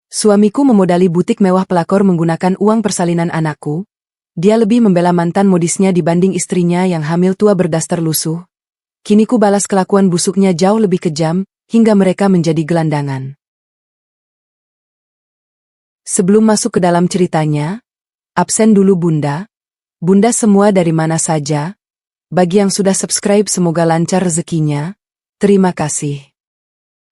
Suamiku memodali butik mewah pelakor menggunakan uang persalinan anakku. Dia lebih membela mantan modisnya dibanding istrinya yang hamil tua berdaster lusuh. Kini ku balas kelakuan busuknya jauh lebih kejam, hingga mereka menjadi gelandangan. Sebelum masuk ke dalam ceritanya, absen dulu Bunda. Bunda semua dari mana saja? Bagi yang sudah subscribe semoga lancar rezekinya. Terima kasih.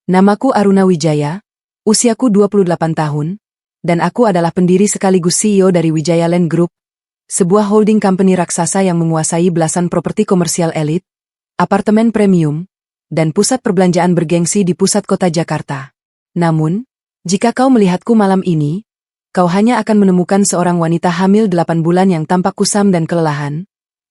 Namaku Aruna Wijaya, usiaku 28 tahun, dan aku adalah pendiri sekaligus CEO dari Wijaya Land Group, sebuah holding company raksasa yang menguasai belasan properti komersial elit, apartemen premium, dan pusat perbelanjaan bergengsi di pusat kota Jakarta. Namun, jika kau melihatku malam ini, kau hanya akan menemukan seorang wanita hamil 8 bulan yang tampak kusam dan kelelahan,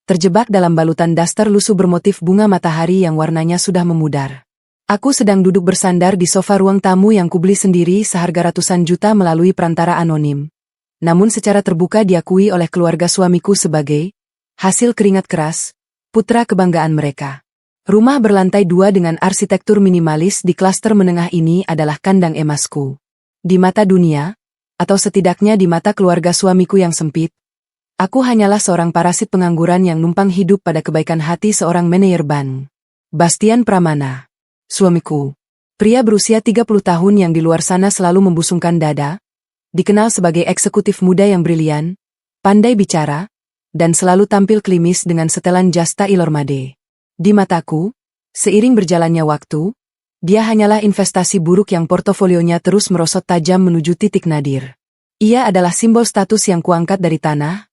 terjebak dalam balutan daster lusuh bermotif bunga matahari yang warnanya sudah memudar. Aku sedang duduk bersandar di sofa ruang tamu yang kubeli sendiri seharga ratusan juta melalui perantara anonim. Namun secara terbuka diakui oleh keluarga suamiku sebagai hasil keringat keras, putra kebanggaan mereka. Rumah berlantai 2 dengan arsitektur minimalis di klaster menengah ini adalah kandang emasku. Di mata dunia, atau setidaknya di mata keluarga suamiku yang sempit, aku hanyalah seorang parasit pengangguran yang numpang hidup pada kebaikan hati seorang manajer bank. Bastian Pramana, suamiku. Pria berusia 30 tahun yang di luar sana selalu membusungkan dada, dikenal sebagai eksekutif muda yang brilian, pandai bicara, dan selalu tampil klimis dengan setelan jasta Ilormade. Di mataku, seiring berjalannya waktu, dia hanyalah investasi buruk yang portofolionya terus merosot tajam menuju titik nadir. Ia adalah simbol status yang kuangkat dari tanah,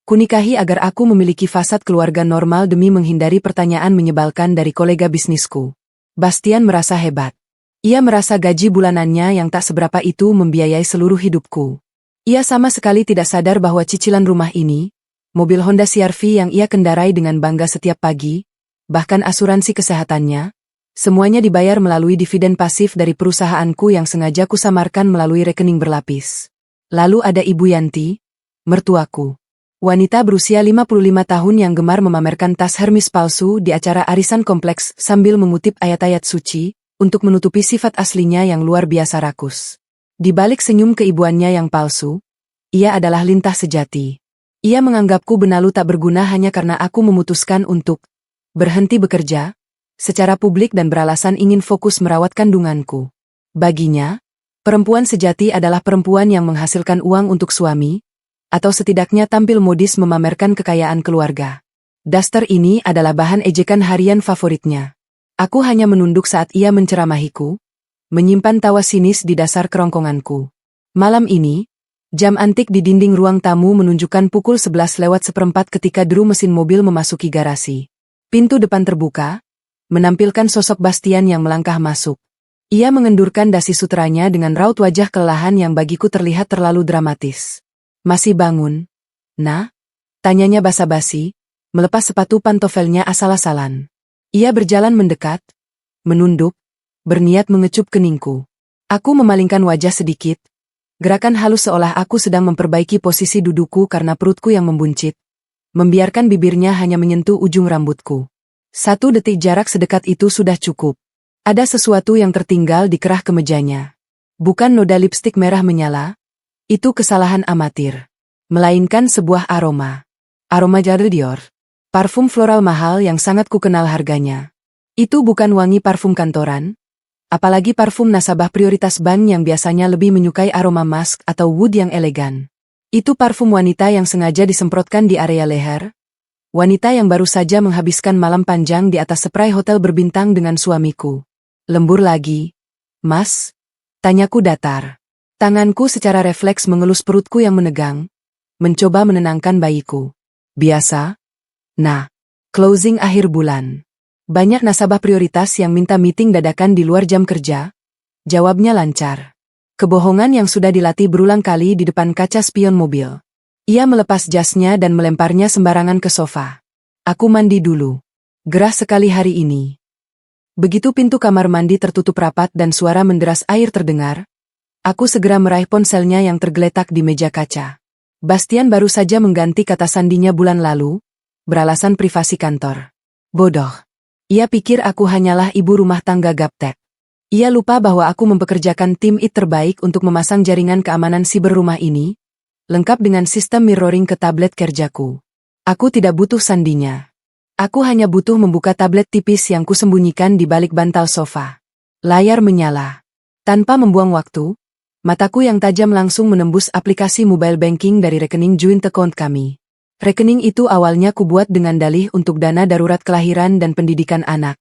kunikahi agar aku memiliki fasad keluarga normal demi menghindari pertanyaan menyebalkan dari kolega bisnisku. Bastian merasa hebat. Ia merasa gaji bulanannya yang tak seberapa itu membiayai seluruh hidupku. Ia sama sekali tidak sadar bahwa cicilan rumah ini, mobil Honda CR-V yang ia kendarai dengan bangga setiap pagi, bahkan asuransi kesehatannya, semuanya dibayar melalui dividen pasif dari perusahaanku yang sengaja kusamarkan melalui rekening berlapis. Lalu ada Ibu Yanti, mertuaku. Wanita berusia 55 tahun yang gemar memamerkan tas Hermes palsu di acara arisan kompleks sambil mengutip ayat-ayat suci, untuk menutupi sifat aslinya yang luar biasa rakus. Di balik senyum keibuannya yang palsu, ia adalah lintah sejati. Ia menganggapku benalu tak berguna hanya karena aku memutuskan untuk berhenti bekerja secara publik dan beralasan ingin fokus merawat kandunganku. Baginya, perempuan sejati adalah perempuan yang menghasilkan uang untuk suami, atau setidaknya tampil modis memamerkan kekayaan keluarga. Daster ini adalah bahan ejekan harian favoritnya. Aku hanya menunduk saat ia menceramahiku, menyimpan tawa sinis di dasar kerongkonganku. Malam ini, jam antik di dinding ruang tamu menunjukkan pukul 11:04 ketika deru mesin mobil memasuki garasi. Pintu depan terbuka, menampilkan sosok Bastian yang melangkah masuk. Ia mengendurkan dasi sutranya dengan raut wajah kelelahan yang bagiku terlihat terlalu dramatis. Masih bangun? Nah? Tanyanya basa-basi, melepas sepatu pantofelnya asal-asalan. Ia berjalan mendekat, menunduk, berniat mengecup keningku. Aku memalingkan wajah sedikit, gerakan halus seolah aku sedang memperbaiki posisi dudukku karena perutku yang membuncit, membiarkan bibirnya hanya menyentuh ujung rambutku. 1 detik jarak sedekat itu sudah cukup. Ada sesuatu yang tertinggal di kerah kemejanya. Bukan noda lipstik merah menyala, itu kesalahan amatir. Melainkan sebuah aroma. Aroma Jardin Dior. Parfum floral mahal yang sangat kukenal harganya. Itu bukan wangi parfum kantoran, apalagi parfum nasabah prioritas bank yang biasanya lebih menyukai aroma musk atau wood yang elegan. Itu parfum wanita yang sengaja disemprotkan di area leher. Wanita yang baru saja menghabiskan malam panjang di atas spray hotel berbintang dengan suamiku. Lembur lagi, Mas? Tanyaku datar. Tanganku secara refleks mengelus perutku yang menegang, mencoba menenangkan bayiku. Biasa? Nah, closing akhir bulan. Banyak nasabah prioritas yang minta meeting dadakan di luar jam kerja. Jawabnya lancar. Kebohongan yang sudah dilatih berulang kali di depan kaca spion mobil. Ia melepas jasnya dan melemparnya sembarangan ke sofa. Aku mandi dulu. Gerah sekali hari ini. Begitu pintu kamar mandi tertutup rapat dan suara menderas air terdengar, aku segera meraih ponselnya yang tergeletak di meja kaca. Bastian baru saja mengganti kata sandinya bulan lalu, beralasan privasi kantor. Bodoh. Ia pikir aku hanyalah ibu rumah tangga gaptek. Ia lupa bahwa aku mempekerjakan tim IT terbaik untuk memasang jaringan keamanan siber rumah ini, lengkap dengan sistem mirroring ke tablet kerjaku. Aku tidak butuh sandinya. Aku hanya butuh membuka tablet tipis yang kusembunyikan di balik bantal sofa. Layar menyala. Tanpa membuang waktu, mataku yang tajam langsung menembus aplikasi mobile banking dari rekening joint account kami. Rekening itu awalnya kubuat dengan dalih untuk dana darurat kelahiran dan pendidikan anak.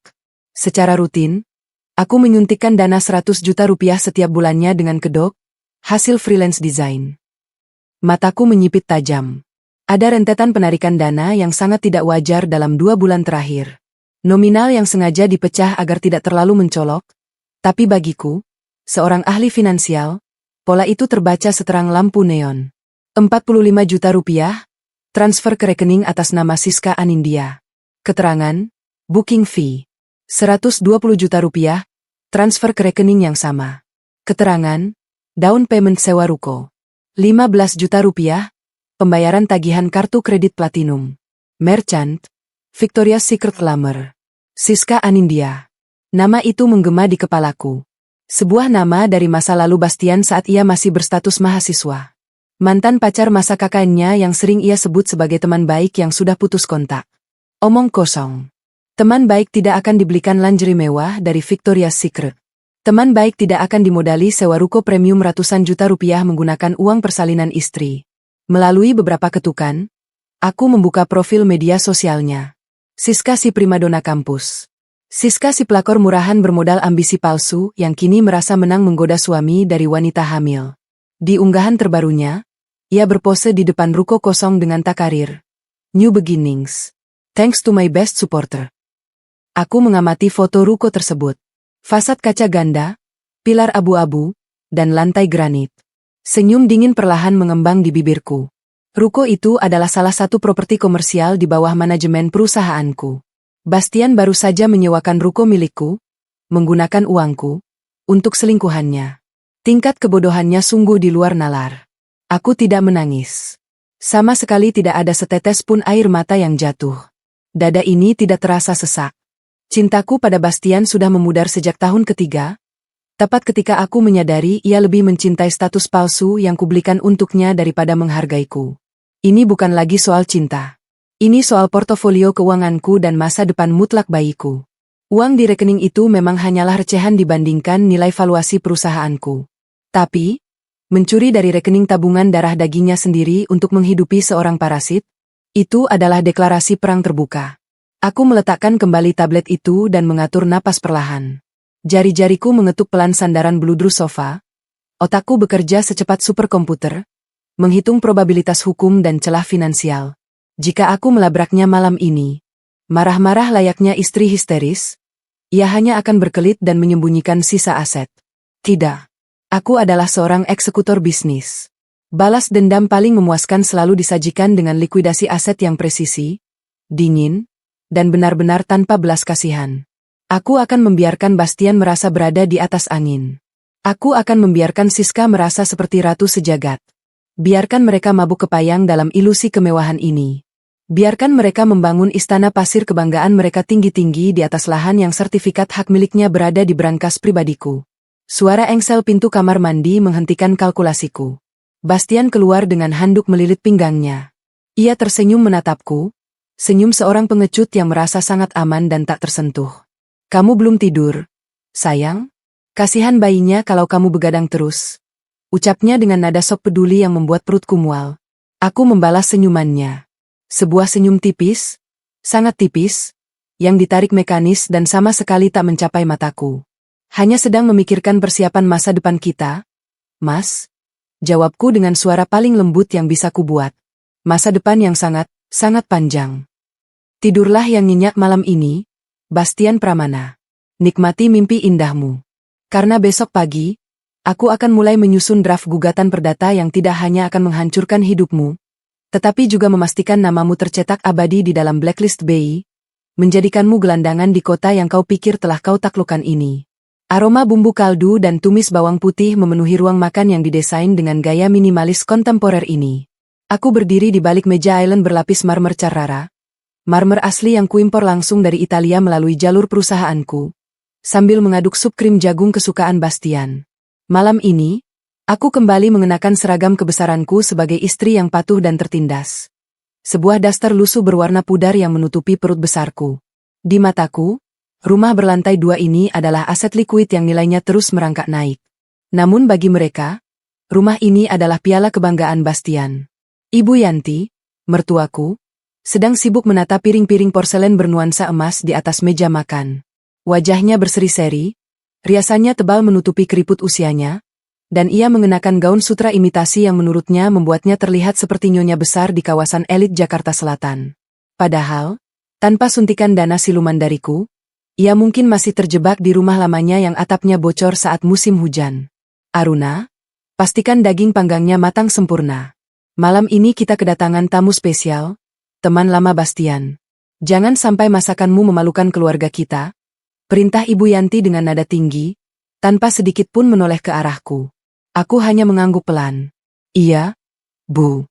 Secara rutin, aku menyuntikkan dana 100 juta rupiah setiap bulannya dengan kedok, hasil freelance design. Mataku menyipit tajam. Ada rentetan penarikan dana yang sangat tidak wajar dalam 2 bulan terakhir. Nominal yang sengaja dipecah agar tidak terlalu mencolok, tapi bagiku, seorang ahli finansial, pola itu terbaca seterang lampu neon. 45 juta rupiah, transfer ke rekening atas nama Siska Anindya. Keterangan, booking fee. 120 juta rupiah, transfer ke rekening yang sama. Keterangan, down payment sewa ruko. 15 juta rupiah, pembayaran tagihan kartu kredit platinum. Merchant, Victoria's Secret Glamour. Siska Anindya. Nama itu menggema di kepalaku. Sebuah nama dari masa lalu Bastian saat ia masih berstatus mahasiswa. Mantan pacar masa kakaknya yang sering ia sebut sebagai teman baik yang sudah putus kontak. Omong kosong. Teman baik tidak akan dibelikan lingerie mewah dari Victoria's Secret. Teman baik tidak akan dimodali sewa ruko premium ratusan juta rupiah menggunakan uang persalinan istri. Melalui beberapa ketukan, aku membuka profil media sosialnya. Siska si primadona kampus. Siska si pelakor murahan bermodal ambisi palsu yang kini merasa menang menggoda suami dari wanita hamil. Di unggahan terbarunya, ia berpose di depan ruko kosong dengan takarir. New beginnings. Thanks to my best supporter. Aku mengamati foto ruko tersebut. Fasad kaca ganda, pilar abu-abu, dan lantai granit. Senyum dingin perlahan mengembang di bibirku. Ruko itu adalah salah satu properti komersial di bawah manajemen perusahaanku. Bastian baru saja menyewakan ruko milikku, menggunakan uangku, untuk selingkuhannya. Tingkat kebodohannya sungguh di luar nalar. Aku tidak menangis. Sama sekali tidak ada setetes pun air mata yang jatuh. Dada ini tidak terasa sesak. Cintaku pada Bastian sudah memudar sejak tahun ketiga, tepat ketika aku menyadari ia lebih mencintai status palsu yang kubelikan untuknya daripada menghargaiku. Ini bukan lagi soal cinta. Ini soal portofolio keuanganku dan masa depan mutlak bayiku. Uang di rekening itu memang hanyalah recehan dibandingkan nilai valuasi perusahaanku. Tapi, mencuri dari rekening tabungan darah dagingnya sendiri untuk menghidupi seorang parasit, itu adalah deklarasi perang terbuka. Aku meletakkan kembali tablet itu dan mengatur napas perlahan. Jari-jariku mengetuk pelan sandaran beludru sofa. Otakku bekerja secepat superkomputer, menghitung probabilitas hukum dan celah finansial. Jika aku melabraknya malam ini, marah-marah layaknya istri histeris, ia hanya akan berkelit dan menyembunyikan sisa aset. Tidak. Aku adalah seorang eksekutor bisnis. Balas dendam paling memuaskan selalu disajikan dengan likuidasi aset yang presisi, dingin, dan benar-benar tanpa belas kasihan. Aku akan membiarkan Bastian merasa berada di atas angin. Aku akan membiarkan Siska merasa seperti ratu sejagat. Biarkan mereka mabuk kepayang dalam ilusi kemewahan ini. Biarkan mereka membangun istana pasir kebanggaan mereka tinggi-tinggi di atas lahan yang sertifikat hak miliknya berada di brankas pribadiku. Suara engsel pintu kamar mandi menghentikan kalkulasiku. Bastian keluar dengan handuk melilit pinggangnya. Ia tersenyum menatapku, senyum seorang pengecut yang merasa sangat aman dan tak tersentuh. Kamu belum tidur, sayang? Kasihan bayinya kalau kamu begadang terus. Ucapnya dengan nada sok peduli yang membuat perutku mual. Aku membalas senyumannya. Sebuah senyum tipis, sangat tipis, yang ditarik mekanis dan sama sekali tak mencapai mataku. Hanya sedang memikirkan persiapan masa depan kita, Mas? Jawabku dengan suara paling lembut yang bisa kubuat. Masa depan yang sangat, sangat panjang. Tidurlah yang nyenyak malam ini, Bastian Pramana. Nikmati mimpi indahmu. Karena besok pagi, aku akan mulai menyusun draft gugatan perdata yang tidak hanya akan menghancurkan hidupmu, tetapi juga memastikan namamu tercetak abadi di dalam blacklist BI, menjadikanmu gelandangan di kota yang kau pikir telah kau taklukkan ini. Aroma bumbu kaldu dan tumis bawang putih memenuhi ruang makan yang didesain dengan gaya minimalis kontemporer ini. Aku berdiri di balik meja island berlapis marmer Carrara, marmer asli yang kuimpor langsung dari Italia melalui jalur perusahaanku. sambil mengaduk sup krim jagung kesukaan Bastian. Malam ini, aku kembali mengenakan seragam kebesaranku sebagai istri yang patuh dan tertindas. Sebuah daster lusuh berwarna pudar yang menutupi perut besarku. Di mataku, rumah berlantai 2 ini adalah aset likuid yang nilainya terus merangkak naik. Namun bagi mereka, rumah ini adalah piala kebanggaan Bastian. Ibu Yanti, mertuaku, sedang sibuk menata piring-piring porselen bernuansa emas di atas meja makan. Wajahnya berseri-seri, riasannya tebal menutupi keriput usianya, dan ia mengenakan gaun sutra imitasi yang menurutnya membuatnya terlihat seperti nyonya besar di kawasan elit Jakarta Selatan. Padahal, tanpa suntikan dana siluman dariku, ia mungkin masih terjebak di rumah lamanya yang atapnya bocor saat musim hujan. Aruna, pastikan daging panggangnya matang sempurna. Malam ini kita kedatangan tamu spesial, teman lama Bastian. Jangan sampai masakanmu memalukan keluarga kita, perintah Ibu Yanti dengan nada tinggi, tanpa sedikit pun menoleh ke arahku. Aku hanya mengangguk pelan. Iya, Bu.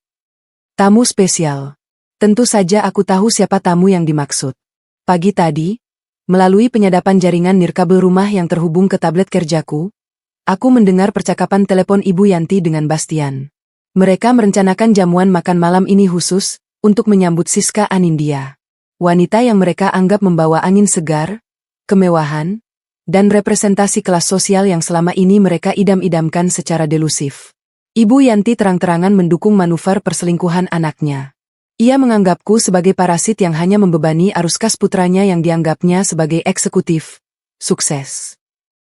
Tamu spesial. Tentu saja aku tahu siapa tamu yang dimaksud. Pagi tadi, melalui penyadapan jaringan nirkabel rumah yang terhubung ke tablet kerjaku, aku mendengar percakapan telepon Ibu Yanti dengan Bastian. Mereka merencanakan jamuan makan malam ini khusus untuk menyambut Siska Anindya. Wanita yang mereka anggap membawa angin segar, kemewahan, dan representasi kelas sosial yang selama ini mereka idam-idamkan secara delusif. Ibu Yanti terang-terangan mendukung manuver perselingkuhan anaknya. Ia menganggapku sebagai parasit yang hanya membebani arus kas putranya yang dianggapnya sebagai eksekutif. Sukses.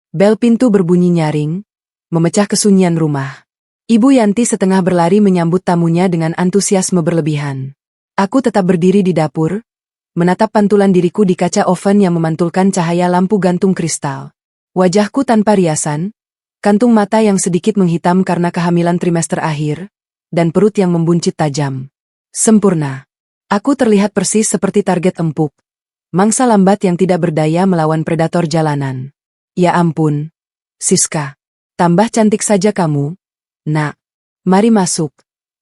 Bel pintu berbunyi nyaring, memecah kesunyian rumah. Ibu Yanti setengah berlari menyambut tamunya dengan antusiasme berlebihan. Aku tetap berdiri di dapur, menatap pantulan diriku di kaca oven yang memantulkan cahaya lampu gantung kristal. Wajahku tanpa riasan, kantung mata yang sedikit menghitam karena kehamilan trimester akhir, dan perut yang membuncit tajam. Sempurna. Aku terlihat persis seperti target empuk, mangsa lambat yang tidak berdaya melawan predator jalanan. Ya ampun, Siska. Tambah cantik saja kamu, Nak. Mari masuk.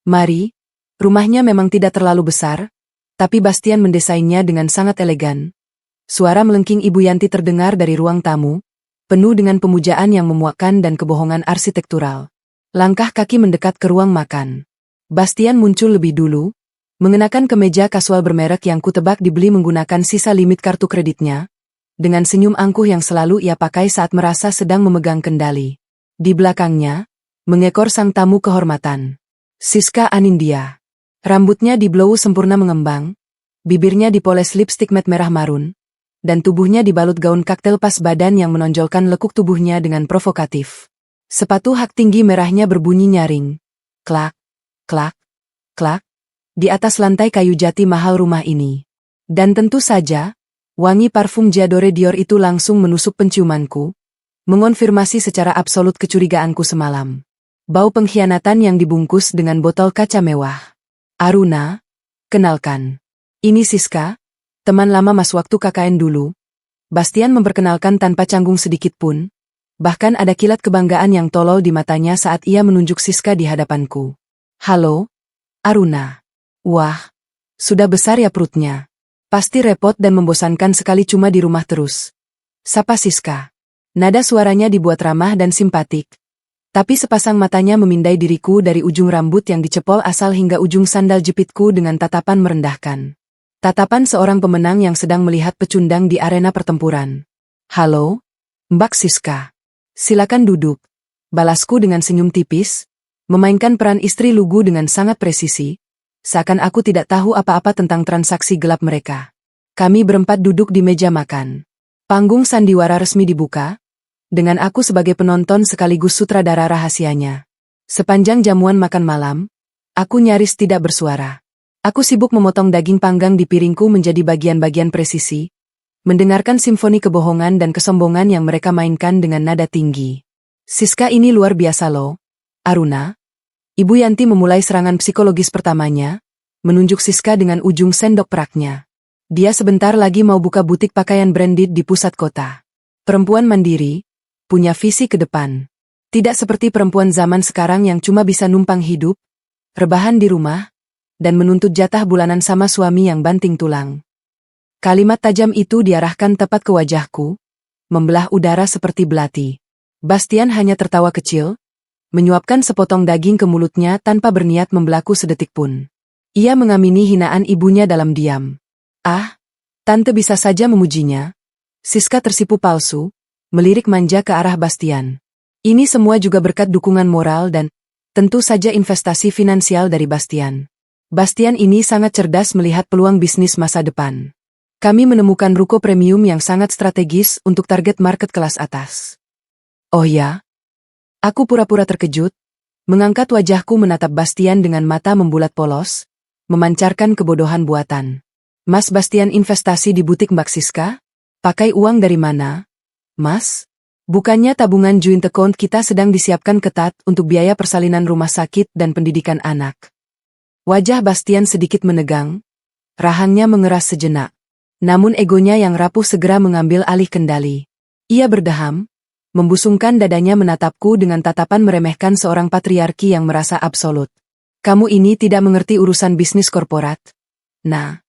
Mari. Rumahnya memang tidak terlalu besar, tapi Bastian mendesainnya dengan sangat elegan. Suara melengking Ibu Yanti terdengar dari ruang tamu, penuh dengan pemujaan yang memuakkan dan kebohongan arsitektural. Langkah kaki mendekat ke ruang makan. Bastian muncul lebih dulu, mengenakan kemeja kasual bermerek yang kutebak dibeli menggunakan sisa limit kartu kreditnya, dengan senyum angkuh yang selalu ia pakai saat merasa sedang memegang kendali. Di belakangnya, mengekor sang tamu kehormatan. Siska Anindya. Rambutnya diblow sempurna mengembang, bibirnya dipoles lipstik matte merah marun, dan tubuhnya dibalut gaun kaktel pas badan yang menonjolkan lekuk tubuhnya dengan provokatif. Sepatu hak tinggi merahnya berbunyi nyaring. Klak, klak, klak, di atas lantai kayu jati mahal rumah ini. Dan tentu saja, wangi parfum J'adore Dior itu langsung menusuk penciumanku, mengonfirmasi secara absolut kecurigaanku semalam. Bau pengkhianatan yang dibungkus dengan botol kaca mewah. Aruna, kenalkan. Ini Siska, teman lama Mas waktu KKN dulu. Bastian memperkenalkan tanpa canggung sedikit pun. Bahkan ada kilat kebanggaan yang tolol di matanya saat ia menunjuk Siska di hadapanku. Halo, Aruna. Wah, sudah besar ya perutnya. Pasti repot dan membosankan sekali cuma di rumah terus. Sapa Siska. Nada suaranya dibuat ramah dan simpatik. Tapi sepasang matanya memindai diriku dari ujung rambut yang dicepol asal hingga ujung sandal jepitku dengan tatapan merendahkan. Tatapan seorang pemenang yang sedang melihat pecundang di arena pertempuran. Halo, Mbak Siska. Silakan duduk. Balasku dengan senyum tipis, memainkan peran istri lugu dengan sangat presisi, seakan aku tidak tahu apa-apa tentang transaksi gelap mereka. Kami berempat duduk di meja makan. Panggung sandiwara resmi dibuka, dengan aku sebagai penonton sekaligus sutradara rahasianya. Sepanjang jamuan makan malam, aku nyaris tidak bersuara. Aku sibuk memotong daging panggang di piringku menjadi bagian-bagian presisi, mendengarkan simfoni kebohongan dan kesombongan yang mereka mainkan dengan nada tinggi. Siska ini luar biasa loh, Aruna. Ibu Yanti memulai serangan psikologis pertamanya, menunjuk Siska dengan ujung sendok peraknya. Dia sebentar lagi mau buka butik pakaian branded di pusat kota. Perempuan mandiri, punya visi ke depan. Tidak seperti perempuan zaman sekarang yang cuma bisa numpang hidup, rebahan di rumah, dan menuntut jatah bulanan sama suami yang banting tulang. Kalimat tajam itu diarahkan tepat ke wajahku, membelah udara seperti belati. Bastian hanya tertawa kecil, menyuapkan sepotong daging ke mulutnya tanpa berniat membelaku sedetik pun. Ia mengamini hinaan ibunya dalam diam. Ah, tante bisa saja memujinya. Siska tersipu palsu, melirik manja ke arah Bastian. Ini semua juga berkat dukungan moral dan tentu saja investasi finansial dari Bastian. Bastian ini sangat cerdas melihat peluang bisnis masa depan. Kami menemukan ruko premium yang sangat strategis untuk target market kelas atas. Oh ya? Aku pura-pura terkejut, mengangkat wajahku menatap Bastian dengan mata membulat polos, memancarkan kebodohan buatan. Mas Bastian investasi di butik Mbak Siska? Pakai uang dari mana? Mas? Bukannya tabungan joint account kita sedang disiapkan ketat untuk biaya persalinan rumah sakit dan pendidikan anak. Wajah Bastian sedikit menegang, rahangnya mengeras sejenak. Namun egonya yang rapuh segera mengambil alih kendali. Ia berdeham, membusungkan dadanya menatapku dengan tatapan meremehkan seorang patriarki yang merasa absolut. Kamu ini tidak mengerti urusan bisnis korporat. Nah,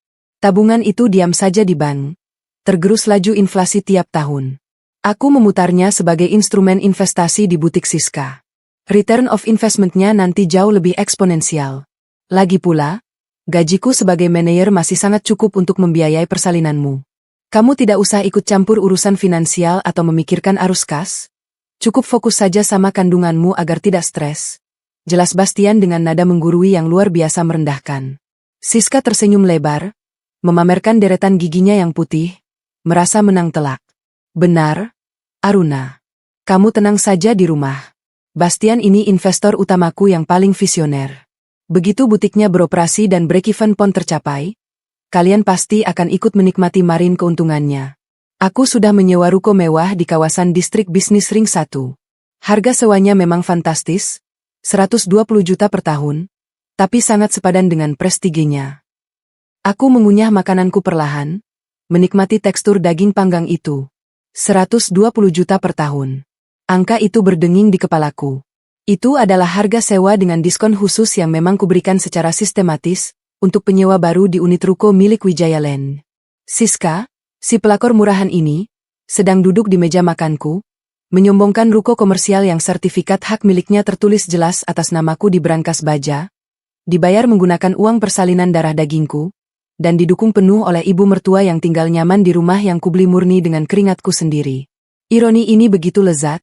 tabungan itu diam saja di bank. Tergerus laju inflasi tiap tahun. Aku memutarnya sebagai instrumen investasi di butik Siska. Return of investment-nya nanti jauh lebih eksponensial. Lagi pula, gajiku sebagai manajer masih sangat cukup untuk membiayai persalinanmu. Kamu tidak usah ikut campur urusan finansial atau memikirkan arus kas. Cukup fokus saja sama kandunganmu agar tidak stres. Jelas Bastian dengan nada menggurui yang luar biasa merendahkan. Siska tersenyum lebar, memamerkan deretan giginya yang putih, merasa menang telak. Benar, Aruna. Kamu tenang saja di rumah. Bastian ini investor utamaku yang paling visioner. Begitu butiknya beroperasi dan break-even pun tercapai, kalian pasti akan ikut menikmati marin keuntungannya. Aku sudah menyewa ruko mewah di kawasan distrik bisnis Ring 1. Harga sewanya memang fantastis, 120 juta per tahun, tapi sangat sepadan dengan prestigenya. Aku mengunyah makananku perlahan, menikmati tekstur daging panggang itu. 120 juta per tahun. Angka itu berdenging di kepalaku. Itu adalah harga sewa dengan diskon khusus yang memang kuberikan secara sistematis, untuk penyewa baru di unit ruko milik Wijaya Land. Siska, si pelakor murahan ini, sedang duduk di meja makanku, menyombongkan ruko komersial yang sertifikat hak miliknya tertulis jelas atas namaku di brankas baja, dibayar menggunakan uang persalinan darah dagingku, dan didukung penuh oleh ibu mertua yang tinggal nyaman di rumah yang kubeli murni dengan keringatku sendiri. Ironi ini begitu lezat,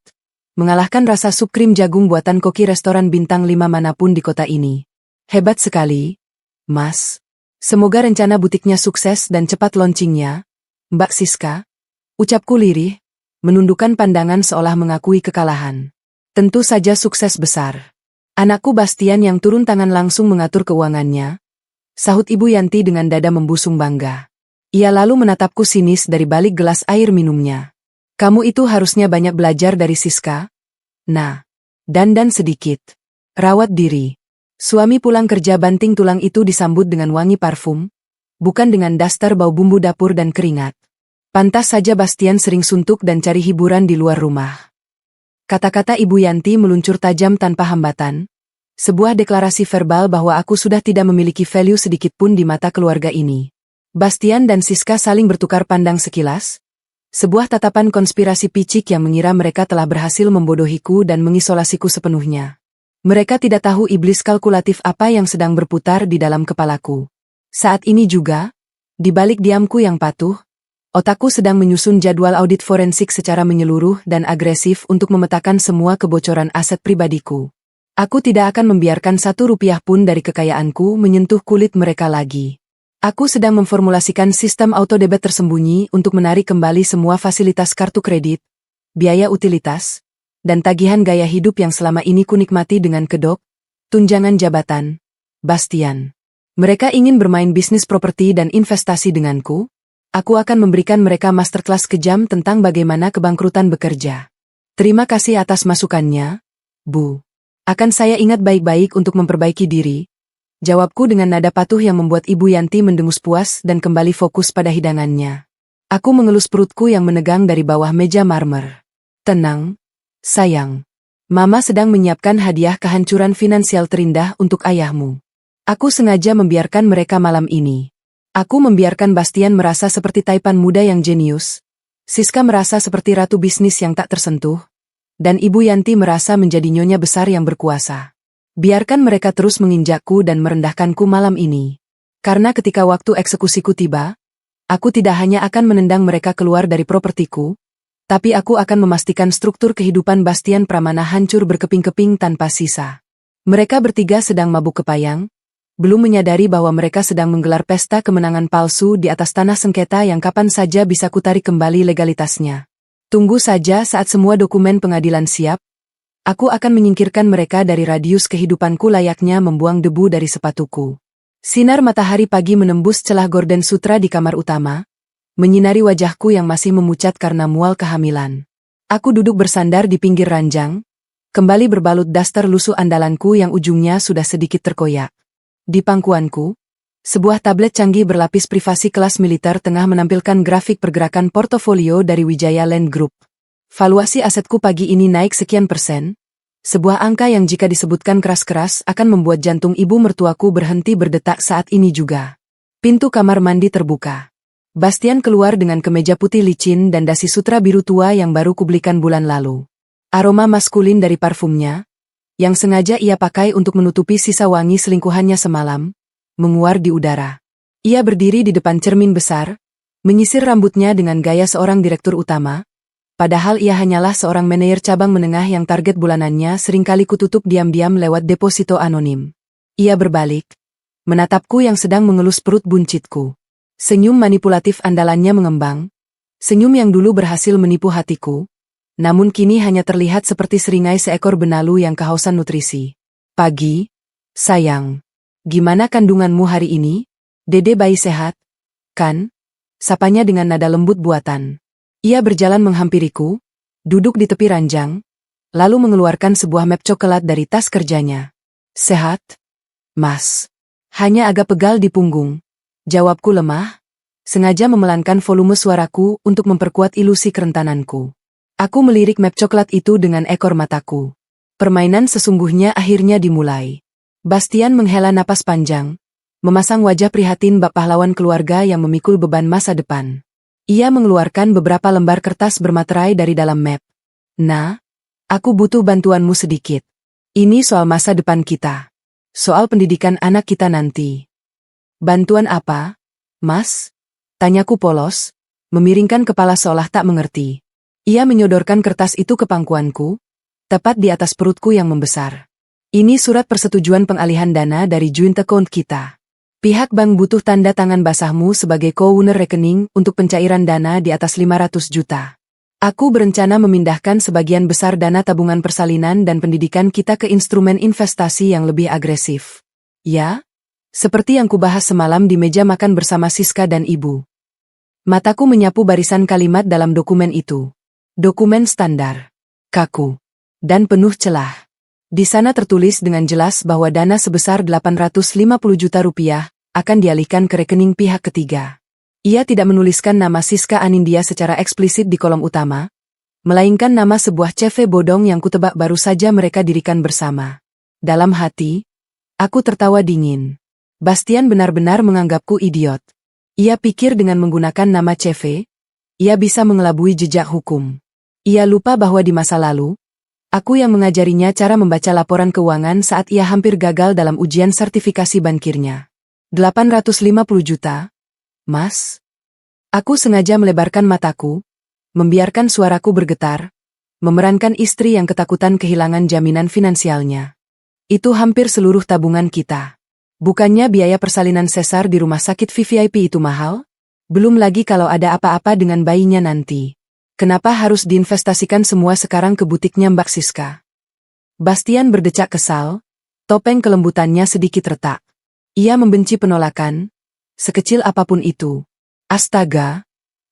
mengalahkan rasa sup krim jagung buatan koki restoran bintang 5 manapun di kota ini. Hebat sekali, Mas. Semoga rencana butiknya sukses dan cepat launchingnya, Mbak Siska. Ucapku lirih, menundukkan pandangan seolah mengakui kekalahan. Tentu saja sukses besar. Anakku Bastian yang turun tangan langsung mengatur keuangannya, sahut Ibu Yanti dengan dada membusung bangga. Ia lalu menatapku sinis dari balik gelas air minumnya. Kamu itu harusnya banyak belajar dari Siska. Nah, dandan sedikit. Rawat diri. Suami pulang kerja banting tulang itu disambut dengan wangi parfum, bukan dengan daster bau bumbu dapur dan keringat. Pantas saja Bastian sering suntuk dan cari hiburan di luar rumah. Kata-kata Ibu Yanti meluncur tajam tanpa hambatan, sebuah deklarasi verbal bahwa aku sudah tidak memiliki value sedikit pun di mata keluarga ini. Bastian dan Siska saling bertukar pandang sekilas, sebuah tatapan konspirasi picik yang mengira mereka telah berhasil membodohiku dan mengisolasiku sepenuhnya. Mereka tidak tahu iblis kalkulatif apa yang sedang berputar di dalam kepalaku. Saat ini juga, di balik diamku yang patuh, otakku sedang menyusun jadwal audit forensik secara menyeluruh dan agresif untuk memetakan semua kebocoran aset pribadiku. Aku tidak akan membiarkan 1 rupiah pun dari kekayaanku menyentuh kulit mereka lagi. Aku sedang memformulasikan sistem autodebit tersembunyi untuk menarik kembali semua fasilitas kartu kredit, biaya utilitas, dan tagihan gaya hidup yang selama ini kunikmati dengan kedok, tunjangan jabatan, Bastian. Mereka ingin bermain bisnis properti dan investasi denganku. Aku akan memberikan mereka masterclass kejam tentang bagaimana kebangkrutan bekerja. Terima kasih atas masukannya, Bu. Akan saya ingat baik-baik untuk memperbaiki diri. Jawabku dengan nada patuh yang membuat Ibu Yanti mendengus puas dan kembali fokus pada hidangannya. Aku mengelus perutku yang menegang dari bawah meja marmer. Tenang, sayang. Mama sedang menyiapkan hadiah kehancuran finansial terindah untuk ayahmu. Aku sengaja membiarkan mereka malam ini. Aku membiarkan Bastian merasa seperti taipan muda yang jenius, Siska merasa seperti ratu bisnis yang tak tersentuh, dan Ibu Yanti merasa menjadi nyonya besar yang berkuasa. Biarkan mereka terus menginjakku dan merendahkanku malam ini. Karena ketika waktu eksekusiku tiba, aku tidak hanya akan menendang mereka keluar dari propertiku, tapi aku akan memastikan struktur kehidupan Bastian Pramana hancur berkeping-keping tanpa sisa. Mereka bertiga sedang mabuk kepayang, belum menyadari bahwa mereka sedang menggelar pesta kemenangan palsu di atas tanah sengketa yang kapan saja bisa kutarik kembali legalitasnya. Tunggu saja saat semua dokumen pengadilan siap, aku akan menyingkirkan mereka dari radius kehidupanku layaknya membuang debu dari sepatuku. Sinar matahari pagi menembus celah gorden sutra di kamar utama, menyinari wajahku yang masih memucat karena mual kehamilan. Aku duduk bersandar di pinggir ranjang, kembali berbalut daster lusuh andalanku yang ujungnya sudah sedikit terkoyak. Di pangkuanku, sebuah tablet canggih berlapis privasi kelas militer tengah menampilkan grafik pergerakan portofolio dari Wijaya Land Group. Valuasi asetku pagi ini naik sekian persen, sebuah angka yang jika disebutkan keras-keras akan membuat jantung ibu mertuaku berhenti berdetak saat ini juga. Pintu kamar mandi terbuka. Bastian keluar dengan kemeja putih licin dan dasi sutra biru tua yang baru kubelikan bulan lalu. Aroma maskulin dari parfumnya, yang sengaja ia pakai untuk menutupi sisa wangi selingkuhannya semalam, menguar di udara. Ia berdiri di depan cermin besar, menyisir rambutnya dengan gaya seorang direktur utama, padahal ia hanyalah seorang manajer cabang menengah yang target bulanannya seringkali kututup diam-diam lewat deposito anonim. Ia berbalik, menatapku yang sedang mengelus perut buncitku. Senyum manipulatif andalannya mengembang, senyum yang dulu berhasil menipu hatiku, namun kini hanya terlihat seperti seringai seekor benalu yang kehausan nutrisi. Pagi, sayang. Gimana kandunganmu hari ini? Dede bayi sehat, kan? Sapanya dengan nada lembut buatan. Ia berjalan menghampiriku, duduk di tepi ranjang, lalu mengeluarkan sebuah map coklat dari tas kerjanya. Sehat, Mas. Hanya agak pegal di punggung. Jawabku lemah, sengaja memelankan volume suaraku untuk memperkuat ilusi kerentananku. Aku melirik map coklat itu dengan ekor mataku. Permainan sesungguhnya akhirnya dimulai. Bastian menghela napas panjang, memasang wajah prihatin bak pahlawan keluarga yang memikul beban masa depan. Ia mengeluarkan beberapa lembar kertas bermaterai dari dalam map. Nah, aku butuh bantuanmu sedikit. Ini soal masa depan kita. Soal pendidikan anak kita nanti. Bantuan apa, Mas? Tanyaku polos, memiringkan kepala seolah tak mengerti. Ia menyodorkan kertas itu ke pangkuanku, tepat di atas perutku yang membesar. Ini surat persetujuan pengalihan dana dari joint account kita. Pihak bank butuh tanda tangan basahmu sebagai co-owner rekening untuk pencairan dana di atas 500 juta. Aku berencana memindahkan sebagian besar dana tabungan persalinan dan pendidikan kita ke instrumen investasi yang lebih agresif. Ya, seperti yang kubahas semalam di meja makan bersama Siska dan Ibu. Mataku menyapu barisan kalimat dalam dokumen itu. Dokumen standar, kaku, dan penuh celah. Di sana tertulis dengan jelas bahwa dana sebesar 850 juta rupiah akan dialihkan ke rekening pihak ketiga. Ia tidak menuliskan nama Siska Anindya secara eksplisit di kolom utama, melainkan nama sebuah CV bodong yang kutebak baru saja mereka dirikan bersama. Dalam hati, aku tertawa dingin. Bastian benar-benar menganggapku idiot. Ia pikir dengan menggunakan nama CV, ia bisa mengelabui jejak hukum. Ia lupa bahwa di masa lalu, aku yang mengajarinya cara membaca laporan keuangan saat ia hampir gagal dalam ujian sertifikasi bankirnya. 850 juta? Mas? Aku sengaja melebarkan mataku, membiarkan suaraku bergetar, memerankan istri yang ketakutan kehilangan jaminan finansialnya. Itu hampir seluruh tabungan kita. Bukannya biaya persalinan sesar di rumah sakit VVIP itu mahal? Belum lagi kalau ada apa-apa dengan bayinya nanti. Kenapa harus diinvestasikan semua sekarang ke butiknya Mbak Siska? Bastian berdecak kesal, topeng kelembutannya sedikit retak. Ia membenci penolakan, sekecil apapun itu. Astaga.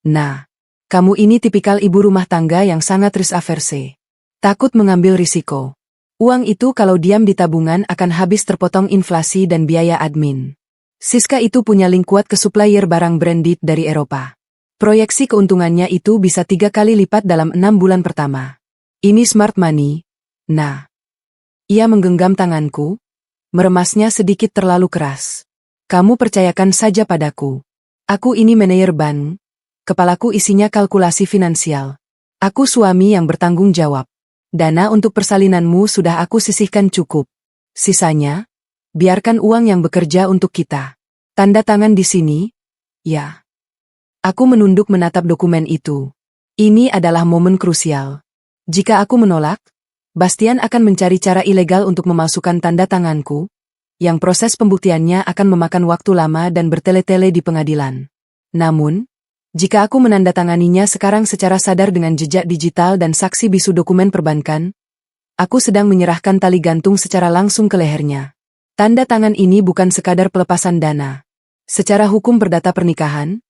Nah, kamu ini tipikal ibu rumah tangga yang sangat risk averse. Takut mengambil risiko. Uang itu kalau diam di tabungan akan habis terpotong inflasi dan biaya admin. Siska itu punya link kuat ke supplier barang branded dari Eropa. Proyeksi keuntungannya itu bisa 3 kali lipat dalam 6 bulan pertama. Ini smart money. Nah. Ia menggenggam tanganku, meremasnya sedikit terlalu keras. Kamu percayakan saja padaku. Aku ini manajer bank, Kepalaku isinya kalkulasi finansial. Aku suami yang bertanggung jawab. Dana untuk persalinanmu sudah aku sisihkan cukup. Sisanya, biarkan uang yang bekerja untuk kita. Tanda tangan di sini, ya. Aku menunduk menatap dokumen itu. Ini adalah momen krusial. Jika aku menolak, Bastian akan mencari cara ilegal untuk memalsukan tanda tanganku, yang proses pembuktiannya akan memakan waktu lama dan bertele-tele di pengadilan. Namun, jika aku menandatanganinya sekarang secara sadar dengan jejak digital dan saksi bisu dokumen perbankan, aku sedang menyerahkan tali gantung secara langsung ke lehernya. Tanda tangan ini bukan sekadar pelepasan dana. Secara hukum perdata pernikahan,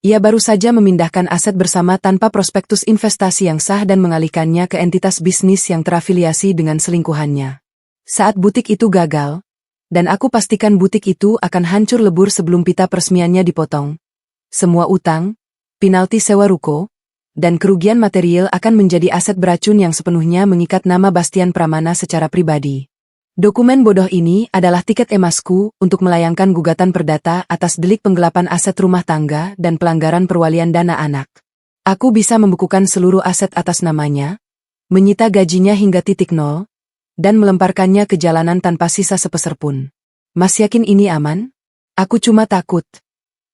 ia baru saja memindahkan aset bersama tanpa prospektus investasi yang sah dan mengalihkannya ke entitas bisnis yang terafiliasi dengan selingkuhannya. Saat butik itu gagal, dan aku pastikan butik itu akan hancur lebur sebelum pita peresmiannya dipotong, semua utang, penalti sewa ruko, dan kerugian material akan menjadi aset beracun yang sepenuhnya mengikat nama Bastian Pramana secara pribadi. Dokumen bodoh ini adalah tiket emasku untuk melayangkan gugatan perdata atas delik penggelapan aset rumah tangga dan pelanggaran perwalian dana anak. Aku bisa membukukan seluruh aset atas namanya, menyita gajinya hingga titik nol, dan melemparkannya ke jalanan tanpa sisa sepeser pun. Mas yakin ini aman? Aku cuma takut.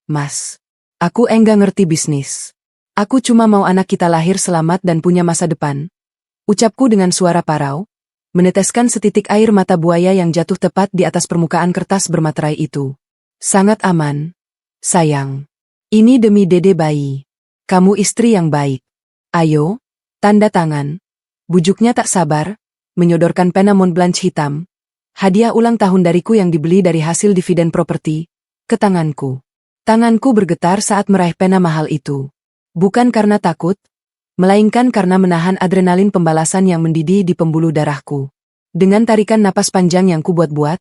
Mas. Aku enggak ngerti bisnis. Aku cuma mau anak kita lahir selamat dan punya masa depan. Ucapku dengan suara parau, meneteskan setitik air mata buaya yang jatuh tepat di atas permukaan kertas bermaterai itu. Sangat aman. Sayang. Ini demi dede bayi. Kamu istri yang baik. Ayo, tanda tangan. Bujuknya tak sabar, menyodorkan pena Montblanc hitam, hadiah ulang tahun dariku yang dibeli dari hasil dividen properti, ke tanganku. Tanganku bergetar saat meraih pena mahal itu. Bukan karena takut, melainkan karena menahan adrenalin pembalasan yang mendidih di pembuluh darahku. Dengan tarikan napas panjang yang kubuat-buat,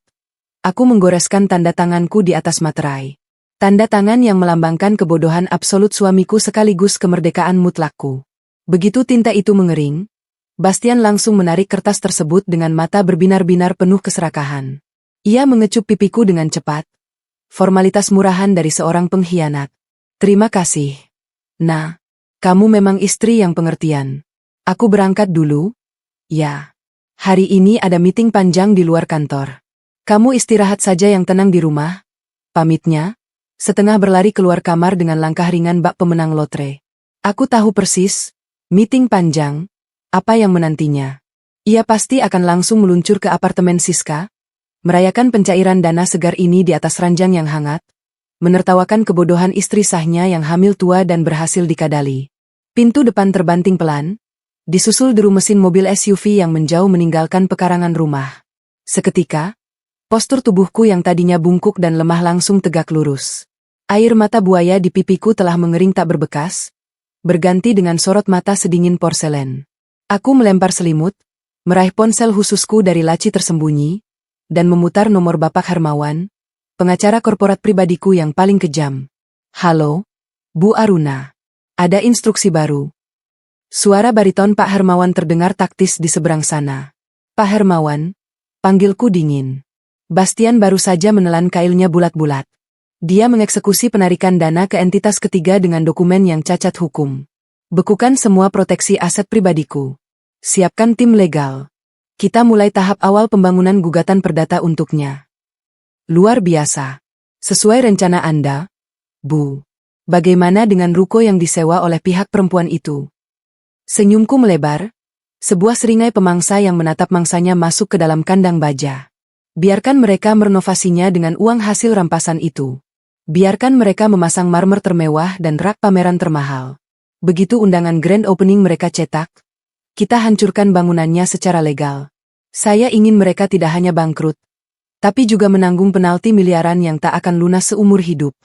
aku menggoreskan tanda tanganku di atas materai. Tanda tangan yang melambangkan kebodohan absolut suamiku sekaligus kemerdekaan mutlakku. Begitu tinta itu mengering, Bastian langsung menarik kertas tersebut dengan mata berbinar-binar penuh keserakahan. Ia mengecup pipiku dengan cepat. Formalitas murahan dari seorang pengkhianat. Terima kasih. Nah, kamu memang istri yang pengertian. Aku berangkat dulu. Ya. Hari ini ada meeting panjang di luar kantor. Kamu istirahat saja yang tenang di rumah. Pamitnya, setengah berlari keluar kamar dengan langkah ringan bak pemenang lotre. Aku tahu persis, meeting panjang, apa yang menantinya. Ia pasti akan langsung meluncur ke apartemen Siska, merayakan pencairan dana segar ini di atas ranjang yang hangat, menertawakan kebodohan istri sahnya yang hamil tua dan berhasil dikadali. Pintu depan terbanting pelan, disusul deru mesin mobil SUV yang menjauh meninggalkan pekarangan rumah. Seketika, postur tubuhku yang tadinya bungkuk dan lemah langsung tegak lurus. Air mata buaya di pipiku telah mengering tak berbekas, berganti dengan sorot mata sedingin porselen. Aku melempar selimut, meraih ponsel khususku dari laci tersembunyi, dan memutar nomor Bapak Hermawan, pengacara korporat pribadiku yang paling kejam. Halo, Bu Aruna. Ada instruksi baru. Suara bariton Pak Hermawan terdengar taktis di seberang sana. Pak Hermawan, panggilku dingin. Bastian baru saja menelan kailnya bulat-bulat. Dia mengeksekusi penarikan dana ke entitas ketiga dengan dokumen yang cacat hukum. Bekukan semua proteksi aset pribadiku. Siapkan tim legal. Kita mulai tahap awal pembangunan gugatan perdata untuknya. Luar biasa. Sesuai rencana Anda, Bu. Bagaimana dengan ruko yang disewa oleh pihak perempuan itu? Senyumku melebar, sebuah seringai pemangsa yang menatap mangsanya masuk ke dalam kandang baja. Biarkan mereka merenovasinya dengan uang hasil rampasan itu. Biarkan mereka memasang marmer termewah dan rak pameran termahal. Begitu undangan grand opening mereka cetak, kita hancurkan bangunannya secara legal. Saya ingin mereka tidak hanya bangkrut, tapi juga menanggung penalti miliaran yang tak akan lunas seumur hidup.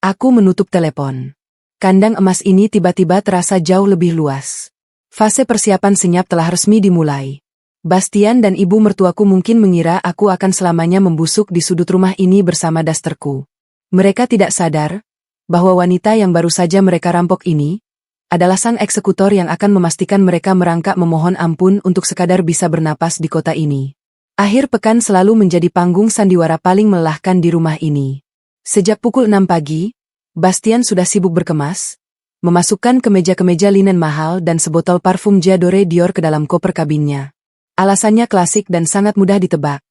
Aku menutup telepon. Kandang emas ini tiba-tiba terasa jauh lebih luas. Fase persiapan senyap telah resmi dimulai. Bastian dan ibu mertuaku mungkin mengira aku akan selamanya membusuk di sudut rumah ini bersama dasterku. Mereka tidak sadar bahwa wanita yang baru saja mereka rampok ini adalah sang eksekutor yang akan memastikan mereka merangkak memohon ampun untuk sekadar bisa bernapas di kota ini. Akhir pekan selalu menjadi panggung sandiwara paling melelahkan di rumah ini. Sejak pukul 6 pagi, Bastian sudah sibuk berkemas, memasukkan kemeja-kemeja linen mahal dan sebotol parfum J'adore Dior ke dalam koper kabinnya. Alasannya klasik dan sangat mudah ditebak.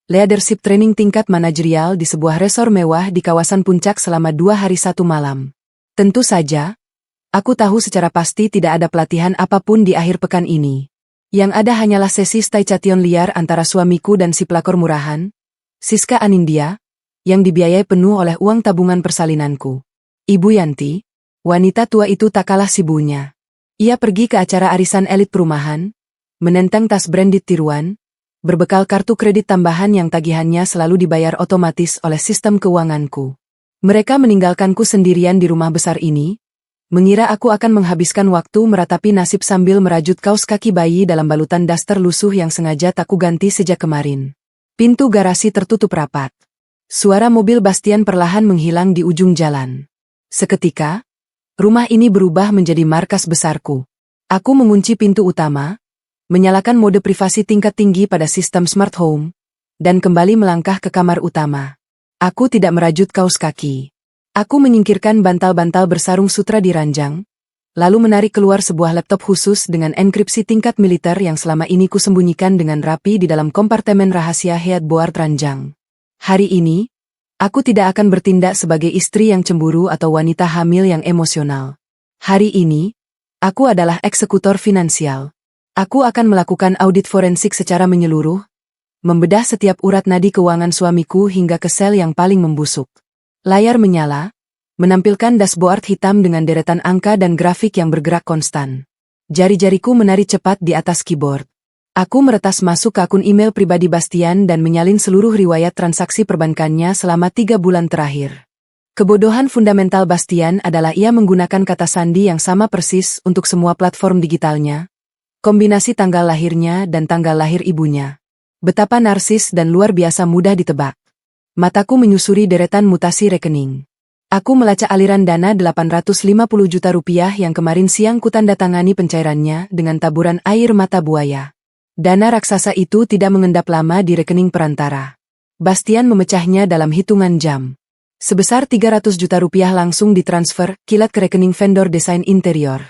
Leadership training tingkat manajerial di sebuah resor mewah di kawasan puncak selama 2 hari 1 malam. Tentu saja, aku tahu secara pasti tidak ada pelatihan apapun di akhir pekan ini. Yang ada hanyalah sesi staycation liar antara suamiku dan si pelakor murahan, Siska Anindya, yang dibiayai penuh oleh uang tabungan persalinanku. Ibu Yanti, wanita tua itu tak kalah sibuknya. Ia pergi ke acara arisan elit perumahan, menentang tas branded tiruan, berbekal kartu kredit tambahan yang tagihannya selalu dibayar otomatis oleh sistem keuanganku. Mereka meninggalkanku sendirian di rumah besar ini, mengira aku akan menghabiskan waktu meratapi nasib sambil merajut kaos kaki bayi dalam balutan daster lusuh yang sengaja tak kuganti sejak kemarin. Pintu garasi tertutup rapat. Suara mobil Bastian perlahan menghilang di ujung jalan. Seketika, rumah ini berubah menjadi markas besarku. Aku mengunci pintu utama, menyalakan mode privasi tingkat tinggi pada sistem smart home, dan kembali melangkah ke kamar utama. Aku tidak merajut kaos kaki. Aku menyingkirkan bantal-bantal bersarung sutra di ranjang, lalu menarik keluar sebuah laptop khusus dengan enkripsi tingkat militer yang selama ini kusembunyikan dengan rapi di dalam kompartemen rahasia headboard ranjang. Hari ini, aku tidak akan bertindak sebagai istri yang cemburu atau wanita hamil yang emosional. Hari ini, aku adalah eksekutor finansial. Aku akan melakukan audit forensik secara menyeluruh, membedah setiap urat nadi keuangan suamiku hingga ke sel yang paling membusuk. Layar menyala, menampilkan dashboard hitam dengan deretan angka dan grafik yang bergerak konstan. Jari-jariku menari cepat di atas keyboard. Aku meretas masuk ke akun email pribadi Bastian dan menyalin seluruh riwayat transaksi perbankannya selama 3 bulan terakhir. Kebodohan fundamental Bastian adalah ia menggunakan kata sandi yang sama persis untuk semua platform digitalnya. Kombinasi tanggal lahirnya dan tanggal lahir ibunya. Betapa narsis dan luar biasa mudah ditebak. Mataku menyusuri deretan mutasi rekening. Aku melacak aliran dana 850 juta rupiah yang kemarin siang kutandatangani pencairannya dengan taburan air mata buaya. Dana raksasa itu tidak mengendap lama di rekening perantara. Bastian memecahnya dalam hitungan jam. Sebesar 300 juta rupiah langsung ditransfer kilat ke rekening vendor desain interior.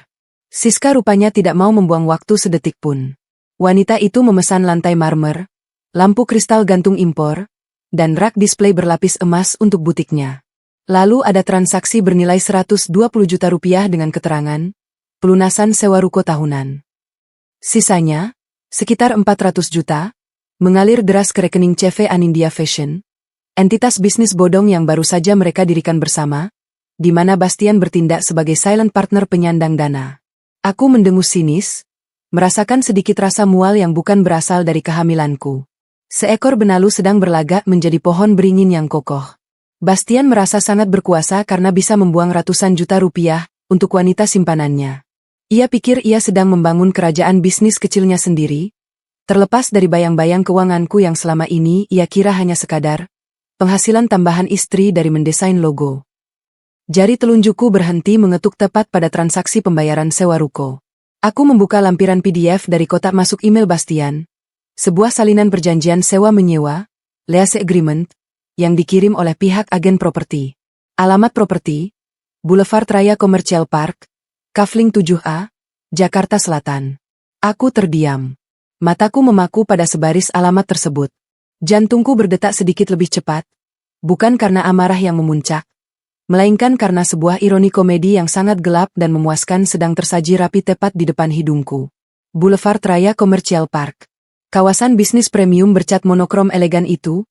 Siska rupanya tidak mau membuang waktu sedetik pun. Wanita itu memesan lantai marmer, lampu kristal gantung impor, dan rak display berlapis emas untuk butiknya. Lalu ada transaksi bernilai 120 juta rupiah dengan keterangan, pelunasan sewa ruko tahunan. Sisanya, sekitar 400 juta, mengalir deras ke rekening CV Anindya Fashion, entitas bisnis bodong yang baru saja mereka dirikan bersama, di mana Bastian bertindak sebagai silent partner penyandang dana. Aku mendengus sinis, merasakan sedikit rasa mual yang bukan berasal dari kehamilanku. Seekor benalu sedang berlagak menjadi pohon beringin yang kokoh. Bastian merasa sangat berkuasa karena bisa membuang ratusan juta rupiah untuk wanita simpanannya. Ia pikir ia sedang membangun kerajaan bisnis kecilnya sendiri, terlepas dari bayang-bayang keuanganku yang selama ini ia kira hanya sekadar penghasilan tambahan istri dari mendesain logo. Jari telunjukku berhenti mengetuk tepat pada transaksi pembayaran sewa ruko. Aku membuka lampiran PDF dari kotak masuk email Bastian, sebuah salinan perjanjian sewa-menyewa, lease agreement, yang dikirim oleh pihak agen properti. Alamat properti, Boulevard Raya Commercial Park, Kafling 7A, Jakarta Selatan. Aku terdiam. Mataku memaku pada sebaris alamat tersebut. Jantungku berdetak sedikit lebih cepat, bukan karena amarah yang memuncak, melainkan karena sebuah ironi komedi yang sangat gelap dan memuaskan sedang tersaji rapi tepat di depan hidungku. Boulevard Raya Commercial Park. Kawasan bisnis premium bercat monokrom elegan itu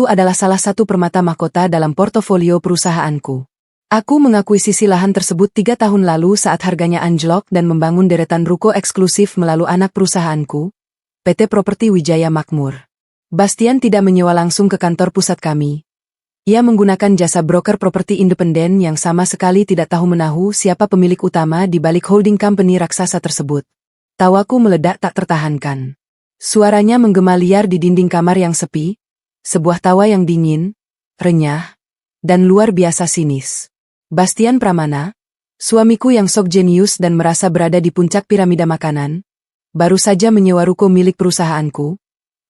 adalah salah satu permata mahkota dalam portofolio perusahaanku. Aku mengakuisisi lahan tersebut 3 tahun lalu saat harganya anjlok dan membangun deretan ruko eksklusif melalui anak perusahaanku, PT Properti Wijaya Makmur. Bastian tidak menyewa langsung ke kantor pusat kami. Ia menggunakan jasa broker properti independen yang sama sekali tidak tahu menahu siapa pemilik utama di balik holding company raksasa tersebut. Tawaku meledak tak tertahankan. Suaranya menggema liar di dinding kamar yang sepi, sebuah tawa yang dingin, renyah, dan luar biasa sinis. Bastian Pramana, suamiku yang sok jenius dan merasa berada di puncak piramida makanan, baru saja menyewa ruko milik perusahaanku,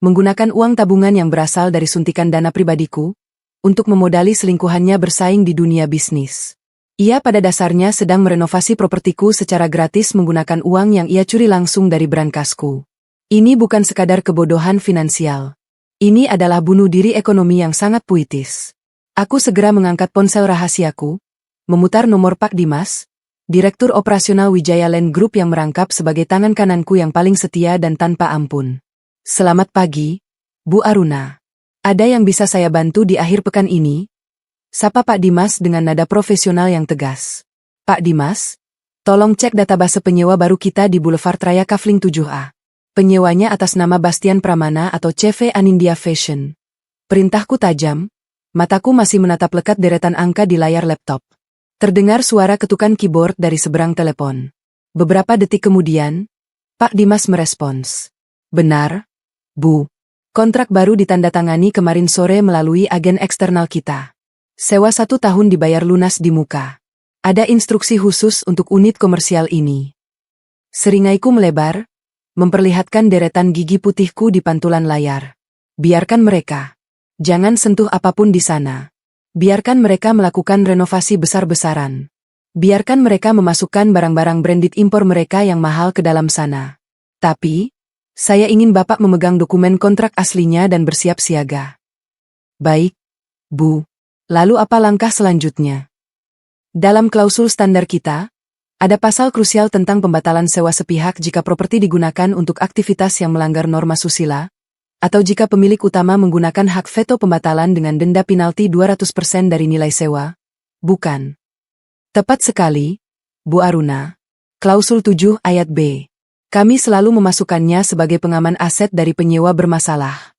menggunakan uang tabungan yang berasal dari suntikan dana pribadiku, untuk memodali selingkuhannya bersaing di dunia bisnis. Ia pada dasarnya sedang merenovasi propertiku secara gratis menggunakan uang yang ia curi langsung dari brankasku. Ini bukan sekadar kebodohan finansial. Ini adalah bunuh diri ekonomi yang sangat puitis. Aku segera mengangkat ponsel rahasiaku, memutar nomor Pak Dimas, Direktur Operasional Wijaya Land Group yang merangkap sebagai tangan kananku yang paling setia dan tanpa ampun. Selamat pagi, Bu Aruna. Ada yang bisa saya bantu di akhir pekan ini? Sapa Pak Dimas dengan nada profesional yang tegas. Pak Dimas, tolong cek database penyewa baru kita di Boulevard Raya Kafling 7A. Penyewanya atas nama Bastian Pramana atau CV Anindya Fashion. Perintahku tajam, mataku masih menatap lekat deretan angka di layar laptop. Terdengar suara ketukan keyboard dari seberang telepon. Beberapa detik kemudian, Pak Dimas merespons. Benar, Bu. Kontrak baru ditandatangani kemarin sore melalui agen eksternal kita. Sewa 1 tahun dibayar lunas di muka. Ada instruksi khusus untuk unit komersial ini. Seringaiku melebar, memperlihatkan deretan gigi putihku di pantulan layar. Biarkan mereka. Jangan sentuh apapun di sana. Biarkan mereka melakukan renovasi besar-besaran. Biarkan mereka memasukkan barang-barang branded impor mereka yang mahal ke dalam sana. Tapi, saya ingin Bapak memegang dokumen kontrak aslinya dan bersiap siaga. Baik, Bu. Lalu apa langkah selanjutnya? Dalam klausul standar kita, ada pasal krusial tentang pembatalan sewa sepihak jika properti digunakan untuk aktivitas yang melanggar norma susila, atau jika pemilik utama menggunakan hak veto pembatalan dengan denda penalti 200% dari nilai sewa. Bukan. Tepat sekali, Bu Aruna. Klausul 7 ayat B. Kami selalu memasukkannya sebagai pengaman aset dari penyewa bermasalah.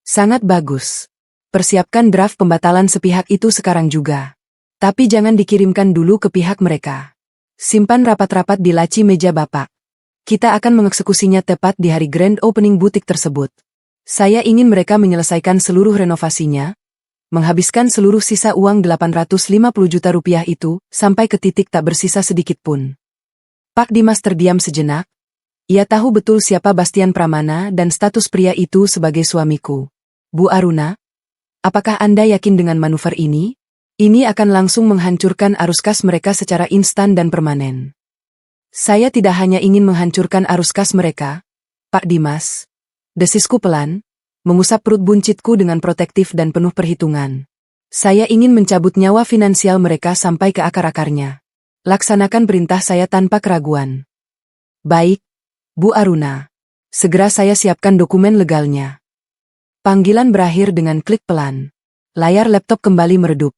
Sangat bagus. Persiapkan draft pembatalan sepihak itu sekarang juga. Tapi jangan dikirimkan dulu ke pihak mereka. Simpan rapat-rapat di laci meja Bapak. Kita akan mengeksekusinya tepat di hari grand opening butik tersebut. Saya ingin mereka menyelesaikan seluruh renovasinya, menghabiskan seluruh sisa uang 850 juta rupiah itu, sampai ke titik tak bersisa sedikit pun. Pak Dimas terdiam sejenak. Ia tahu betul siapa Bastian Pramana dan status pria itu sebagai suamiku. Bu Aruna, apakah Anda yakin dengan manuver ini? Ini akan langsung menghancurkan arus kas mereka secara instan dan permanen. Saya tidak hanya ingin menghancurkan arus kas mereka, Pak Dimas. Desisku pelan, mengusap perut buncitku dengan protektif dan penuh perhitungan. Saya ingin mencabut nyawa finansial mereka sampai ke akar-akarnya. Laksanakan perintah saya tanpa keraguan. Baik, Bu Aruna. Segera saya siapkan dokumen legalnya. Panggilan berakhir dengan klik pelan. Layar laptop kembali meredup.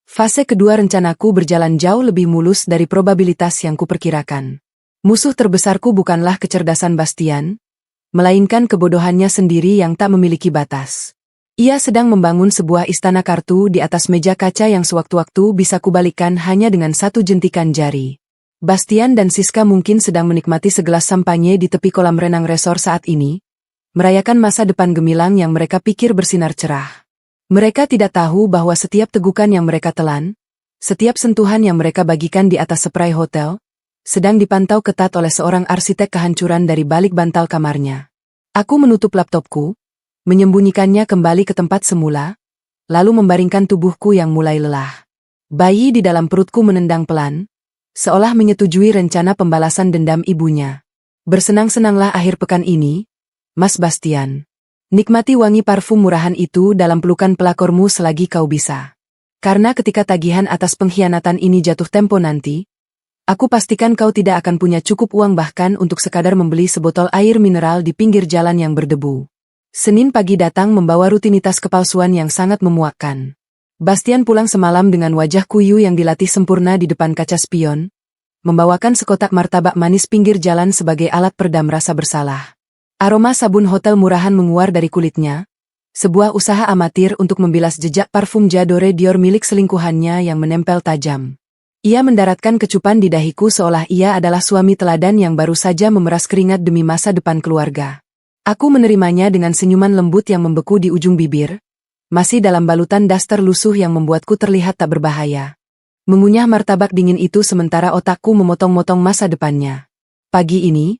Fase kedua rencanaku berjalan jauh lebih mulus dari probabilitas yang kuperkirakan. Musuh terbesarku bukanlah kecerdasan Bastian, melainkan kebodohannya sendiri yang tak memiliki batas. Ia sedang membangun sebuah istana kartu di atas meja kaca yang sewaktu-waktu bisa kubalikkan hanya dengan satu jentikan jari. Bastian dan Siska mungkin sedang menikmati segelas sampanye di tepi kolam renang resor saat ini, merayakan masa depan gemilang yang mereka pikir bersinar cerah. Mereka tidak tahu bahwa setiap tegukan yang mereka telan, setiap sentuhan yang mereka bagikan di atas spray hotel, sedang dipantau ketat oleh seorang arsitek kehancuran dari balik bantal kamarnya. Aku menutup laptopku, menyembunyikannya kembali ke tempat semula, lalu membaringkan tubuhku yang mulai lelah. Bayi di dalam perutku menendang pelan, seolah menyetujui rencana pembalasan dendam ibunya. Bersenang-senanglah akhir pekan ini, Mas Bastian. Nikmati wangi parfum murahan itu dalam pelukan pelakormu selagi kau bisa. Karena ketika tagihan atas pengkhianatan ini jatuh tempo nanti, aku pastikan kau tidak akan punya cukup uang bahkan untuk sekadar membeli sebotol air mineral di pinggir jalan yang berdebu. Senin pagi datang membawa rutinitas kepalsuan yang sangat memuakkan. Bastian pulang semalam dengan wajah kuyu yang dilatih sempurna di depan kaca spion, membawakan sekotak martabak manis pinggir jalan sebagai alat peredam rasa bersalah. Aroma sabun hotel murahan menguar dari kulitnya, sebuah usaha amatir untuk membilas jejak parfum J'adore Dior milik selingkuhannya yang menempel tajam. Ia mendaratkan kecupan di dahiku seolah ia adalah suami teladan yang baru saja memeras keringat demi masa depan keluarga. Aku menerimanya dengan senyuman lembut yang membeku di ujung bibir, masih dalam balutan daster lusuh yang membuatku terlihat tak berbahaya. Mengunyah martabak dingin itu sementara otakku memotong-motong masa depannya. Pagi ini,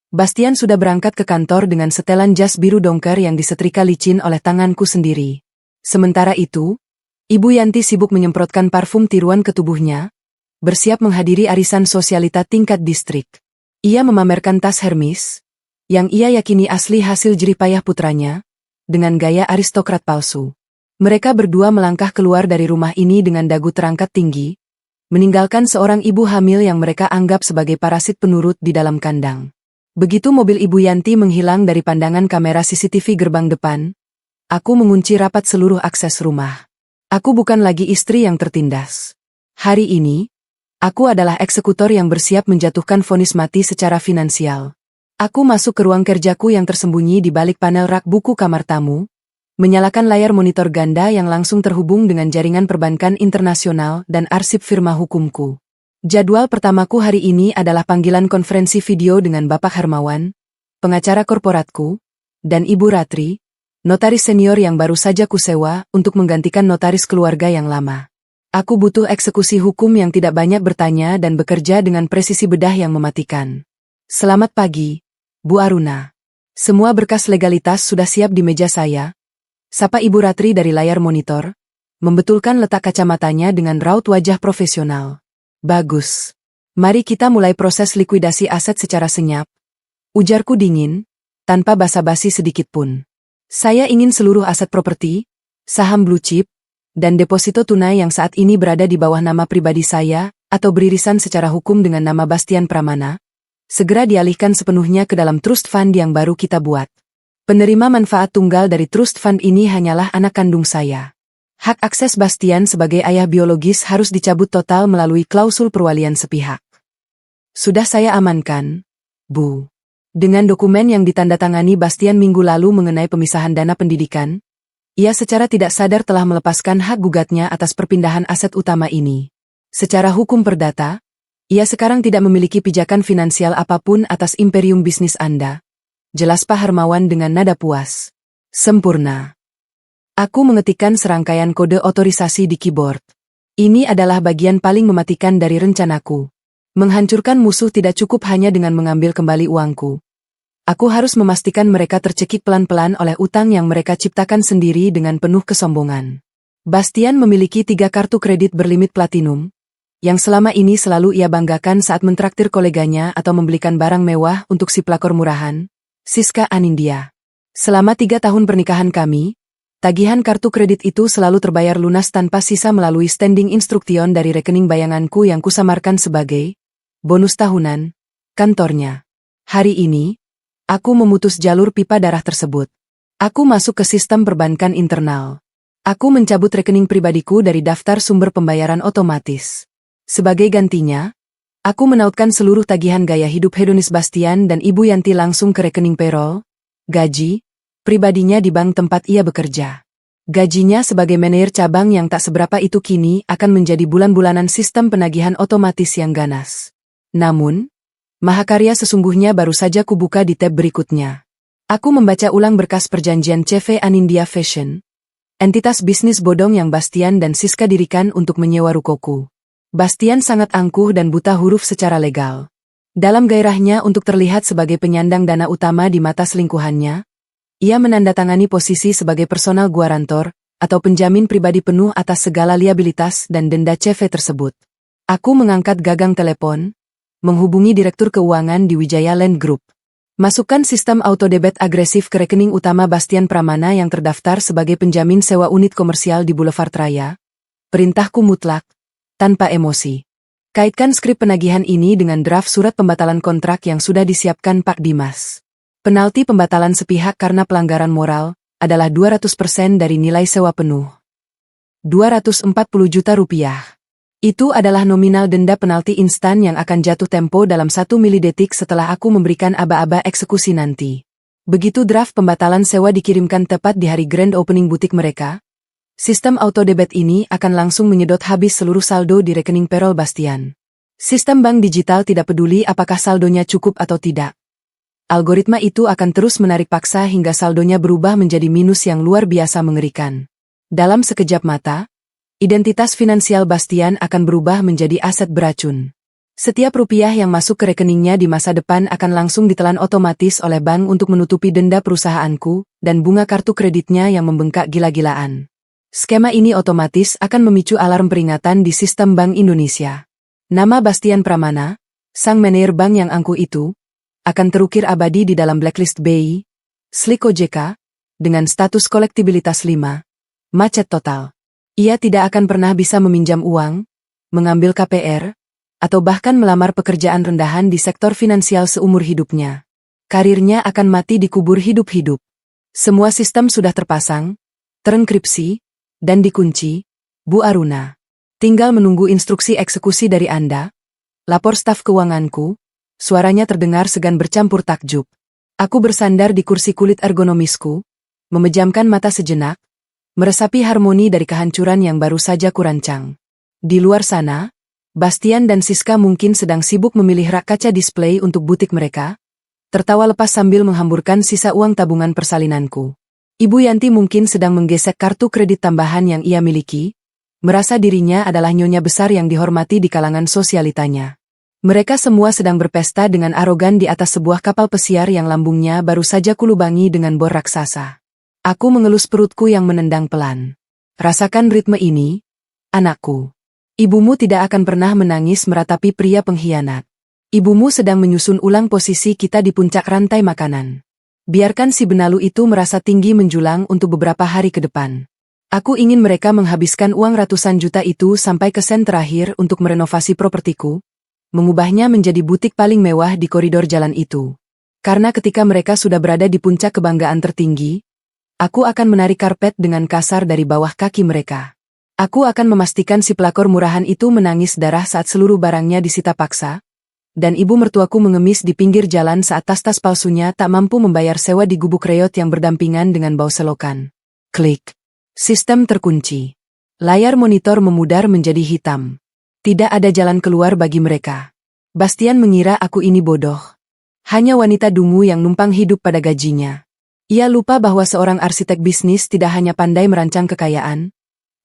Bastian sudah berangkat ke kantor dengan setelan jas biru dongker yang disetrika licin oleh tanganku sendiri. Sementara itu, Ibu Yanti sibuk menyemprotkan parfum tiruan ke tubuhnya, bersiap menghadiri arisan sosialita tingkat distrik. Ia memamerkan tas Hermes, yang ia yakini asli hasil jerih payah putranya, dengan gaya aristokrat palsu. Mereka berdua melangkah keluar dari rumah ini dengan dagu terangkat tinggi, meninggalkan seorang ibu hamil yang mereka anggap sebagai parasit penurut di dalam kandang. Begitu mobil Ibu Yanti menghilang dari pandangan kamera CCTV gerbang depan, aku mengunci rapat seluruh akses rumah. Aku bukan lagi istri yang tertindas. Hari ini, aku adalah eksekutor yang bersiap menjatuhkan vonis mati secara finansial. Aku masuk ke ruang kerjaku yang tersembunyi di balik panel rak buku kamar tamu, menyalakan layar monitor ganda yang langsung terhubung dengan jaringan perbankan internasional dan arsip firma hukumku. Jadwal pertamaku hari ini adalah panggilan konferensi video dengan Bapak Hermawan, pengacara korporatku, dan Ibu Ratri, notaris senior yang baru saja kusewa untuk menggantikan notaris keluarga yang lama. Aku butuh eksekusi hukum yang tidak banyak bertanya dan bekerja dengan presisi bedah yang mematikan. Selamat pagi, Bu Aruna. Semua berkas legalitas sudah siap di meja saya. Sapa Ibu Ratri dari layar monitor, membetulkan letak kacamatanya dengan raut wajah profesional. Bagus. Mari kita mulai proses likuidasi aset secara senyap. Ujarku dingin, tanpa basa-basi sedikitpun. Saya ingin seluruh aset properti, saham blue chip, dan deposito tunai yang saat ini berada di bawah nama pribadi saya, atau beririsan secara hukum dengan nama Bastian Pramana, segera dialihkan sepenuhnya ke dalam trust fund yang baru kita buat. Penerima manfaat tunggal dari trust fund ini hanyalah anak kandung saya. Hak akses Bastian sebagai ayah biologis harus dicabut total melalui klausul perwalian sepihak. Sudah saya amankan, Bu. Dengan dokumen yang ditandatangani Bastian minggu lalu mengenai pemisahan dana pendidikan, ia secara tidak sadar telah melepaskan hak gugatnya atas perpindahan aset utama ini. Secara hukum perdata, ia sekarang tidak memiliki pijakan finansial apapun atas imperium bisnis Anda. Jelas Pak Hermawan dengan nada puas. Sempurna. Aku mengetikkan serangkaian kode otorisasi di keyboard. Ini adalah bagian paling mematikan dari rencanaku. Menghancurkan musuh tidak cukup hanya dengan mengambil kembali uangku. Aku harus memastikan mereka tercekik pelan-pelan oleh utang yang mereka ciptakan sendiri dengan penuh kesombongan. Bastian memiliki 3 kartu kredit berlimit platinum, yang selama ini selalu ia banggakan saat mentraktir koleganya atau membelikan barang mewah untuk si pelakor murahan, Siska Anindya. Selama 3 tahun pernikahan kami, tagihan kartu kredit itu selalu terbayar lunas tanpa sisa melalui standing instruction dari rekening bayanganku yang kusamarkan sebagai bonus tahunan kantornya. Hari ini, aku memutus jalur pipa darah tersebut. Aku masuk ke sistem perbankan internal. Aku mencabut rekening pribadiku dari daftar sumber pembayaran otomatis. Sebagai gantinya, aku menautkan seluruh tagihan gaya hidup hedonis Bastian dan Ibu Yanti langsung ke rekening payroll, gaji, pribadinya di bank tempat ia bekerja. Gajinya sebagai manajer cabang yang tak seberapa itu kini akan menjadi bulan-bulanan sistem penagihan otomatis yang ganas. Namun, mahakarya sesungguhnya baru saja kubuka di tab berikutnya. Aku membaca ulang berkas perjanjian CV Anindya Fashion, entitas bisnis bodong yang Bastian dan Siska dirikan untuk menyewa rukoku. Bastian sangat angkuh dan buta huruf secara legal. Dalam gairahnya untuk terlihat sebagai penyandang dana utama di mata selingkuhannya, ia menandatangani posisi sebagai personal guarantor, atau penjamin pribadi penuh atas segala liabilitas dan denda CV tersebut. Aku mengangkat gagang telepon, menghubungi Direktur Keuangan di Wijaya Land Group. Masukkan sistem autodebit agresif ke rekening utama Bastian Pramana yang terdaftar sebagai penjamin sewa unit komersial di Boulevard Raya. Perintahku mutlak, tanpa emosi. Kaitkan skrip penagihan ini dengan draft surat pembatalan kontrak yang sudah disiapkan Pak Dimas. Penalti pembatalan sepihak karena pelanggaran moral adalah 200% dari nilai sewa penuh. 240 juta rupiah. Itu adalah nominal denda penalti instan yang akan jatuh tempo dalam 1 milidetik setelah aku memberikan aba-aba eksekusi nanti. Begitu draft pembatalan sewa dikirimkan tepat di hari grand opening butik mereka, sistem autodebit ini akan langsung menyedot habis seluruh saldo di rekening payroll Bastian. Sistem bank digital tidak peduli apakah saldonya cukup atau tidak. Algoritma itu akan terus menarik paksa hingga saldonya berubah menjadi minus yang luar biasa mengerikan. Dalam sekejap mata, identitas finansial Bastian akan berubah menjadi aset beracun. Setiap rupiah yang masuk ke rekeningnya di masa depan akan langsung ditelan otomatis oleh bank untuk menutupi denda perusahaanku dan bunga kartu kreditnya yang membengkak gila-gilaan. Skema ini otomatis akan memicu alarm peringatan di sistem Bank Indonesia. Nama Bastian Pramana, sang manajer bank yang angkuh itu, akan terukir abadi di dalam blacklist BI, Slik OJK, dengan status kolektibilitas 5, macet total. Ia tidak akan pernah bisa meminjam uang, mengambil KPR, atau bahkan melamar pekerjaan rendahan di sektor finansial seumur hidupnya. Karirnya akan mati dikubur hidup-hidup. Semua sistem sudah terpasang, terenkripsi, dan dikunci, Bu Aruna. Tinggal menunggu instruksi eksekusi dari Anda. Lapor staf keuanganku. Suaranya terdengar segan bercampur takjub. Aku bersandar di kursi kulit ergonomisku, memejamkan mata sejenak, meresapi harmoni dari kehancuran yang baru saja kurancang. Di luar sana, Bastian dan Siska mungkin sedang sibuk memilih rak kaca display untuk butik mereka, tertawa lepas sambil menghamburkan sisa uang tabungan persalinanku. Ibu Yanti mungkin sedang menggesek kartu kredit tambahan yang ia miliki, merasa dirinya adalah nyonya besar yang dihormati di kalangan sosialitanya. Mereka semua sedang berpesta dengan arogan di atas sebuah kapal pesiar yang lambungnya baru saja kulubangi dengan bor raksasa. Aku mengelus perutku yang menendang pelan. Rasakan ritme ini, anakku. Ibumu tidak akan pernah menangis meratapi pria pengkhianat. Ibumu sedang menyusun ulang posisi kita di puncak rantai makanan. Biarkan si benalu itu merasa tinggi menjulang untuk beberapa hari ke depan. Aku ingin mereka menghabiskan uang ratusan juta itu sampai ke sen terakhir untuk merenovasi propertiku, mengubahnya menjadi butik paling mewah di koridor jalan itu. Karena ketika mereka sudah berada di puncak kebanggaan tertinggi, aku akan menarik karpet dengan kasar dari bawah kaki mereka. Aku akan memastikan si pelakor murahan itu menangis darah saat seluruh barangnya disita paksa, dan ibu mertuaku mengemis di pinggir jalan saat tas-tas palsunya tak mampu membayar sewa di gubuk reot yang berdampingan dengan bau selokan. Klik. Sistem terkunci. Layar monitor memudar menjadi hitam. Tidak ada jalan keluar bagi mereka. Bastian mengira aku ini bodoh. Hanya wanita dungu yang numpang hidup pada gajinya. Ia lupa bahwa seorang arsitek bisnis tidak hanya pandai merancang kekayaan,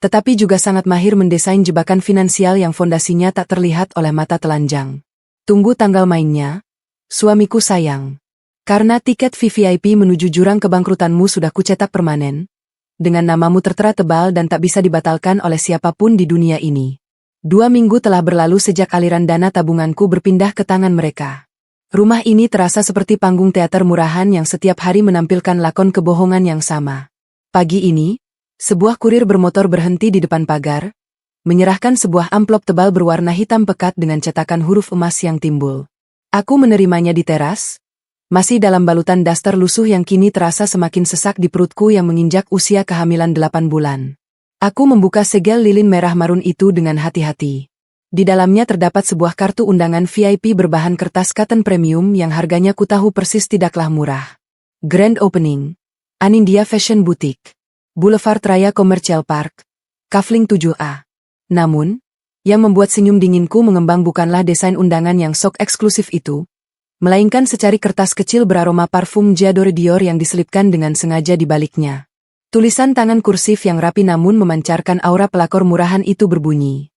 tetapi juga sangat mahir mendesain jebakan finansial yang fondasinya tak terlihat oleh mata telanjang. Tunggu tanggal mainnya, suamiku sayang. Karena tiket VVIP menuju jurang kebangkrutanmu sudah kucetak permanen, dengan namamu tertera tebal dan tak bisa dibatalkan oleh siapapun di dunia ini. 2 minggu telah berlalu sejak aliran dana tabunganku berpindah ke tangan mereka. Rumah ini terasa seperti panggung teater murahan yang setiap hari menampilkan lakon kebohongan yang sama. Pagi ini, sebuah kurir bermotor berhenti di depan pagar, menyerahkan sebuah amplop tebal berwarna hitam pekat dengan cetakan huruf emas yang timbul. Aku menerimanya di teras, masih dalam balutan daster lusuh yang kini terasa semakin sesak di perutku yang menginjak usia kehamilan 8 bulan. Aku membuka segel lilin merah marun itu dengan hati-hati. Di dalamnya terdapat sebuah kartu undangan VIP berbahan kertas cotton premium yang harganya kutahu persis tidaklah murah. Grand Opening, Anindya Fashion Boutique, Boulevard Raya Commercial Park, Kafling 7A. Namun, yang membuat senyum dinginku mengembang bukanlah desain undangan yang sok eksklusif itu, melainkan secari kertas kecil beraroma parfum J'adore Dior yang diselipkan dengan sengaja di baliknya. Tulisan tangan kursif yang rapi namun memancarkan aura pelakor murahan itu berbunyi.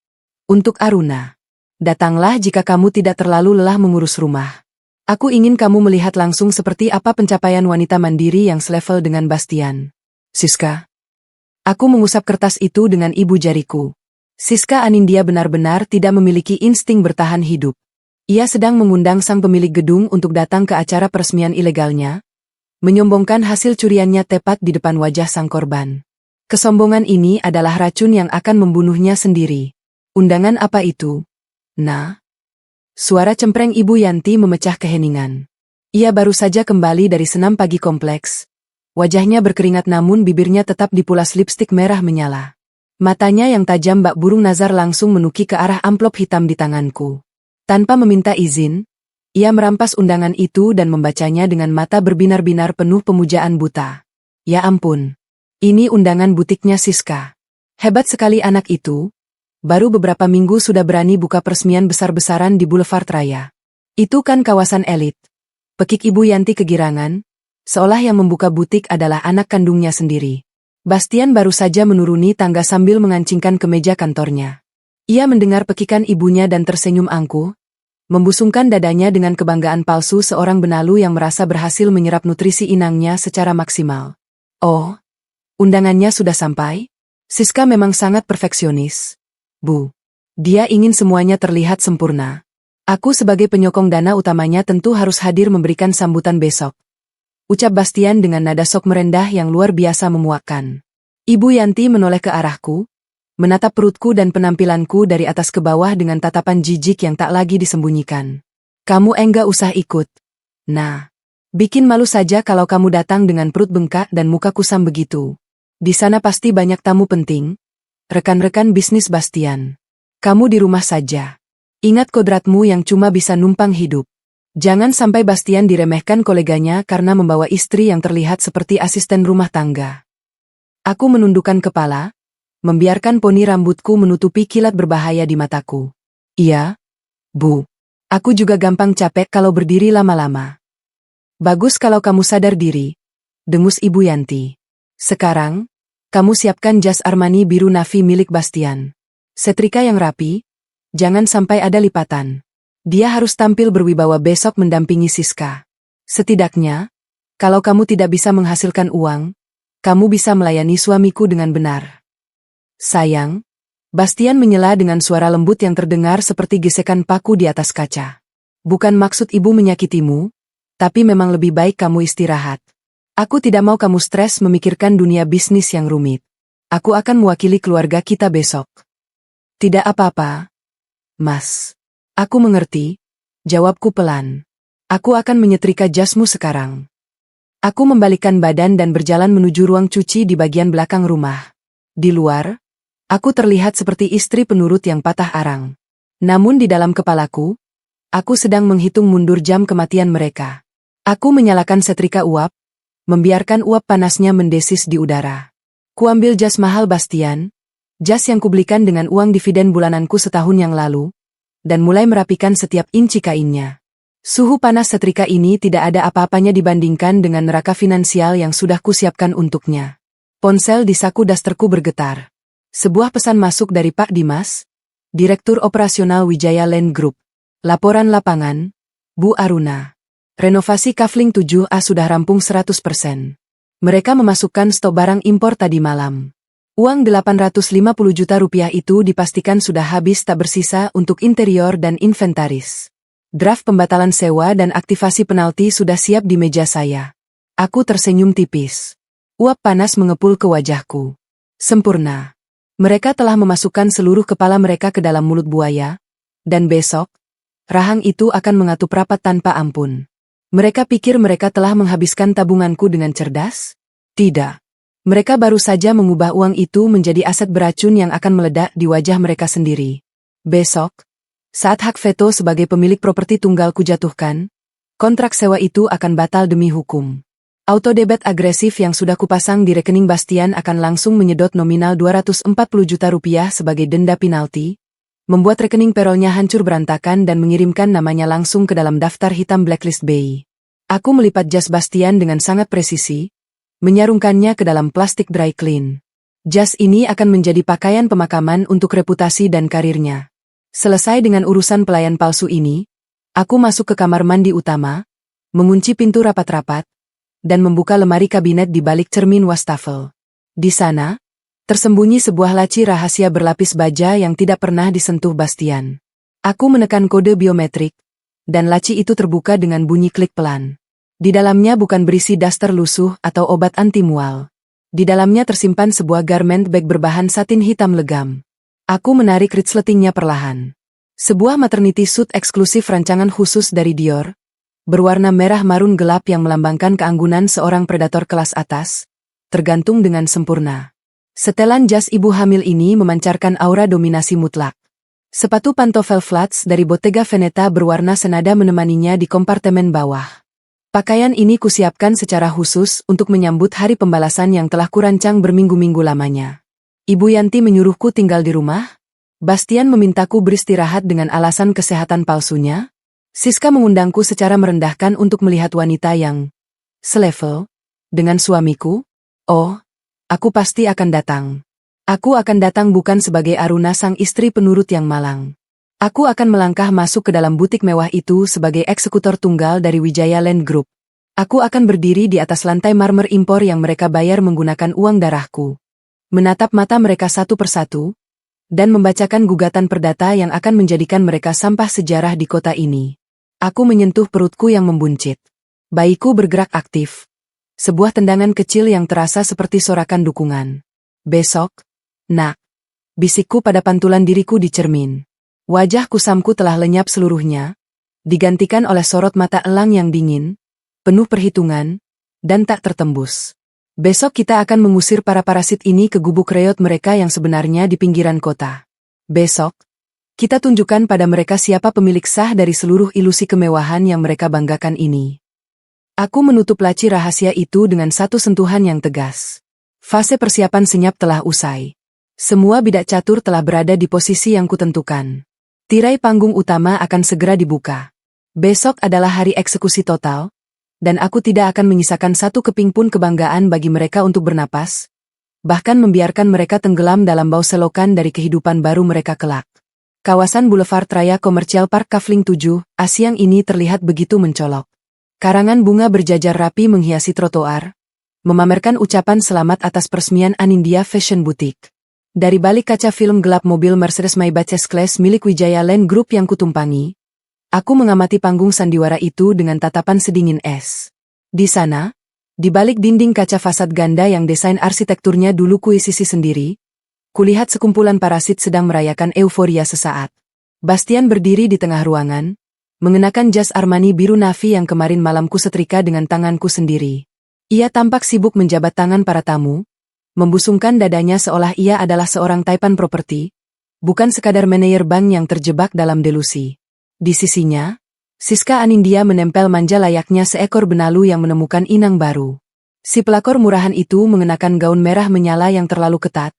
Untuk Aruna. Datanglah jika kamu tidak terlalu lelah mengurus rumah. Aku ingin kamu melihat langsung seperti apa pencapaian wanita mandiri yang selevel dengan Bastian. Siska. Aku mengusap kertas itu dengan ibu jariku. Siska Anindya benar-benar tidak memiliki insting bertahan hidup. Ia sedang mengundang sang pemilik gedung untuk datang ke acara peresmian ilegalnya, menyombongkan hasil curiannya tepat di depan wajah sang korban. Kesombongan ini adalah racun yang akan membunuhnya sendiri. Undangan apa itu? Nah? Suara cempreng Ibu Yanti memecah keheningan. Ia baru saja kembali dari senam pagi kompleks. Wajahnya berkeringat namun bibirnya tetap dipulas lipstik merah menyala. Matanya yang tajam bak burung nazar langsung menuki ke arah amplop hitam di tanganku. Tanpa meminta izin, ia merampas undangan itu dan membacanya dengan mata berbinar-binar penuh pemujaan buta. Ya ampun, ini undangan butiknya Siska. Hebat sekali anak itu. Baru beberapa minggu sudah berani buka peresmian besar-besaran di Boulevard Raya. Itu kan kawasan elit. Pekik Ibu Yanti kegirangan, seolah yang membuka butik adalah anak kandungnya sendiri. Bastian baru saja menuruni tangga sambil mengancingkan ke meja kantornya. Ia mendengar pekikan ibunya dan tersenyum angkuh, membusungkan dadanya dengan kebanggaan palsu seorang benalu yang merasa berhasil menyerap nutrisi inangnya secara maksimal. Oh, undangannya sudah sampai? Siska memang sangat perfeksionis. Bu. Dia ingin semuanya terlihat sempurna. Aku sebagai penyokong dana utamanya tentu harus hadir memberikan sambutan besok. Ucap Bastian dengan nada sok merendah yang luar biasa memuakkan. Ibu Yanti menoleh ke arahku, menatap perutku dan penampilanku dari atas ke bawah dengan tatapan jijik yang tak lagi disembunyikan. Kamu enggak usah ikut. Nah, bikin malu saja kalau kamu datang dengan perut bengkak dan muka kusam begitu. Di sana pasti banyak tamu penting. Rekan-rekan bisnis Bastian. Kamu di rumah saja. Ingat kodratmu yang cuma bisa numpang hidup. Jangan sampai Bastian diremehkan koleganya karena membawa istri yang terlihat seperti asisten rumah tangga. Aku menundukkan kepala, membiarkan poni rambutku menutupi kilat berbahaya di mataku. Iya, Bu. Aku juga gampang capek kalau berdiri lama-lama. Bagus kalau kamu sadar diri, dengus Ibu Yanti. Sekarang, kamu siapkan jas Armani biru navy milik Bastian. Setrika yang rapi, jangan sampai ada lipatan. Dia harus tampil berwibawa besok mendampingi Siska. Setidaknya, kalau kamu tidak bisa menghasilkan uang, kamu bisa melayani suamiku dengan benar. Sayang, Bastian menyela dengan suara lembut yang terdengar seperti gesekan paku di atas kaca. Bukan maksud ibu menyakitimu, tapi memang lebih baik kamu istirahat. Aku tidak mau kamu stres memikirkan dunia bisnis yang rumit. Aku akan mewakili keluarga kita besok. Tidak apa-apa, Mas. Aku mengerti, jawabku pelan. Aku akan menyetrika jasmu sekarang. Aku membalikkan badan dan berjalan menuju ruang cuci di bagian belakang rumah. Di luar, aku terlihat seperti istri penurut yang patah arang. Namun di dalam kepalaku, aku sedang menghitung mundur jam kematian mereka. Aku menyalakan setrika uap, membiarkan uap panasnya mendesis di udara. Kuambil jas mahal Bastian, jas yang kubelikan dengan uang dividen bulananku setahun yang lalu, dan mulai merapikan setiap inci kainnya. Suhu panas setrika ini tidak ada apa-apanya dibandingkan dengan neraka finansial yang sudah kusiapkan untuknya. Ponsel di saku dasterku bergetar. Sebuah pesan masuk dari Pak Dimas, Direktur Operasional Wijaya Land Group. Laporan lapangan, Bu Aruna. Renovasi Kafling 7A sudah rampung 100%. Mereka memasukkan stok barang impor tadi malam. Uang 850 juta rupiah itu dipastikan sudah habis tak bersisa untuk interior dan inventaris. Draft pembatalan sewa dan aktivasi penalti sudah siap di meja saya. Aku tersenyum tipis. Uap panas mengepul ke wajahku. Sempurna. Mereka telah memasukkan seluruh kepala mereka ke dalam mulut buaya, dan besok, rahang itu akan mengatup rapat tanpa ampun. Mereka pikir mereka telah menghabiskan tabunganku dengan cerdas? Tidak. Mereka baru saja mengubah uang itu menjadi aset beracun yang akan meledak di wajah mereka sendiri. Besok, saat hak veto sebagai pemilik properti tunggal kujatuhkan, kontrak sewa itu akan batal demi hukum. Autodebit agresif yang sudah kupasang di rekening Bastian akan langsung menyedot nominal 240 juta rupiah sebagai denda penalti, membuat rekening payrollnya hancur berantakan dan mengirimkan namanya langsung ke dalam daftar hitam blacklist BI. Aku melipat jas Bastian dengan sangat presisi, menyarungkannya ke dalam plastik dry clean. Jas ini akan menjadi pakaian pemakaman untuk reputasi dan karirnya. Selesai dengan urusan pelayan palsu ini, aku masuk ke kamar mandi utama, mengunci pintu rapat-rapat, dan membuka lemari kabinet di balik cermin wastafel. Di sana, tersembunyi sebuah laci rahasia berlapis baja yang tidak pernah disentuh Bastian. Aku menekan kode biometrik, dan laci itu terbuka dengan bunyi klik pelan. Di dalamnya bukan berisi daster lusuh atau obat anti mual. Di dalamnya tersimpan sebuah garment bag berbahan satin hitam legam. Aku menarik resletingnya perlahan. Sebuah maternity suit eksklusif rancangan khusus dari Dior, berwarna merah marun gelap yang melambangkan keanggunan seorang predator kelas atas, tergantung dengan sempurna. Setelan jas ibu hamil ini memancarkan aura dominasi mutlak. Sepatu pantofel flats dari Bottega Veneta berwarna senada menemaninya di kompartemen bawah. Pakaian ini kusiapkan secara khusus untuk menyambut hari pembalasan yang telah kurancang berminggu-minggu lamanya. Ibu Yanti menyuruhku tinggal di rumah. Bastian memintaku beristirahat dengan alasan kesehatan palsunya. Siska mengundangku secara merendahkan untuk melihat wanita yang selevel dengan suamiku. Oh, aku pasti akan datang. Aku akan datang bukan sebagai Aruna sang istri penurut yang malang. Aku akan melangkah masuk ke dalam butik mewah itu sebagai eksekutor tunggal dari Wijaya Land Group. Aku akan berdiri di atas lantai marmer impor yang mereka bayar menggunakan uang darahku. Menatap mata mereka satu persatu, dan membacakan gugatan perdata yang akan menjadikan mereka sampah sejarah di kota ini. Aku menyentuh perutku yang membuncit. Bayiku bergerak aktif. Sebuah tendangan kecil yang terasa seperti sorakan dukungan. Besok, nak. Bisikku pada pantulan diriku di cermin. Wajah kusamku telah lenyap seluruhnya, digantikan oleh sorot mata elang yang dingin, penuh perhitungan, dan tak tertembus. Besok kita akan mengusir para parasit ini ke gubuk reot mereka yang sebenarnya di pinggiran kota. Besok, kita tunjukkan pada mereka siapa pemilik sah dari seluruh ilusi kemewahan yang mereka banggakan ini. Aku menutup laci rahasia itu dengan satu sentuhan yang tegas. Fase persiapan senyap telah usai. Semua bidak catur telah berada di posisi yang kutentukan. Tirai panggung utama akan segera dibuka. Besok adalah hari eksekusi total, dan aku tidak akan menyisakan satu keping pun kebanggaan bagi mereka untuk bernapas, bahkan membiarkan mereka tenggelam dalam bau selokan dari kehidupan baru mereka kelak. Kawasan Boulevard Raya Komersial Park Kafling 7, siang ini terlihat begitu mencolok. Karangan bunga berjajar rapi menghiasi trotoar, memamerkan ucapan selamat atas peresmian Anindya Fashion Boutique. Dari balik kaca film gelap mobil Mercedes Maybach S-Class milik Wijaya Land Group yang kutumpangi, aku mengamati panggung sandiwara itu dengan tatapan sedingin es. Di sana, di balik dinding kaca fasad ganda yang desain arsitekturnya dulu kuisisi sendiri, kulihat sekumpulan parasit sedang merayakan euforia sesaat. Bastian berdiri di tengah ruangan, mengenakan jas Armani biru navy yang kemarin malam ku setrika dengan tanganku sendiri. Ia tampak sibuk menjabat tangan para tamu, membusungkan dadanya seolah ia adalah seorang taipan properti, bukan sekadar manajer bank yang terjebak dalam delusi. Di sisinya, Siska Anindya menempel manja layaknya seekor benalu yang menemukan inang baru. Si pelakor murahan itu mengenakan gaun merah menyala yang terlalu ketat,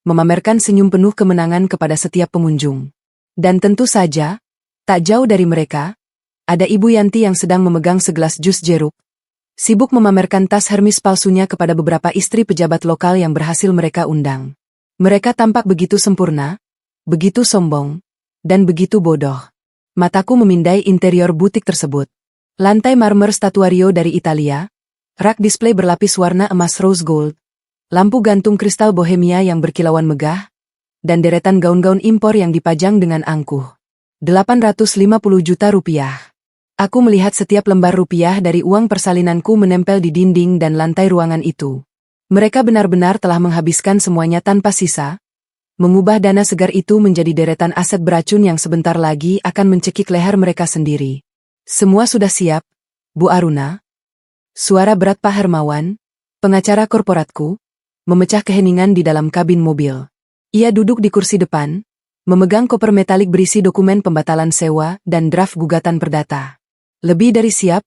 memamerkan senyum penuh kemenangan kepada setiap pengunjung. Dan tentu saja, tak jauh dari mereka, ada Ibu Yanti yang sedang memegang segelas jus jeruk, sibuk memamerkan tas Hermes palsunya kepada beberapa istri pejabat lokal yang berhasil mereka undang. Mereka tampak begitu sempurna, begitu sombong, dan begitu bodoh. Mataku memindai interior butik tersebut. Lantai marmer statuario dari Italia, rak display berlapis warna emas rose gold, lampu gantung kristal bohemia yang berkilauan megah, dan deretan gaun-gaun impor yang dipajang dengan angkuh. 850 juta rupiah. Aku melihat setiap lembar rupiah dari uang persalinanku menempel di dinding dan lantai ruangan itu. Mereka benar-benar telah menghabiskan semuanya tanpa sisa, mengubah dana segar itu menjadi deretan aset beracun yang sebentar lagi akan mencekik leher mereka sendiri. Semua sudah siap, Bu Aruna? Suara berat Pak Hermawan, pengacara korporatku, memecah keheningan di dalam kabin mobil. Ia duduk di kursi depan, memegang koper metalik berisi dokumen pembatalan sewa dan draft gugatan perdata. Lebih dari siap,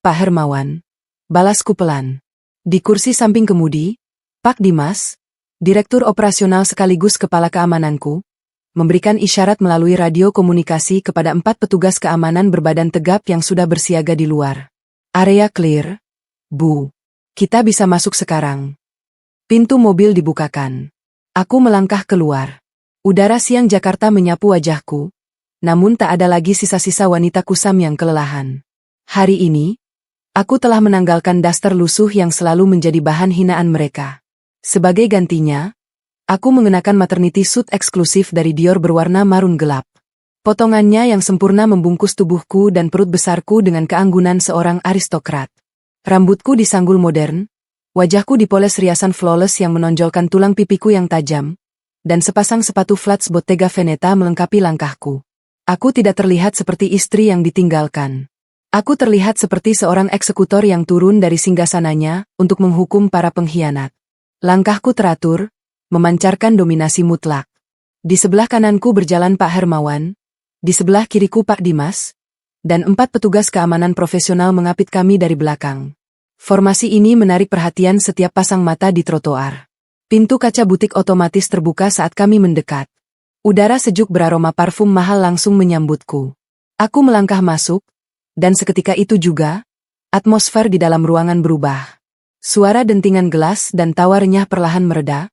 Pak Hermawan. Balasku pelan. Di kursi samping kemudi, Pak Dimas, Direktur Operasional sekaligus Kepala Keamananku, memberikan isyarat melalui radio komunikasi kepada 4 petugas keamanan berbadan tegap yang sudah bersiaga di luar. Area clear, Bu. Kita bisa masuk sekarang. Pintu mobil dibukakan. Aku melangkah keluar. Udara siang Jakarta menyapu wajahku, namun tak ada lagi sisa-sisa wanita kusam yang kelelahan. Hari ini, aku telah menanggalkan daster lusuh yang selalu menjadi bahan hinaan mereka. Sebagai gantinya, aku mengenakan maternity suit eksklusif dari Dior berwarna marun gelap. Potongannya yang sempurna membungkus tubuhku dan perut besarku dengan keanggunan seorang aristokrat. Rambutku disanggul modern, wajahku dipoles riasan flawless yang menonjolkan tulang pipiku yang tajam, dan sepasang sepatu flats Bottega Veneta melengkapi langkahku. Aku tidak terlihat seperti istri yang ditinggalkan. Aku terlihat seperti seorang eksekutor yang turun dari singgasananya untuk menghukum para pengkhianat. Langkahku teratur, memancarkan dominasi mutlak. Di sebelah kananku berjalan Pak Hermawan, di sebelah kiriku Pak Dimas, dan 4 petugas keamanan profesional mengapit kami dari belakang. Formasi ini menarik perhatian setiap pasang mata di trotoar. Pintu kaca butik otomatis terbuka saat kami mendekat. Udara sejuk beraroma parfum mahal langsung menyambutku. Aku melangkah masuk, dan seketika itu juga, atmosfer di dalam ruangan berubah. Suara dentingan gelas dan tawa renyah perlahan mereda,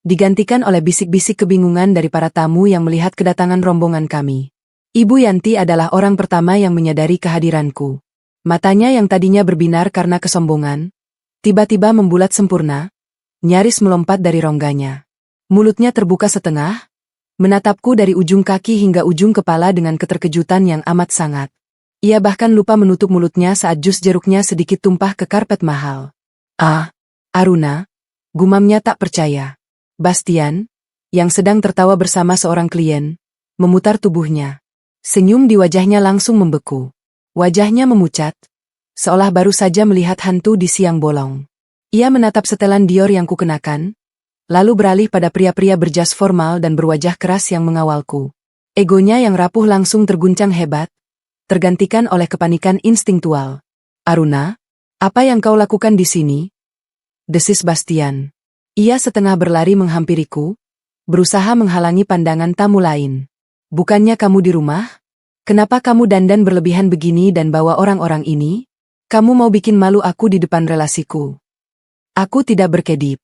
digantikan oleh bisik-bisik kebingungan dari para tamu yang melihat kedatangan rombongan kami. Ibu Yanti adalah orang pertama yang menyadari kehadiranku. Matanya yang tadinya berbinar karena kesombongan, tiba-tiba membulat sempurna, nyaris melompat dari rongganya. Mulutnya terbuka setengah, Menatapku dari ujung kaki hingga ujung kepala dengan keterkejutan yang amat sangat. Ia bahkan lupa menutup mulutnya saat jus jeruknya sedikit tumpah ke karpet mahal. "Ah, Aruna," gumamnya tak percaya. Bastian, yang sedang tertawa bersama seorang klien, memutar tubuhnya. Senyum di wajahnya langsung membeku. Wajahnya memucat, seolah baru saja melihat hantu di siang bolong. Ia menatap setelan Dior yang kukenakan, lalu beralih pada pria-pria berjas formal dan berwajah keras yang mengawalku. Egonya yang rapuh langsung terguncang hebat, tergantikan oleh kepanikan instingtual. "Aruna, apa yang kau lakukan di sini?" desis Bastian. Ia setengah berlari menghampiriku, berusaha menghalangi pandangan tamu lain. "Bukannya kamu di rumah? Kenapa kamu dandan berlebihan begini dan bawa orang-orang ini? Kamu mau bikin malu aku di depan relasiku." Aku tidak berkedip.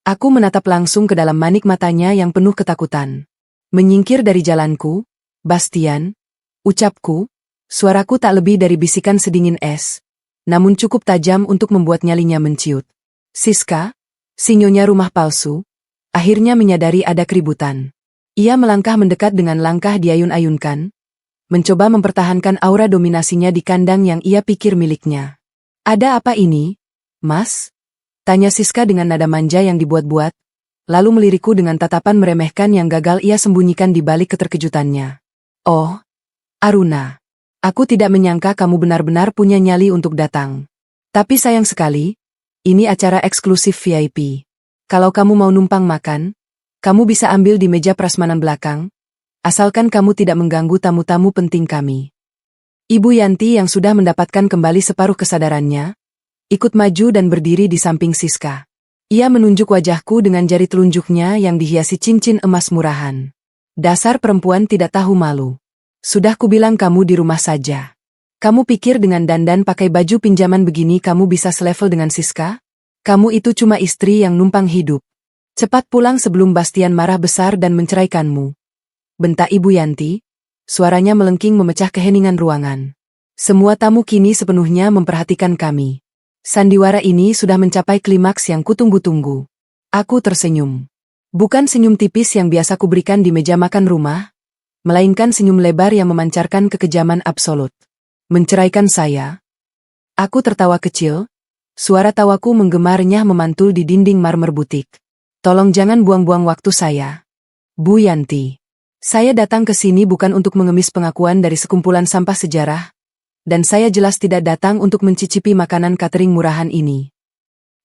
Aku menatap langsung ke dalam manik matanya yang penuh ketakutan. "Menyingkir dari jalanku, Bastian," ucapku, suaraku tak lebih dari bisikan sedingin es, namun cukup tajam untuk membuat nyalinya menciut. Siska, sinyonya rumah palsu, akhirnya menyadari ada keributan. Ia melangkah mendekat dengan langkah diayun-ayunkan, mencoba mempertahankan aura dominasinya di kandang yang ia pikir miliknya. "Ada apa ini, Mas?" tanya Siska dengan nada manja yang dibuat-buat, lalu melirikku dengan tatapan meremehkan yang gagal ia sembunyikan di balik keterkejutannya. "Oh, Aruna, aku tidak menyangka kamu benar-benar punya nyali untuk datang. Tapi sayang sekali, ini acara eksklusif VIP. Kalau kamu mau numpang makan, kamu bisa ambil di meja prasmanan belakang, asalkan kamu tidak mengganggu tamu-tamu penting kami." Ibu Yanti yang sudah mendapatkan kembali separuh kesadarannya, ikut maju dan berdiri di samping Siska. Ia menunjuk wajahku dengan jari telunjuknya yang dihiasi cincin emas murahan. "Dasar perempuan tidak tahu malu. Sudah kubilang kamu di rumah saja. Kamu pikir dengan dandan pakai baju pinjaman begini kamu bisa selevel dengan Siska? Kamu itu cuma istri yang numpang hidup. Cepat pulang sebelum Bastian marah besar dan menceraikanmu," bentak Ibu Yanti, suaranya melengking memecah keheningan ruangan. Semua tamu kini sepenuhnya memperhatikan kami. Sandiwara ini sudah mencapai klimaks yang kutunggu-tunggu. Aku tersenyum. Bukan senyum tipis yang biasa kuberikan di meja makan rumah, melainkan senyum lebar yang memancarkan kekejaman absolut. "Menceraikan saya?" Aku tertawa kecil, suara tawaku menggema renyah memantul di dinding marmer butik. "Tolong jangan buang-buang waktu saya, Bu Yanti. Saya datang ke sini bukan untuk mengemis pengakuan dari sekumpulan sampah sejarah, dan saya jelas tidak datang untuk mencicipi makanan catering murahan ini."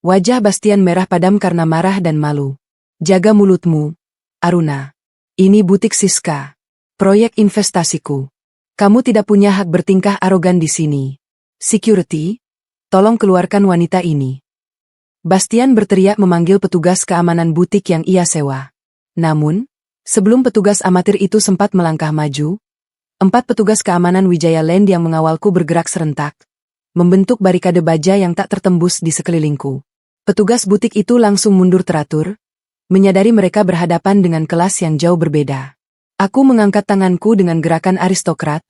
Wajah Bastian merah padam karena marah dan malu. "Jaga mulutmu, Aruna. Ini butik Siska, proyek investasiku. Kamu tidak punya hak bertingkah arogan di sini. Security, tolong keluarkan wanita ini." Bastian berteriak memanggil petugas keamanan butik yang ia sewa. Namun, sebelum petugas amatir itu sempat melangkah maju, 4 petugas keamanan Wijaya Land yang mengawalku bergerak serentak, membentuk barikade baja yang tak tertembus di sekelilingku. Petugas butik itu langsung mundur teratur, menyadari mereka berhadapan dengan kelas yang jauh berbeda. Aku mengangkat tanganku dengan gerakan aristokrat,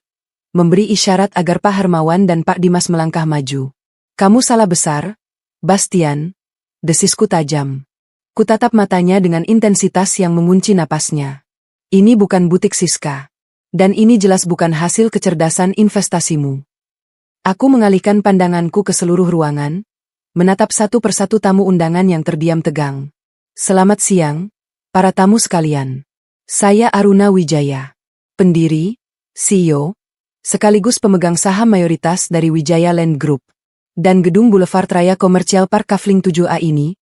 memberi isyarat agar Pak Hermawan dan Pak Dimas melangkah maju. "Kamu salah besar, Bastian," desisku tajam. Kutatap matanya dengan intensitas yang mengunci napasnya. "Ini bukan butik Siska. Dan ini jelas bukan hasil kecerdasan investasimu." Aku mengalihkan pandanganku ke seluruh ruangan, menatap satu persatu tamu undangan yang terdiam tegang. "Selamat siang, para tamu sekalian. Saya Aruna Wijaya, pendiri, CEO, sekaligus pemegang saham mayoritas dari Wijaya Land Group. Dan gedung Boulevard Raya Komersial Park Kafling 7A ini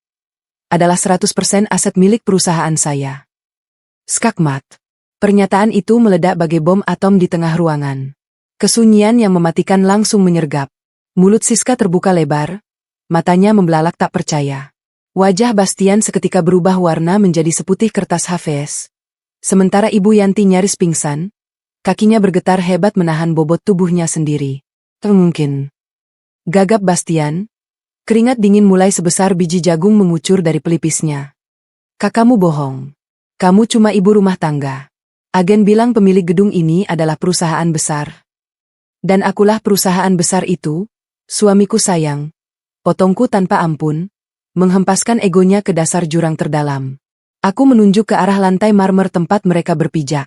adalah 100% aset milik perusahaan saya." Skakmat. Pernyataan itu meledak bagai bom atom di tengah ruangan. Kesunyian yang mematikan langsung menyergap. Mulut Siska terbuka lebar, matanya membelalak tak percaya. Wajah Bastian seketika berubah warna menjadi seputih kertas HVS. Sementara Ibu Yanti nyaris pingsan, kakinya bergetar hebat menahan bobot tubuhnya sendiri. "Mungkin," gagap Bastian, keringat dingin mulai sebesar biji jagung mengucur dari pelipisnya. "Kakakmu bohong. Kamu cuma ibu rumah tangga. Agen bilang pemilik gedung ini adalah perusahaan besar. Dan akulah perusahaan besar itu, suamiku sayang," potongku tanpa ampun, menghempaskan egonya ke dasar jurang terdalam. Aku menunjuk ke arah lantai marmer tempat mereka berpijak.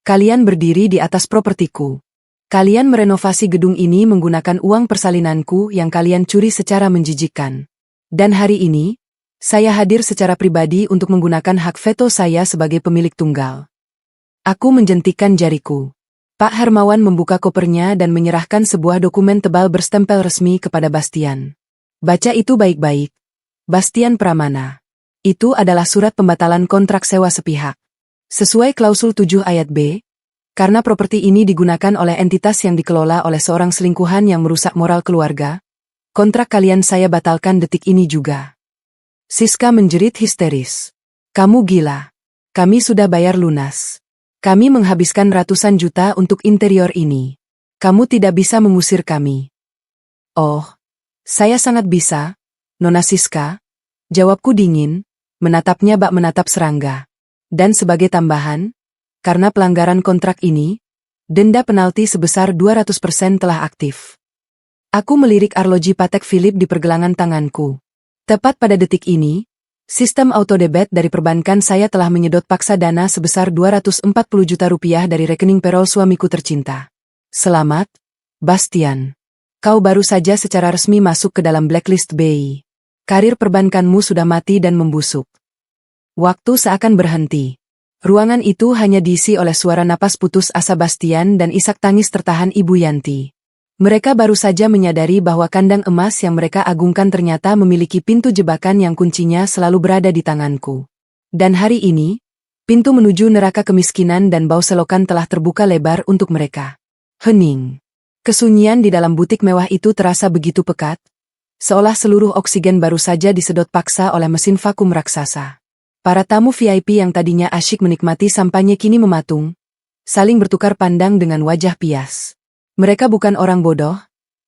Kalian berdiri di atas propertiku. Kalian merenovasi gedung ini menggunakan uang persalinanku yang kalian curi secara menjijikkan. Dan hari ini, saya hadir secara pribadi untuk menggunakan hak veto saya sebagai pemilik tunggal. Aku menjentikkan jariku. Pak Hermawan membuka kopernya dan menyerahkan sebuah dokumen tebal berstempel resmi kepada Bastian. Baca itu baik-baik. Bastian Pramana. Itu adalah surat pembatalan kontrak sewa sepihak. Sesuai klausul 7 ayat B, karena properti ini digunakan oleh entitas yang dikelola oleh seorang selingkuhan yang merusak moral keluarga, kontrak kalian saya batalkan detik ini juga. Siska menjerit histeris. Kamu gila. Kami sudah bayar lunas. Kami menghabiskan ratusan juta untuk interior ini. Kamu tidak bisa mengusir kami. Oh, saya sangat bisa, Nona Siska. Jawabku dingin, menatapnya bak menatap serangga. Dan sebagai tambahan, karena pelanggaran kontrak ini, denda penalti sebesar 200% telah aktif. Aku melirik arloji Patek Philippe di pergelangan tanganku. Tepat pada detik ini, sistem autodebit dari perbankan saya telah menyedot paksa dana sebesar 240 juta rupiah dari rekening payroll suamiku tercinta. Selamat, Bastian. Kau baru saja secara resmi masuk ke dalam blacklist BI. Karir perbankanmu sudah mati dan membusuk. Waktu seakan berhenti. Ruangan itu hanya diisi oleh suara napas putus asa Bastian dan isak tangis tertahan Ibu Yanti. Mereka baru saja menyadari bahwa kandang emas yang mereka agungkan ternyata memiliki pintu jebakan yang kuncinya selalu berada di tanganku. Dan hari ini, pintu menuju neraka kemiskinan dan bau selokan telah terbuka lebar untuk mereka. Hening. Kesunyian di dalam butik mewah itu terasa begitu pekat, seolah seluruh oksigen baru saja disedot paksa oleh mesin vakum raksasa. Para tamu VIP yang tadinya asyik menikmati sampahnya kini mematung, saling bertukar pandang dengan wajah pias. Mereka bukan orang bodoh.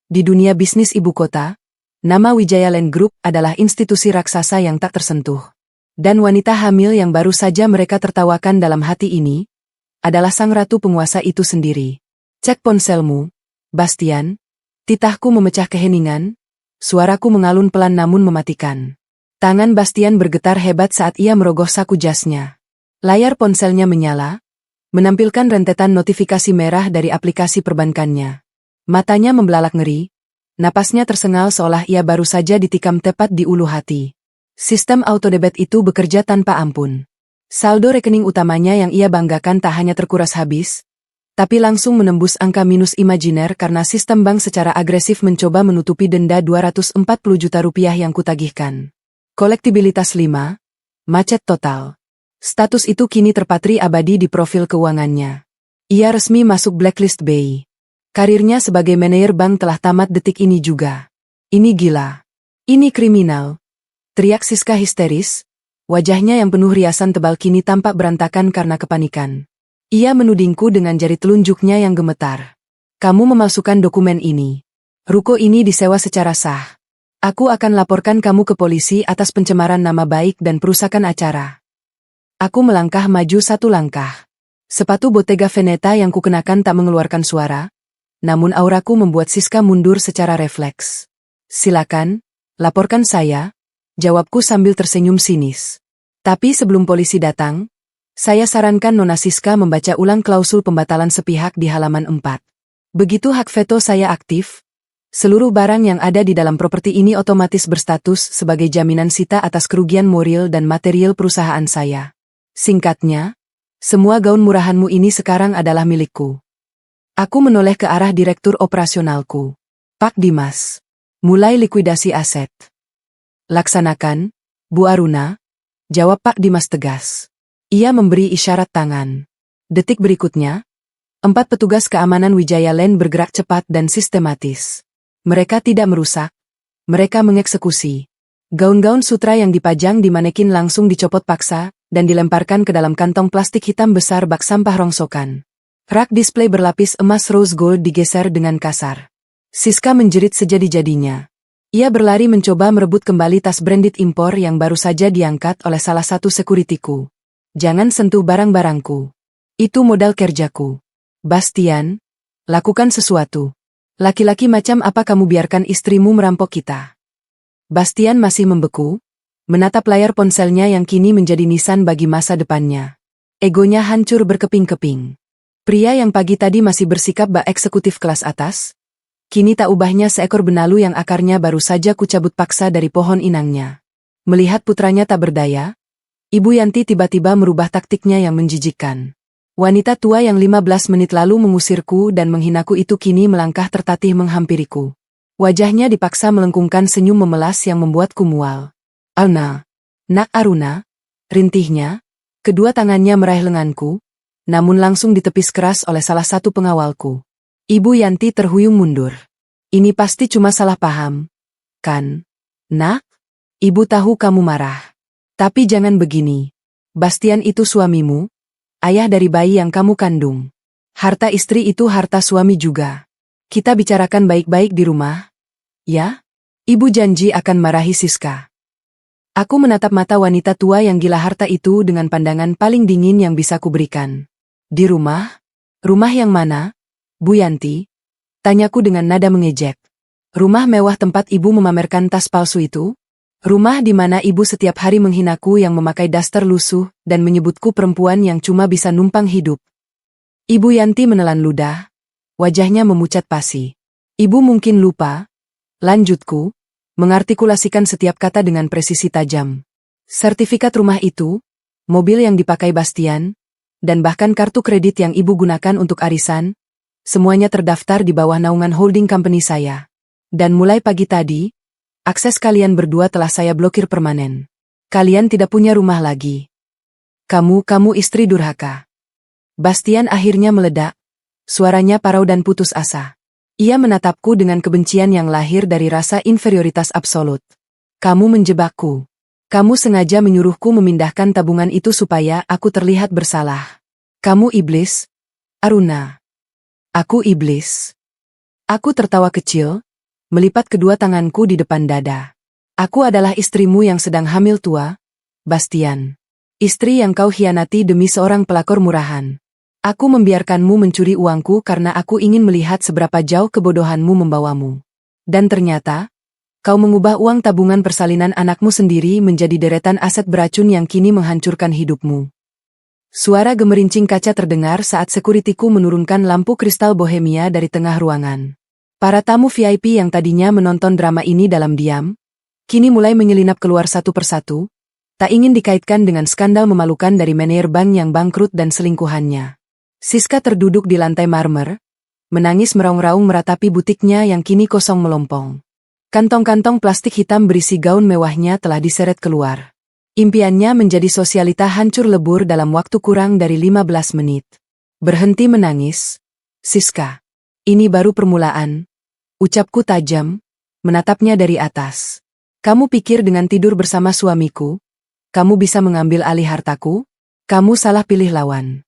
Di dunia bisnis ibu kota, nama Wijaya Land Group adalah institusi raksasa yang tak tersentuh. Dan wanita hamil yang baru saja mereka tertawakan dalam hati ini, adalah sang ratu penguasa itu sendiri. Cek ponselmu, Bastian. Titahku memecah keheningan, suaraku mengalun pelan namun mematikan. Tangan Bastian bergetar hebat saat ia merogoh saku jasnya. Layar ponselnya menyala, menampilkan rentetan notifikasi merah dari aplikasi perbankannya. Matanya membelalak ngeri, napasnya tersengal seolah ia baru saja ditikam tepat di ulu hati. Sistem autodebit itu bekerja tanpa ampun. Saldo rekening utamanya yang ia banggakan tak hanya terkuras habis, tapi langsung menembus angka minus imajiner karena sistem bank secara agresif mencoba menutupi denda 240 juta rupiah yang kutagihkan. Kolektibilitas 5, macet total. Status itu kini terpatri abadi di profil keuangannya. Ia resmi masuk blacklist BI. Karirnya sebagai manajer bank telah tamat detik ini juga. Ini gila. Ini kriminal. Teriak Siska histeris. Wajahnya yang penuh riasan tebal kini tampak berantakan karena kepanikan. Ia menudingku dengan jari telunjuknya yang gemetar. Kamu memalsukan dokumen ini. Ruko ini disewa secara sah. Aku akan laporkan kamu ke polisi atas pencemaran nama baik dan perusakan acara. Aku melangkah maju satu langkah. Sepatu Bottega Veneta yang kukenakan tak mengeluarkan suara, namun auraku membuat Siska mundur secara refleks. Silakan, laporkan saya, jawabku sambil tersenyum sinis. Tapi sebelum polisi datang, saya sarankan Nona Siska membaca ulang klausul pembatalan sepihak di halaman 4. Begitu hak veto saya aktif, seluruh barang yang ada di dalam properti ini otomatis berstatus sebagai jaminan sita atas kerugian moral dan material perusahaan saya. Singkatnya, semua gaun murahanmu ini sekarang adalah milikku. Aku menoleh ke arah direktur operasionalku. Pak Dimas. Mulai likuidasi aset. Laksanakan, Bu Aruna, jawab Pak Dimas tegas. Ia memberi isyarat tangan. Detik berikutnya, 4 petugas keamanan Wijaya Land bergerak cepat dan sistematis. Mereka tidak merusak, mereka mengeksekusi. Gaun-gaun sutra yang dipajang di manekin langsung dicopot paksa dan dilemparkan ke dalam kantong plastik hitam besar bak sampah rongsokan. Rak display berlapis emas rose gold digeser dengan kasar. Siska menjerit sejadi-jadinya. Ia berlari mencoba merebut kembali tas branded impor yang baru saja diangkat oleh salah satu sekuritiku. Jangan sentuh barang-barangku. Itu modal kerjaku. Bastian, lakukan sesuatu. Laki-laki macam apa kamu biarkan istrimu merampok kita? Bastian masih membeku, menatap layar ponselnya yang kini menjadi nisan bagi masa depannya. Egonya hancur berkeping-keping. Pria yang pagi tadi masih bersikap bak eksekutif kelas atas, kini tak ubahnya seekor benalu yang akarnya baru saja kucabut paksa dari pohon inangnya. Melihat putranya tak berdaya, Ibu Yanti tiba-tiba merubah taktiknya yang menjijikkan. Wanita tua yang 15 menit lalu mengusirku dan menghinaku itu kini melangkah tertatih menghampiriku. Wajahnya dipaksa melengkungkan senyum memelas yang membuatku mual. "Alna, nak Aruna," rintihnya, kedua tangannya meraih lenganku, namun langsung ditepis keras oleh salah satu pengawalku. Ibu Yanti terhuyung mundur. "Ini pasti cuma salah paham, kan? Nak, ibu tahu kamu marah. Tapi jangan begini. Bastian itu suamimu, ayah dari bayi yang kamu kandung. Harta istri itu harta suami juga. Kita bicarakan baik-baik di rumah, ya?" Ibu janji akan marahi Siska. Aku menatap mata wanita tua yang gila harta itu dengan pandangan paling dingin yang bisa kuberikan. "Di rumah? Rumah yang mana, Bu Yanti?" tanyaku dengan nada mengejek. "Rumah mewah tempat ibu memamerkan tas palsu itu? Rumah di mana ibu setiap hari menghinaku yang memakai daster lusuh dan menyebutku perempuan yang cuma bisa numpang hidup?" Ibu Yanti menelan ludah, wajahnya memucat pasi. "Ibu mungkin lupa," lanjutku, mengartikulasikan setiap kata dengan presisi tajam. "Sertifikat rumah itu, mobil yang dipakai Bastian, dan bahkan kartu kredit yang ibu gunakan untuk arisan, semuanya terdaftar di bawah naungan holding company saya. Dan mulai pagi tadi, akses kalian berdua telah saya blokir permanen. Kalian tidak punya rumah lagi. Kamu istri durhaka." Bastian akhirnya meledak, suaranya parau dan putus asa. Ia menatapku dengan kebencian yang lahir dari rasa inferioritas absolut. "Kamu menjebakku. Kamu sengaja menyuruhku memindahkan tabungan itu supaya aku terlihat bersalah. Kamu iblis, Aruna." "Aku iblis?" Aku tertawa kecil, melipat kedua tanganku di depan dada. "Aku adalah istrimu yang sedang hamil tua, Bastian. Istri yang kau hianati demi seorang pelakor murahan. Aku membiarkanmu mencuri uangku karena aku ingin melihat seberapa jauh kebodohanmu membawamu. Dan ternyata, kau mengubah uang tabungan persalinan anakmu sendiri menjadi deretan aset beracun yang kini menghancurkan hidupmu." Suara gemerincing kaca terdengar saat sekuritiku menurunkan lampu kristal bohemia dari tengah ruangan. Para tamu VIP yang tadinya menonton drama ini dalam diam, kini mulai menyelinap keluar satu persatu, tak ingin dikaitkan dengan skandal memalukan dari manajer bank yang bangkrut dan selingkuhannya. Siska terduduk di lantai marmer, menangis meraung-raung meratapi butiknya yang kini kosong melompong. Kantong-kantong plastik hitam berisi gaun mewahnya telah diseret keluar. Impiannya menjadi sosialita hancur lebur dalam waktu kurang dari 15 menit. "Berhenti menangis, Siska. Ini baru permulaan," ucapku tajam, menatapnya dari atas. "Kamu pikir dengan tidur bersama suamiku, kamu bisa mengambil alih hartaku? Kamu salah pilih lawan.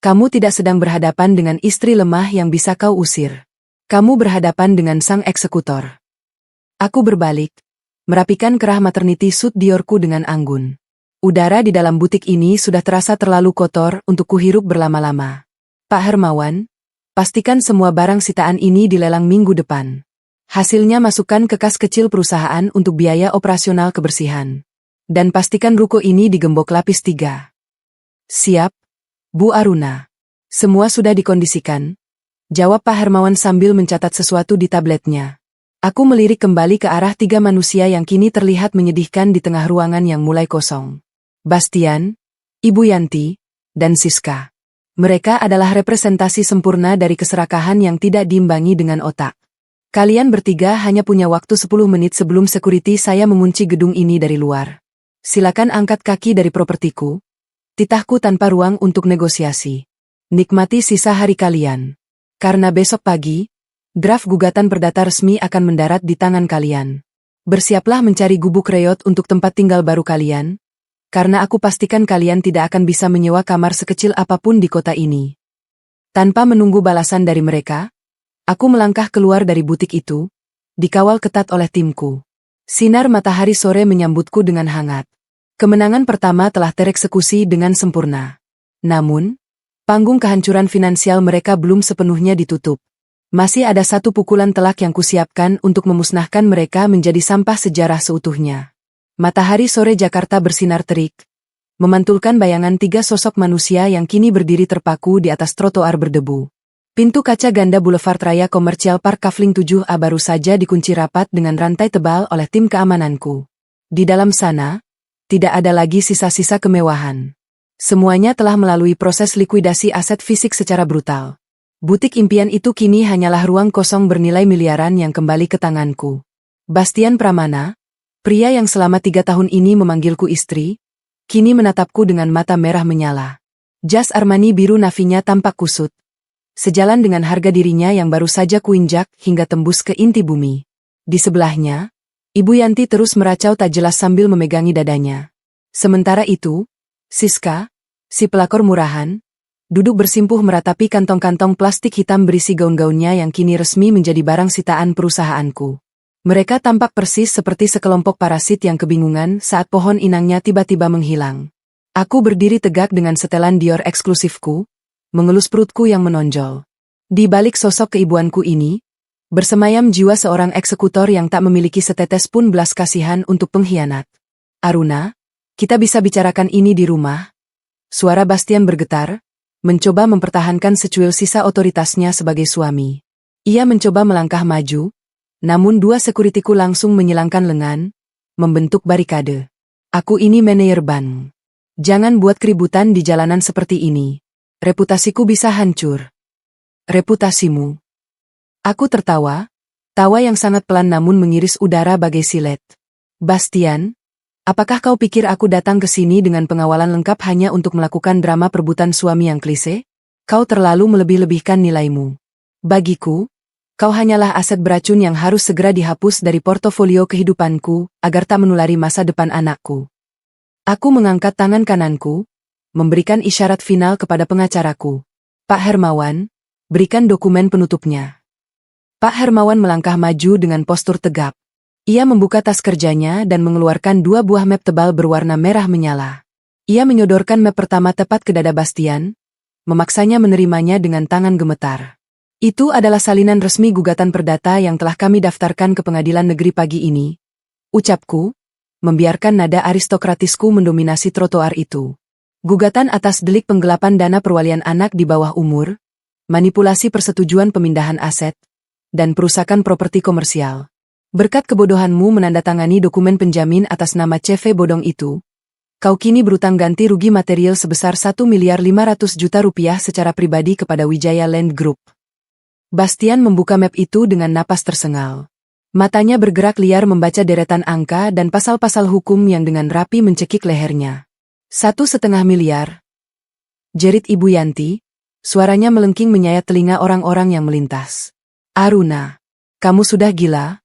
Kamu tidak sedang berhadapan dengan istri lemah yang bisa kau usir. Kamu berhadapan dengan sang eksekutor." Aku berbalik, merapikan kerah maternity suit Diorku dengan anggun. Udara di dalam butik ini sudah terasa terlalu kotor untuk kuhirup berlama-lama. "Pak Hermawan, pastikan semua barang sitaan ini dilelang minggu depan. Hasilnya masukkan ke kas kecil perusahaan untuk biaya operasional kebersihan. Dan pastikan ruko ini digembok lapis 3. "Siap, Bu Aruna. Semua sudah dikondisikan," jawab Pak Hermawan sambil mencatat sesuatu di tabletnya. Aku melirik kembali ke arah 3 manusia yang kini terlihat menyedihkan di tengah ruangan yang mulai kosong. Bastian, Ibu Yanti, dan Siska. Mereka adalah representasi sempurna dari keserakahan yang tidak diimbangi dengan otak. Kalian bertiga hanya punya waktu 10 menit sebelum security saya mengunci gedung ini dari luar. Silakan angkat kaki dari propertiku. Titahku tanpa ruang untuk negosiasi. Nikmati sisa hari kalian. Karena besok pagi, draft gugatan perdata resmi akan mendarat di tangan kalian. Bersiaplah mencari gubuk reot untuk tempat tinggal baru kalian, karena aku pastikan kalian tidak akan bisa menyewa kamar sekecil apapun di kota ini. Tanpa menunggu balasan dari mereka, aku melangkah keluar dari butik itu, dikawal ketat oleh timku. Sinar matahari sore menyambutku dengan hangat. Kemenangan pertama telah tereksekusi dengan sempurna. Namun, panggung kehancuran finansial mereka belum sepenuhnya ditutup. Masih ada satu pukulan telak yang kusiapkan untuk memusnahkan mereka menjadi sampah sejarah seutuhnya. Matahari sore Jakarta bersinar terik, memantulkan bayangan tiga sosok manusia yang kini berdiri terpaku di atas trotoar berdebu. Pintu kaca ganda Boulevard Raya Komersial Park Kafling 7A baru saja dikunci rapat dengan rantai tebal oleh tim keamananku. Di dalam sana, tidak ada lagi sisa-sisa kemewahan. Semuanya telah melalui proses likuidasi aset fisik secara brutal. Butik impian itu kini hanyalah ruang kosong bernilai miliaran yang kembali ke tanganku. Bastian Pramana, pria yang selama 3 tahun ini memanggilku istri, kini menatapku dengan mata merah menyala. Jas Armani biru navinya tampak kusut. Sejalan dengan harga dirinya yang baru saja kuinjak hingga tembus ke inti bumi. Di sebelahnya, Ibu Yanti terus meracau tak jelas sambil memegangi dadanya. Sementara itu, Siska, si pelakor murahan, duduk bersimpuh meratapi kantong-kantong plastik hitam berisi gaun-gaunnya yang kini resmi menjadi barang sitaan perusahaanku. Mereka tampak persis seperti sekelompok parasit yang kebingungan saat pohon inangnya tiba-tiba menghilang. Aku berdiri tegak dengan setelan Dior eksklusifku, mengelus perutku yang menonjol. Di balik sosok keibuanku ini, bersemayam jiwa seorang eksekutor yang tak memiliki setetes pun belas kasihan untuk pengkhianat. Aruna, kita bisa bicarakan ini di rumah. Suara Bastian bergetar, mencoba mempertahankan secuil sisa otoritasnya sebagai suami. Ia mencoba melangkah maju, namun dua sekuritiku langsung menyilangkan lengan, membentuk barikade. Aku ini manajer bank. Jangan buat keributan di jalanan seperti ini. Reputasiku bisa hancur. Reputasimu. Aku tertawa, tawa yang sangat pelan namun mengiris udara bagai silet. Bastian, apakah kau pikir aku datang ke sini dengan pengawalan lengkap hanya untuk melakukan drama perebutan suami yang klise? Kau terlalu melebih-lebihkan nilaimu. Bagiku, kau hanyalah aset beracun yang harus segera dihapus dari portofolio kehidupanku, agar tak menulari masa depan anakku. Aku mengangkat tangan kananku, memberikan isyarat final kepada pengacaraku. Pak Hermawan, berikan dokumen penutupnya. Pak Hermawan melangkah maju dengan postur tegap. Ia membuka tas kerjanya dan mengeluarkan 2 buah map tebal berwarna merah menyala. Ia menyodorkan map pertama tepat ke dada Bastian, memaksanya menerimanya dengan tangan gemetar. Itu adalah salinan resmi gugatan perdata yang telah kami daftarkan ke pengadilan negeri pagi ini. Ucapku, membiarkan nada aristokratisku mendominasi trotoar itu. Gugatan atas delik penggelapan dana perwalian anak di bawah umur, manipulasi persetujuan pemindahan aset, dan perusakan properti komersial. Berkat kebodohanmu menandatangani dokumen penjamin atas nama CV bodong itu, kau kini berutang ganti rugi material sebesar 1.500.000.000 rupiah secara pribadi kepada Wijaya Land Group. Bastian membuka map itu dengan napas tersengal. Matanya bergerak liar membaca deretan angka dan pasal-pasal hukum yang dengan rapi mencekik lehernya. 1,5 miliar. Jerit Ibu Yanti, suaranya melengking menyayat telinga orang-orang yang melintas. Aruna, kamu sudah gila?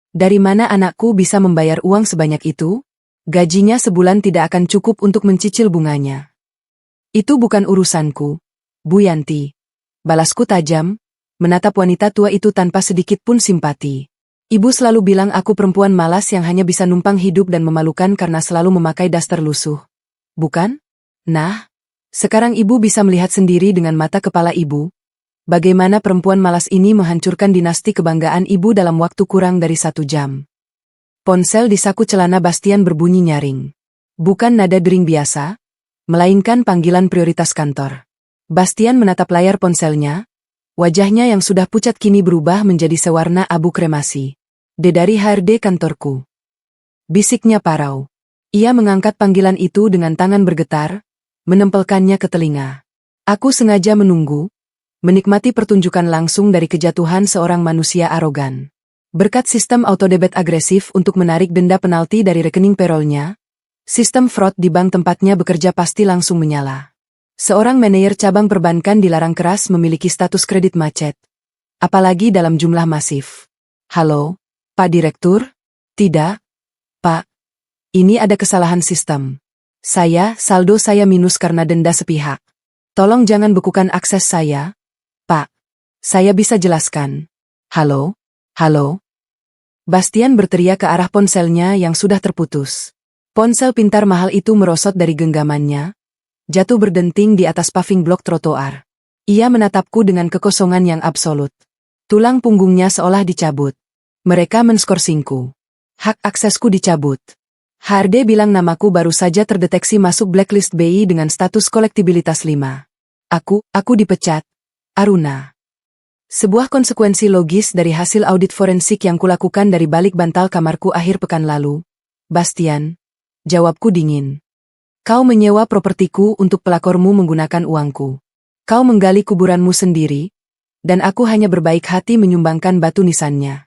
Dari mana anakku bisa membayar uang sebanyak itu? Gajinya sebulan tidak akan cukup untuk mencicil bunganya. Itu bukan urusanku, Bu Yanti. Balasku tajam, menatap wanita tua itu tanpa sedikit pun simpati. Ibu selalu bilang aku perempuan malas yang hanya bisa numpang hidup dan memalukan karena selalu memakai daster lusuh. Bukan? Nah, sekarang ibu bisa melihat sendiri dengan mata kepala ibu, bagaimana perempuan malas ini menghancurkan dinasti kebanggaan ibu dalam waktu kurang dari 1 jam. Ponsel di saku celana Bastian berbunyi nyaring. Bukan nada dering biasa, melainkan panggilan prioritas kantor. Bastian menatap layar ponselnya, wajahnya yang sudah pucat kini berubah menjadi sewarna abu kremasi. Dari HRD kantorku. Bisiknya parau. Ia mengangkat panggilan itu dengan tangan bergetar, menempelkannya ke telinga. Aku sengaja menunggu, menikmati pertunjukan langsung dari kejatuhan seorang manusia arogan. Berkat sistem autodebit agresif untuk menarik denda penalti dari rekening payroll-nya, sistem fraud di bank tempatnya bekerja pasti langsung menyala. Seorang manajer cabang perbankan dilarang keras memiliki status kredit macet, apalagi dalam jumlah masif. Halo, Pak Direktur? Tidak, Pak. Ini ada kesalahan sistem. Saldo saya minus karena denda sepihak. Tolong jangan bekukan akses saya, Pak. Saya bisa jelaskan. Halo? Halo? Bastian berteriak ke arah ponselnya yang sudah terputus. Ponsel pintar mahal itu merosot dari genggamannya, jatuh berdenting di atas paving blok trotoar. Ia menatapku dengan kekosongan yang absolut. Tulang punggungnya seolah dicabut. Mereka menskorsingku. Hak aksesku dicabut. HRD bilang namaku baru saja terdeteksi masuk blacklist BI dengan status kolektibilitas 5. Aku dipecat. Aruna. Sebuah konsekuensi logis dari hasil audit forensik yang kulakukan dari balik bantal kamarku akhir pekan lalu. Bastian. Jawabku dingin. Kau menyewa propertiku untuk pelakormu menggunakan uangku. Kau menggali kuburanmu sendiri, dan aku hanya berbaik hati menyumbangkan batu nisannya.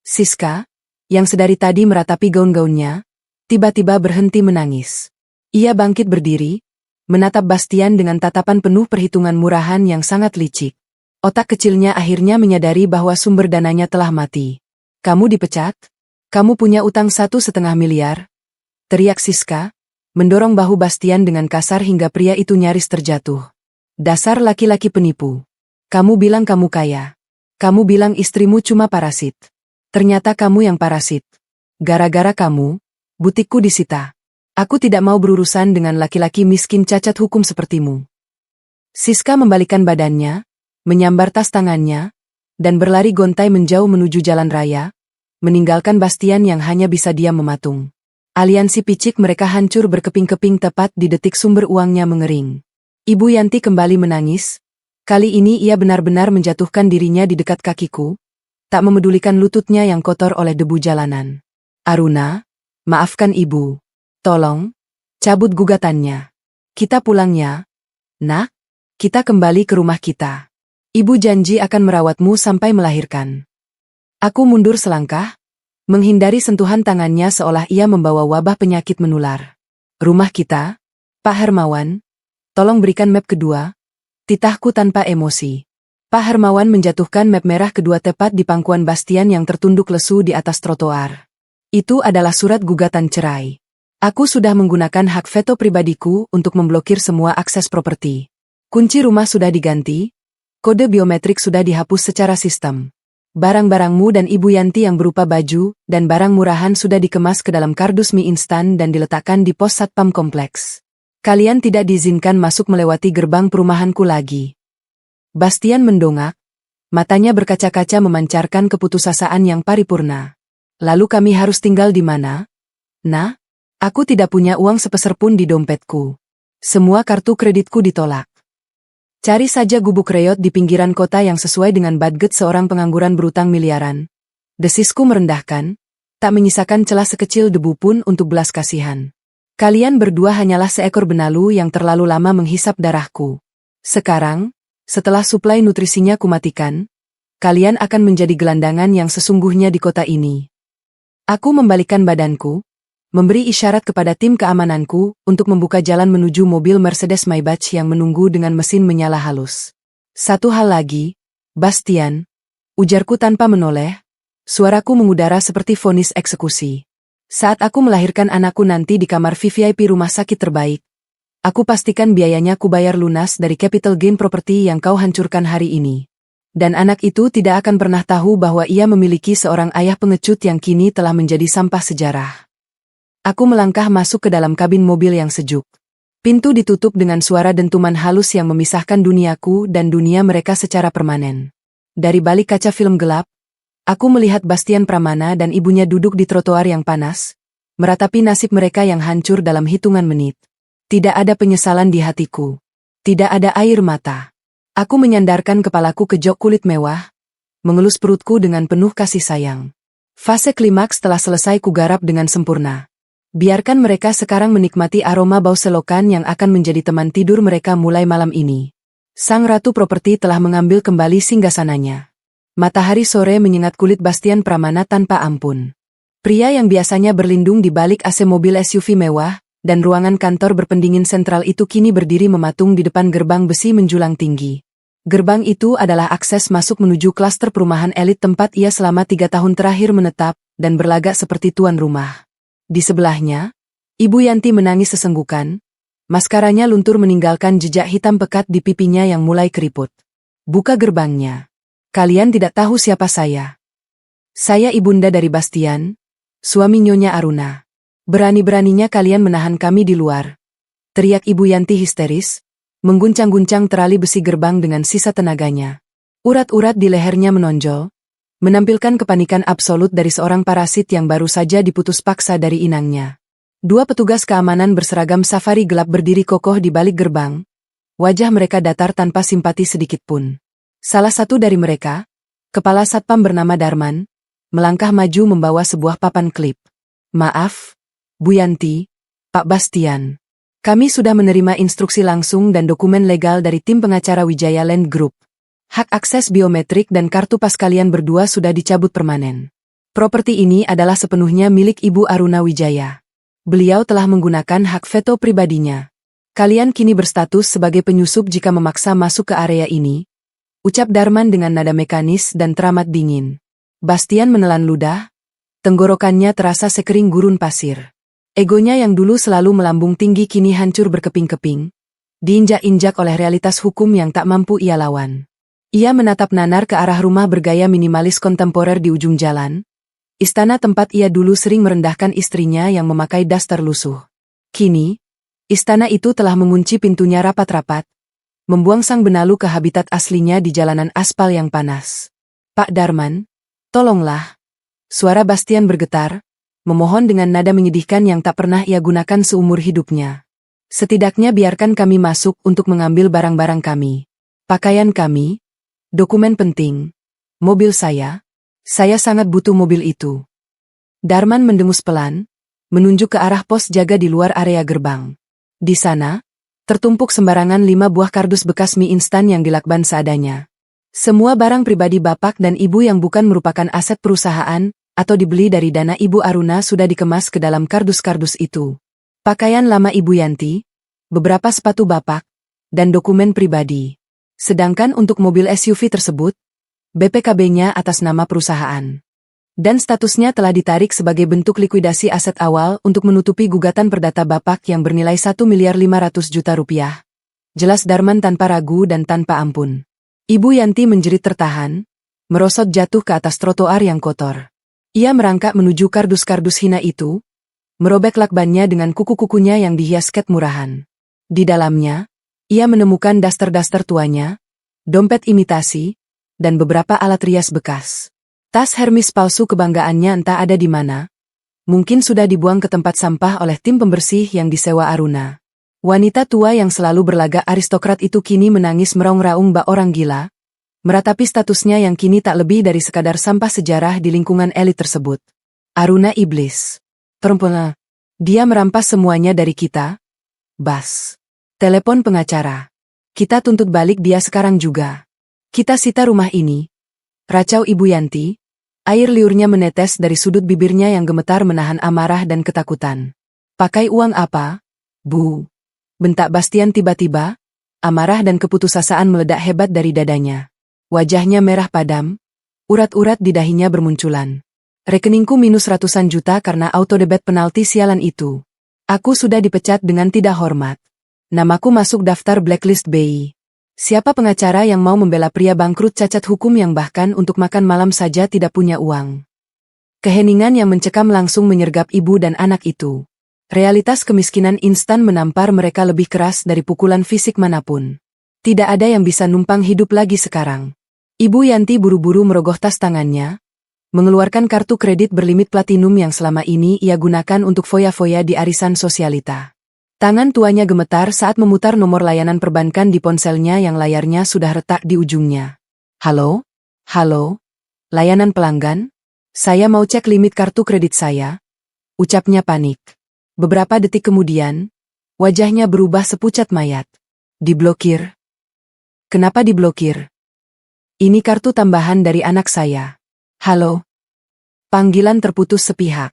Siska, yang sedari tadi meratapi gaun-gaunnya, tiba-tiba berhenti menangis. Ia bangkit berdiri, menatap Bastian dengan tatapan penuh perhitungan murahan yang sangat licik. Otak kecilnya akhirnya menyadari bahwa sumber dananya telah mati. Kamu dipecat? Kamu punya utang 1,5 miliar? Teriak Siska, mendorong bahu Bastian dengan kasar hingga pria itu nyaris terjatuh. Dasar laki-laki penipu. Kamu bilang kamu kaya. Kamu bilang istrimu cuma parasit. Ternyata kamu yang parasit. Gara-gara kamu, butikku disita. Aku tidak mau berurusan dengan laki-laki miskin cacat hukum sepertimu. Siska membalikkan badannya, menyambar tas tangannya, dan berlari gontai menjauh menuju jalan raya, meninggalkan Bastian yang hanya bisa diam mematung. Aliansi picik mereka hancur berkeping-keping tepat di detik sumber uangnya mengering. Ibu Yanti kembali menangis. Kali ini ia benar-benar menjatuhkan dirinya di dekat kakiku, tak memedulikan lututnya yang kotor oleh debu jalanan. Aruna, maafkan ibu. Tolong, cabut gugatannya. Kita pulang ya. Nak, kita kembali ke rumah kita. Ibu janji akan merawatmu sampai melahirkan. Aku mundur selangkah, menghindari sentuhan tangannya seolah ia membawa wabah penyakit menular. Rumah kita, Pak Hermawan, tolong berikan map kedua, titahku tanpa emosi. Pak Hermawan menjatuhkan map merah kedua tepat di pangkuan Bastian yang tertunduk lesu di atas trotoar. Itu adalah surat gugatan cerai. Aku sudah menggunakan hak veto pribadiku untuk memblokir semua akses properti. Kunci rumah sudah diganti, kode biometrik sudah dihapus secara sistem. Barang-barangmu dan Ibu Yanti yang berupa baju dan barang murahan sudah dikemas ke dalam kardus mie instan dan diletakkan di pos satpam kompleks. Kalian tidak diizinkan masuk melewati gerbang perumahanku lagi. Bastian mendongak, matanya berkaca-kaca memancarkan keputusasaan yang paripurna. Lalu kami harus tinggal di mana? Nah, aku tidak punya uang sepeser pun di dompetku. Semua kartu kreditku ditolak. Cari saja gubuk reot di pinggiran kota yang sesuai dengan budget seorang pengangguran berutang miliaran. Desisku merendahkan, tak menyisakan celah sekecil debu pun untuk belas kasihan. Kalian berdua hanyalah seekor benalu yang terlalu lama menghisap darahku. Sekarang, setelah suplai nutrisinya kumatikan, kalian akan menjadi gelandangan yang sesungguhnya di kota ini. Aku membalikkan badanku, memberi isyarat kepada tim keamananku untuk membuka jalan menuju mobil Mercedes Maybach yang menunggu dengan mesin menyala halus. Satu hal lagi, Bastian, ujarku tanpa menoleh, suaraku mengudara seperti vonis eksekusi. Saat aku melahirkan anakku nanti di kamar VVIP rumah sakit terbaik, aku pastikan biayanya kubayar lunas dari capital gain property yang kau hancurkan hari ini. Dan anak itu tidak akan pernah tahu bahwa ia memiliki seorang ayah pengecut yang kini telah menjadi sampah sejarah. Aku melangkah masuk ke dalam kabin mobil yang sejuk. Pintu ditutup dengan suara dentuman halus yang memisahkan duniaku dan dunia mereka secara permanen. Dari balik kaca film gelap, aku melihat Bastian Pramana dan ibunya duduk di trotoar yang panas, meratapi nasib mereka yang hancur dalam hitungan menit. Tidak ada penyesalan di hatiku. Tidak ada air mata. Aku menyandarkan kepalaku ke jok kulit mewah, mengelus perutku dengan penuh kasih sayang. Fase klimaks telah selesai kugarap dengan sempurna. Biarkan mereka sekarang menikmati aroma bau selokan yang akan menjadi teman tidur mereka mulai malam ini. Sang ratu properti telah mengambil kembali singgasananya. Matahari sore menyengat kulit Bastian Pramana tanpa ampun. Pria yang biasanya berlindung di balik AC mobil SUV mewah dan ruangan kantor berpendingin sentral itu kini berdiri mematung di depan gerbang besi menjulang tinggi. Gerbang itu adalah akses masuk menuju klaster perumahan elit tempat ia selama 3 tahun terakhir menetap dan berlagak seperti tuan rumah. Di sebelahnya, Ibu Yanti menangis sesenggukan, maskaranya luntur meninggalkan jejak hitam pekat di pipinya yang mulai keriput. Buka gerbangnya. Kalian tidak tahu siapa saya. Saya ibunda dari Bastian, suami Nyonya Aruna. Berani-beraninya kalian menahan kami di luar. Teriak Ibu Yanti histeris, mengguncang-guncang terali besi gerbang dengan sisa tenaganya. Urat-urat di lehernya menonjol, menampilkan kepanikan absolut dari seorang parasit yang baru saja diputus paksa dari inangnya. Dua petugas keamanan berseragam safari gelap berdiri kokoh di balik gerbang. Wajah mereka datar tanpa simpati sedikit pun. Salah satu dari mereka, kepala satpam bernama Darman, melangkah maju membawa sebuah papan klip. Maaf, Bu Yanti, Pak Bastian. Kami sudah menerima instruksi langsung dan dokumen legal dari tim pengacara Wijaya Land Group. Hak akses biometrik dan kartu pas kalian berdua sudah dicabut permanen. Properti ini adalah sepenuhnya milik Ibu Aruna Wijaya. Beliau telah menggunakan hak veto pribadinya. Kalian kini berstatus sebagai penyusup jika memaksa masuk ke area ini, ucap Darman dengan nada mekanis dan teramat dingin. Bastian menelan ludah, tenggorokannya terasa sekering gurun pasir. Egonya yang dulu selalu melambung tinggi kini hancur berkeping-keping, diinjak-injak oleh realitas hukum yang tak mampu ia lawan. Ia menatap nanar ke arah rumah bergaya minimalis kontemporer di ujung jalan, istana tempat ia dulu sering merendahkan istrinya yang memakai das terlusuh. Kini, istana itu telah mengunci pintunya rapat-rapat, membuang sang benalu ke habitat aslinya di jalanan aspal yang panas. Pak Darman, tolonglah. Suara Bastian bergetar, memohon dengan nada menyedihkan yang tak pernah ia gunakan seumur hidupnya. Setidaknya biarkan kami masuk untuk mengambil barang-barang kami. Pakaian kami, dokumen penting, mobil saya sangat butuh mobil itu. Darman mendengus pelan, menunjuk ke arah pos jaga di luar area gerbang. Di sana, tertumpuk sembarangan 5 buah kardus bekas mie instan yang dilakban seadanya. Semua barang pribadi bapak dan ibu yang bukan merupakan aset perusahaan, atau dibeli dari dana Ibu Aruna sudah dikemas ke dalam kardus-kardus itu. Pakaian lama Ibu Yanti, beberapa sepatu bapak, dan dokumen pribadi. Sedangkan untuk mobil SUV tersebut, BPKB-nya atas nama perusahaan. Dan statusnya telah ditarik sebagai bentuk likuidasi aset awal untuk menutupi gugatan perdata bapak yang bernilai 1.500.000.000 rupiah. Jelas Darman tanpa ragu dan tanpa ampun. Ibu Yanti menjerit tertahan, merosot jatuh ke atas trotoar yang kotor. Ia merangkak menuju kardus-kardus hina itu, merobek lakbannya dengan kuku-kukunya yang dihias cat murahan. Di dalamnya, ia menemukan daster-daster tuanya, dompet imitasi, dan beberapa alat rias bekas. Tas Hermes palsu kebanggaannya entah ada di mana. Mungkin sudah dibuang ke tempat sampah oleh tim pembersih yang disewa Aruna. Wanita tua yang selalu berlagak aristokrat itu kini menangis meraung-raung bak orang gila, meratapi statusnya yang kini tak lebih dari sekadar sampah sejarah di lingkungan elit tersebut. Aruna iblis. Perempuan. Dia merampas semuanya dari kita. Bas. Telepon pengacara. Kita tuntut balik dia sekarang juga. Kita sita rumah ini. Racau Ibu Yanti. Air liurnya menetes dari sudut bibirnya yang gemetar menahan amarah dan ketakutan. Pakai uang apa, Bu? Bentak Bastian tiba-tiba. Amarah dan keputusasaan meledak hebat dari dadanya. Wajahnya merah padam. Urat-urat di dahinya bermunculan. Rekeningku minus ratusan juta karena autodebit penalti sialan itu. Aku sudah dipecat dengan tidak hormat. Namaku masuk daftar blacklist BI. Siapa pengacara yang mau membela pria bangkrut cacat hukum yang bahkan untuk makan malam saja tidak punya uang? Keheningan yang mencekam langsung menyergap ibu dan anak itu. Realitas kemiskinan instan menampar mereka lebih keras dari pukulan fisik manapun. Tidak ada yang bisa numpang hidup lagi sekarang. Ibu Yanti buru-buru merogoh tas tangannya, mengeluarkan kartu kredit berlimit platinum yang selama ini ia gunakan untuk foya-foya di arisan sosialita. Tangan tuanya gemetar saat memutar nomor layanan perbankan di ponselnya yang layarnya sudah retak di ujungnya. Halo? Halo? Layanan pelanggan? Saya mau cek limit kartu kredit saya. Ucapnya panik. Beberapa detik kemudian, wajahnya berubah sepucat mayat. Diblokir. Kenapa diblokir? Ini kartu tambahan dari anak saya. Halo? Panggilan terputus sepihak.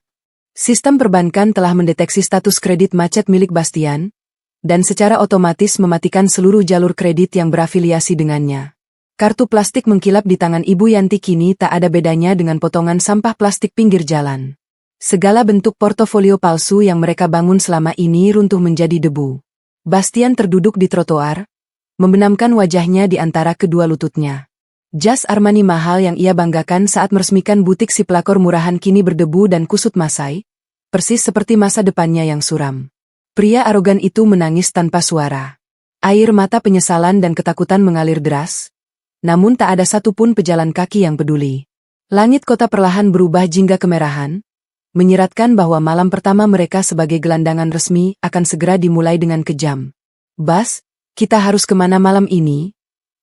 Sistem perbankan telah mendeteksi status kredit macet milik Bastian, dan secara otomatis mematikan seluruh jalur kredit yang berafiliasi dengannya. Kartu plastik mengkilap di tangan Ibu Yanti kini tak ada bedanya dengan potongan sampah plastik pinggir jalan. Segala bentuk portofolio palsu yang mereka bangun selama ini runtuh menjadi debu. Bastian terduduk di trotoar, membenamkan wajahnya di antara kedua lututnya. Jas Armani mahal yang ia banggakan saat meresmikan butik si pelakor murahan kini berdebu dan kusut masai, persis seperti masa depannya yang suram. Pria arogan itu menangis tanpa suara. Air mata penyesalan dan ketakutan mengalir deras, namun tak ada satupun pejalan kaki yang peduli. Langit kota perlahan berubah jingga kemerahan, menyiratkan bahwa malam pertama mereka sebagai gelandangan resmi akan segera dimulai dengan kejam. "Bas, kita harus kemana malam ini?"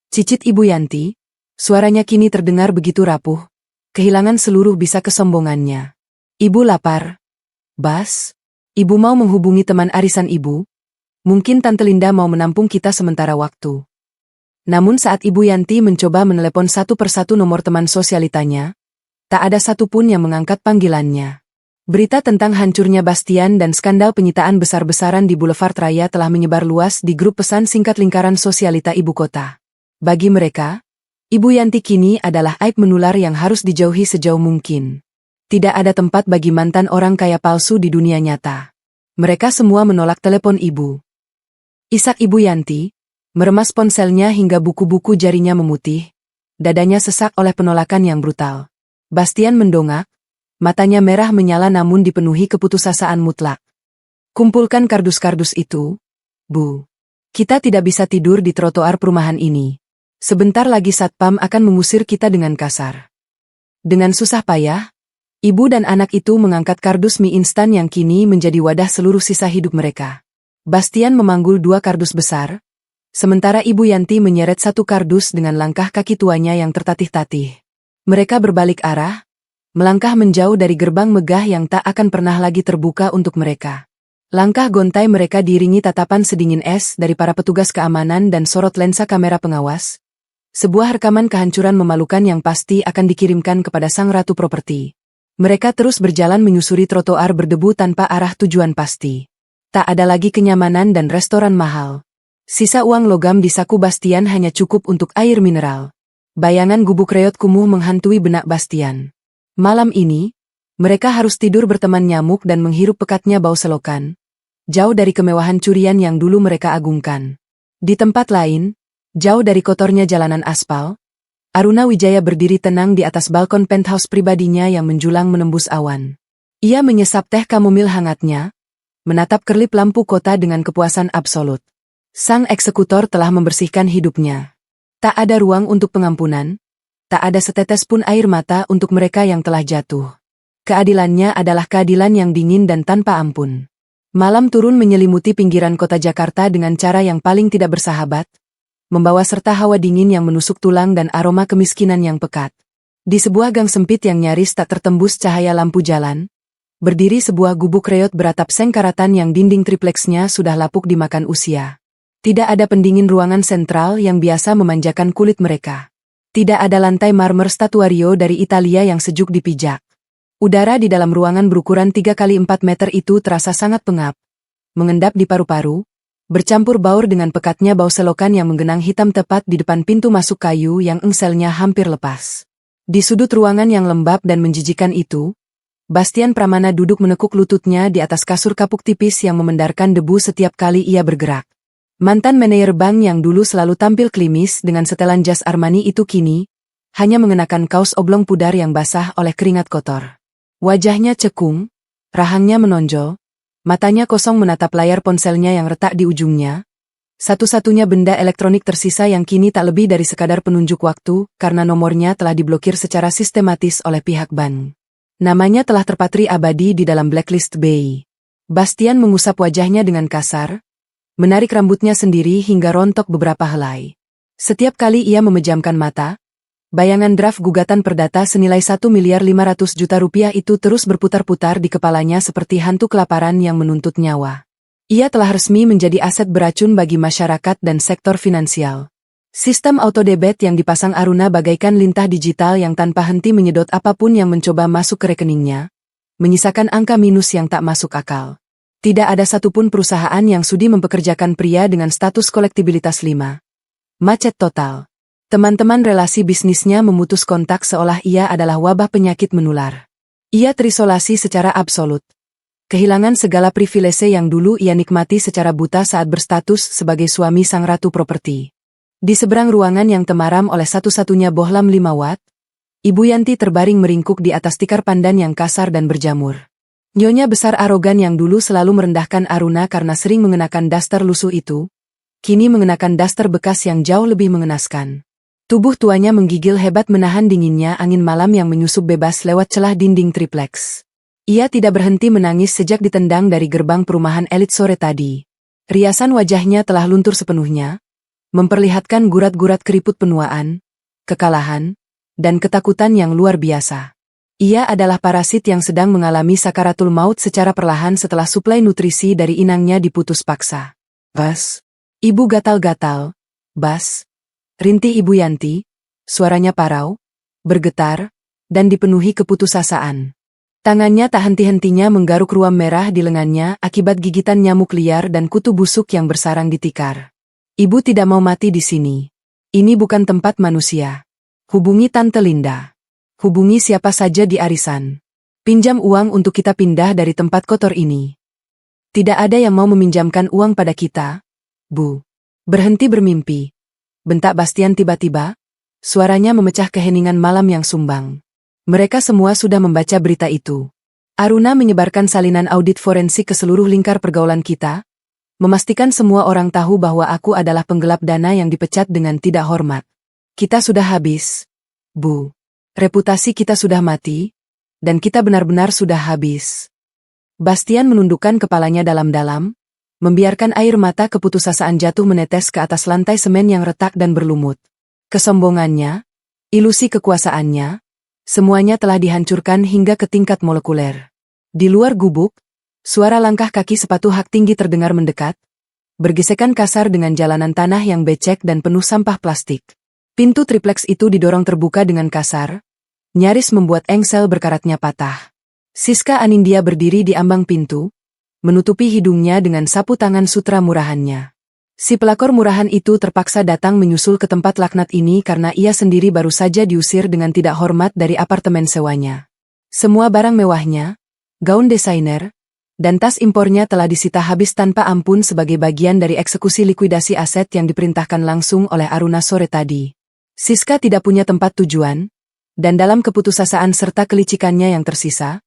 cicit Ibu Yanti. Suaranya kini terdengar begitu rapuh, kehilangan seluruh bisa kesombongannya. "Ibu lapar." "Bas, Ibu mau menghubungi teman arisan Ibu? Mungkin Tante Linda mau menampung kita sementara waktu." Namun saat Ibu Yanti mencoba menelepon satu persatu nomor teman sosialitanya, tak ada satupun yang mengangkat panggilannya. Berita tentang hancurnya Bastian dan skandal penyitaan besar-besaran di Boulevard Raya telah menyebar luas di grup pesan singkat lingkaran sosialita ibu kota. Bagi mereka, Ibu Yanti kini adalah aib menular yang harus dijauhi sejauh mungkin. Tidak ada tempat bagi mantan orang kaya palsu di dunia nyata. Mereka semua menolak telepon ibu. Isak Ibu Yanti, meremas ponselnya hingga buku-buku jarinya memutih. Dadanya sesak oleh penolakan yang brutal. Bastian mendongak, matanya merah menyala namun dipenuhi keputusasaan mutlak. "Kumpulkan kardus-kardus itu, Bu. Kita tidak bisa tidur di trotoar perumahan ini. Sebentar lagi Satpam akan mengusir kita dengan kasar." Dengan susah payah, ibu dan anak itu mengangkat kardus mie instan yang kini menjadi wadah seluruh sisa hidup mereka. Bastian memanggul 2 kardus besar, sementara Ibu Yanti menyeret 1 kardus dengan langkah kaki tuanya yang tertatih-tatih. Mereka berbalik arah, melangkah menjauh dari gerbang megah yang tak akan pernah lagi terbuka untuk mereka. Langkah gontai mereka diiringi tatapan sedingin es dari para petugas keamanan dan sorot lensa kamera pengawas. Sebuah rekaman kehancuran memalukan yang pasti akan dikirimkan kepada sang ratu properti. Mereka terus berjalan menyusuri trotoar berdebu tanpa arah tujuan pasti. Tak ada lagi kenyamanan dan restoran mahal. Sisa uang logam di saku Bastian hanya cukup untuk air mineral. Bayangan gubuk reot kumuh menghantui benak Bastian. Malam ini, mereka harus tidur berteman nyamuk dan menghirup pekatnya bau selokan. Jauh dari kemewahan curian yang dulu mereka agungkan. Di tempat lain, jauh dari kotornya jalanan aspal, Aruna Wijaya berdiri tenang di atas balkon penthouse pribadinya yang menjulang menembus awan. Ia menyesap teh kamomil hangatnya, menatap kerlip lampu kota dengan kepuasan absolut. Sang eksekutor telah membersihkan hidupnya. Tak ada ruang untuk pengampunan, tak ada setetes pun air mata untuk mereka yang telah jatuh. Keadilannya adalah keadilan yang dingin dan tanpa ampun. Malam turun menyelimuti pinggiran kota Jakarta dengan cara yang paling tidak bersahabat, membawa serta hawa dingin yang menusuk tulang dan aroma kemiskinan yang pekat. Di sebuah gang sempit yang nyaris tak tertembus cahaya lampu jalan, berdiri sebuah gubuk reot beratap sengkaratan yang dinding tripleksnya sudah lapuk dimakan usia. Tidak ada pendingin ruangan sentral yang biasa memanjakan kulit mereka. Tidak ada lantai marmer statuario dari Italia yang sejuk dipijak. Udara di dalam ruangan berukuran 3x4 meter itu terasa sangat pengap, mengendap di paru-paru, bercampur baur dengan pekatnya bau selokan yang menggenang hitam tepat di depan pintu masuk kayu yang engselnya hampir lepas. Di sudut ruangan yang lembab dan menjijikan itu, Bastian Pramana duduk menekuk lututnya di atas kasur kapuk tipis yang memendarkan debu setiap kali ia bergerak. Mantan manajer bank yang dulu selalu tampil klimis dengan setelan jas Armani itu kini hanya mengenakan kaos oblong pudar yang basah oleh keringat kotor. Wajahnya cekung, rahangnya menonjol, matanya kosong menatap layar ponselnya yang retak di ujungnya. Satu-satunya benda elektronik tersisa yang kini tak lebih dari sekadar penunjuk waktu karena nomornya telah diblokir secara sistematis oleh pihak bank. Namanya telah terpatri abadi di dalam blacklist BI. Bastian mengusap wajahnya dengan kasar, menarik rambutnya sendiri hingga rontok beberapa helai. Setiap kali ia memejamkan mata, bayangan draft gugatan perdata senilai 1.500.000.000 rupiah itu terus berputar-putar di kepalanya seperti hantu kelaparan yang menuntut nyawa. Ia telah resmi menjadi aset beracun bagi masyarakat dan sektor finansial. Sistem autodebit yang dipasang Aruna bagaikan lintah digital yang tanpa henti menyedot apapun yang mencoba masuk ke rekeningnya, menyisakan angka minus yang tak masuk akal. Tidak ada satupun perusahaan yang sudi mempekerjakan pria dengan status kolektibilitas 5. Macet total. Teman-teman relasi bisnisnya memutus kontak seolah ia adalah wabah penyakit menular. Ia terisolasi secara absolut. Kehilangan segala privilese yang dulu ia nikmati secara buta saat berstatus sebagai suami sang ratu properti. Di seberang ruangan yang temaram oleh satu-satunya bohlam 5 watt, Ibu Yanti terbaring meringkuk di atas tikar pandan yang kasar dan berjamur. Nyonya besar arogan yang dulu selalu merendahkan Aruna karena sering mengenakan daster lusuh itu, kini mengenakan daster bekas yang jauh lebih mengenaskan. Tubuh tuanya menggigil hebat menahan dinginnya angin malam yang menyusup bebas lewat celah dinding tripleks. Ia tidak berhenti menangis sejak ditendang dari gerbang perumahan elit sore tadi. Riasan wajahnya telah luntur sepenuhnya, memperlihatkan gurat-gurat keriput penuaan, kekalahan, dan ketakutan yang luar biasa. Ia adalah parasit yang sedang mengalami sakaratul maut secara perlahan setelah suplai nutrisi dari inangnya diputus paksa. Bas. Ibu gatal-gatal. Bas. Rintih Ibu Yanti, suaranya parau, bergetar, dan dipenuhi keputusasaan. Tangannya tak henti-hentinya menggaruk ruam merah di lengannya akibat gigitan nyamuk liar dan kutu busuk yang bersarang di tikar. Ibu tidak mau mati di sini. Ini bukan tempat manusia. Hubungi Tante Linda. Hubungi siapa saja di arisan. Pinjam uang untuk kita pindah dari tempat kotor ini. Tidak ada yang mau meminjamkan uang pada kita, Bu. Berhenti bermimpi. Bentak Bastian tiba-tiba. Suaranya memecah keheningan malam yang sumbang. Mereka semua sudah membaca berita itu. Aruna menyebarkan salinan audit forensik ke seluruh lingkar pergaulan kita, memastikan semua orang tahu bahwa aku adalah penggelap dana yang dipecat dengan tidak hormat. Kita sudah habis, Bu. Reputasi kita sudah mati, dan kita benar-benar sudah habis. Bastian menundukkan kepalanya dalam-dalam, membiarkan air mata keputusasaan jatuh menetes ke atas lantai semen yang retak dan berlumut. Kesombongannya, ilusi kekuasaannya, semuanya telah dihancurkan hingga ke tingkat molekuler. Di luar gubuk, suara langkah kaki sepatu hak tinggi terdengar mendekat, bergesekan kasar dengan jalanan tanah yang becek dan penuh sampah plastik. Pintu tripleks itu didorong terbuka dengan kasar, nyaris membuat engsel berkaratnya patah. Siska Anindya berdiri di ambang pintu, menutupi hidungnya dengan sapu tangan sutra murahannya. Si pelakor murahan itu terpaksa datang menyusul ke tempat laknat ini karena ia sendiri baru saja diusir dengan tidak hormat dari apartemen sewanya. Semua barang mewahnya, gaun desainer, dan tas impornya telah disita habis tanpa ampun sebagai bagian dari eksekusi likuidasi aset yang diperintahkan langsung oleh Aruna sore tadi. Siska tidak punya tempat tujuan, dan dalam keputusasaan serta kelicikannya yang tersisa,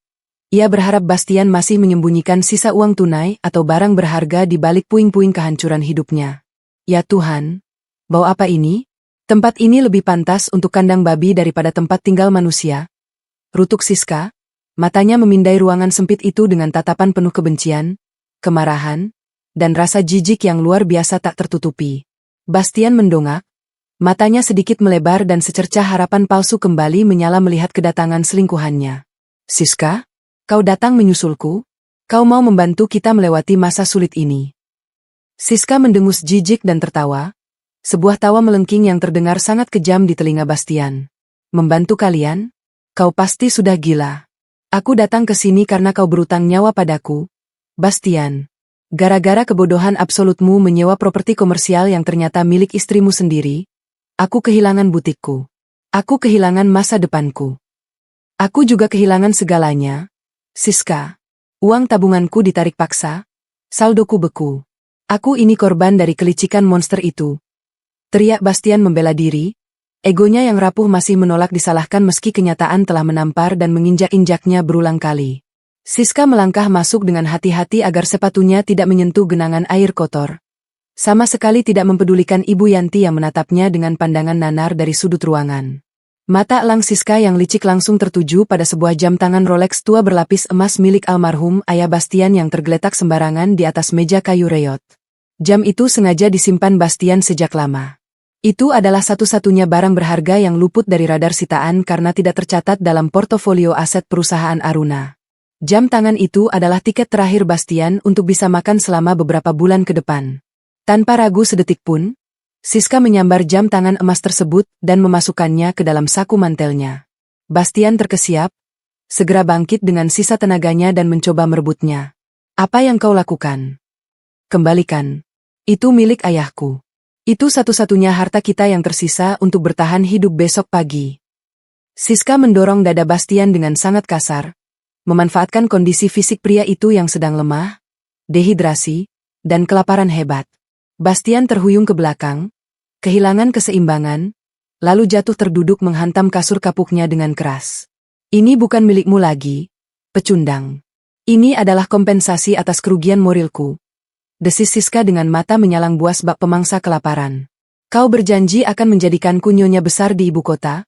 ia berharap Bastian masih menyembunyikan sisa uang tunai atau barang berharga di balik puing-puing kehancuran hidupnya. Ya Tuhan, bau apa ini? Tempat ini lebih pantas untuk kandang babi daripada tempat tinggal manusia. Rutuk Siska, matanya memindai ruangan sempit itu dengan tatapan penuh kebencian, kemarahan, dan rasa jijik yang luar biasa tak tertutupi. Bastian mendongak, matanya sedikit melebar dan secercah harapan palsu kembali menyala melihat kedatangan selingkuhannya. Siska? Kau datang menyusulku? Kau mau membantu kita melewati masa sulit ini? Siska mendengus jijik dan tertawa. Sebuah tawa melengking yang terdengar sangat kejam di telinga Bastian. Membantu kalian? Kau pasti sudah gila. Aku datang ke sini karena kau berutang nyawa padaku, Bastian. Gara-gara kebodohan absolutmu menyewa properti komersial yang ternyata milik istrimu sendiri, aku kehilangan butikku. Aku kehilangan masa depanku. Aku juga kehilangan segalanya. Siska, uang tabunganku ditarik paksa, saldoku beku. Aku ini korban dari kelicikan monster itu. Teriak Bastian membela diri, egonya yang rapuh masih menolak disalahkan meski kenyataan telah menampar dan menginjak-injaknya berulang kali. Siska melangkah masuk dengan hati-hati agar sepatunya tidak menyentuh genangan air kotor. Sama sekali tidak mempedulikan Ibu Yanti yang menatapnya dengan pandangan nanar dari sudut ruangan. Mata elang Siska yang licik langsung tertuju pada sebuah jam tangan Rolex tua berlapis emas milik almarhum ayah Bastian yang tergeletak sembarangan di atas meja kayu reot. Jam itu sengaja disimpan Bastian sejak lama. Itu adalah satu-satunya barang berharga yang luput dari radar sitaan karena tidak tercatat dalam portofolio aset perusahaan Aruna. Jam tangan itu adalah tiket terakhir Bastian untuk bisa makan selama beberapa bulan ke depan. Tanpa ragu sedetik pun, Siska menyambar jam tangan emas tersebut dan memasukkannya ke dalam saku mantelnya. Bastian terkesiap, segera bangkit dengan sisa tenaganya dan mencoba merebutnya. Apa yang kau lakukan? Kembalikan. Itu milik ayahku. Itu satu-satunya harta kita yang tersisa untuk bertahan hidup besok pagi. Siska mendorong dada Bastian dengan sangat kasar, memanfaatkan kondisi fisik pria itu yang sedang lemah, dehidrasi, dan kelaparan hebat. Bastian terhuyung ke belakang, kehilangan keseimbangan, lalu jatuh terduduk menghantam kasur kapuknya dengan keras. Ini bukan milikmu lagi, pecundang. Ini adalah kompensasi atas kerugian moralku. Desis Siska dengan mata menyalang buas bak pemangsa kelaparan. Kau berjanji akan menjadikanku nyonya besar di ibu kota,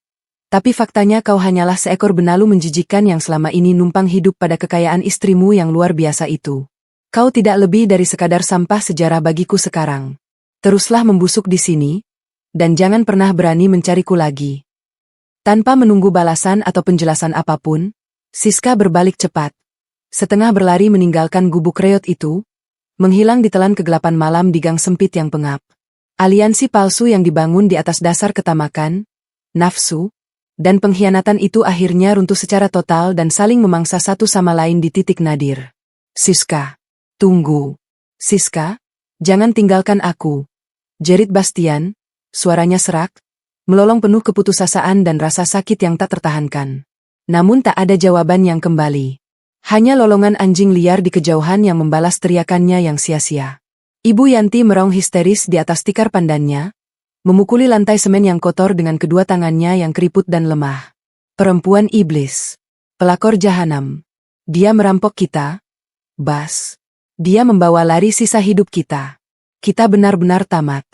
Tapi faktanya kau hanyalah seekor benalu menjijikkan yang selama ini numpang hidup pada kekayaan istrimu yang luar biasa itu. Kau tidak lebih dari sekadar sampah sejarah bagiku sekarang. Teruslah membusuk di sini, dan jangan pernah berani mencariku lagi. Tanpa menunggu balasan atau penjelasan apapun, Siska berbalik cepat. Setengah berlari meninggalkan gubuk reot itu, menghilang ditelan kegelapan malam di gang sempit yang pengap. Aliansi palsu yang dibangun di atas dasar ketamakan, nafsu, dan pengkhianatan itu akhirnya runtuh secara total dan saling memangsa satu sama lain di titik nadir. Siska, tunggu. Siska, jangan tinggalkan aku. Jerit Bastian, suaranya serak, melolong penuh keputusasaan dan rasa sakit yang tak tertahankan. Namun tak ada jawaban yang kembali. Hanya lolongan anjing liar di kejauhan yang membalas teriakannya yang sia-sia. Ibu Yanti meraung histeris di atas tikar pandannya, memukuli lantai semen yang kotor dengan kedua tangannya yang keriput dan lemah. Perempuan iblis. Pelakor jahanam. Dia merampok kita. Bas. Dia membawa lari sisa hidup kita. Kita benar-benar tamat.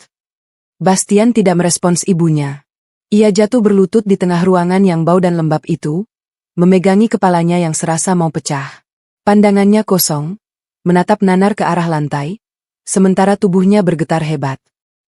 Bastian tidak merespons ibunya. Ia jatuh berlutut di tengah ruangan yang bau dan lembab itu, memegangi kepalanya yang serasa mau pecah. Pandangannya kosong, menatap nanar ke arah lantai, sementara tubuhnya bergetar hebat.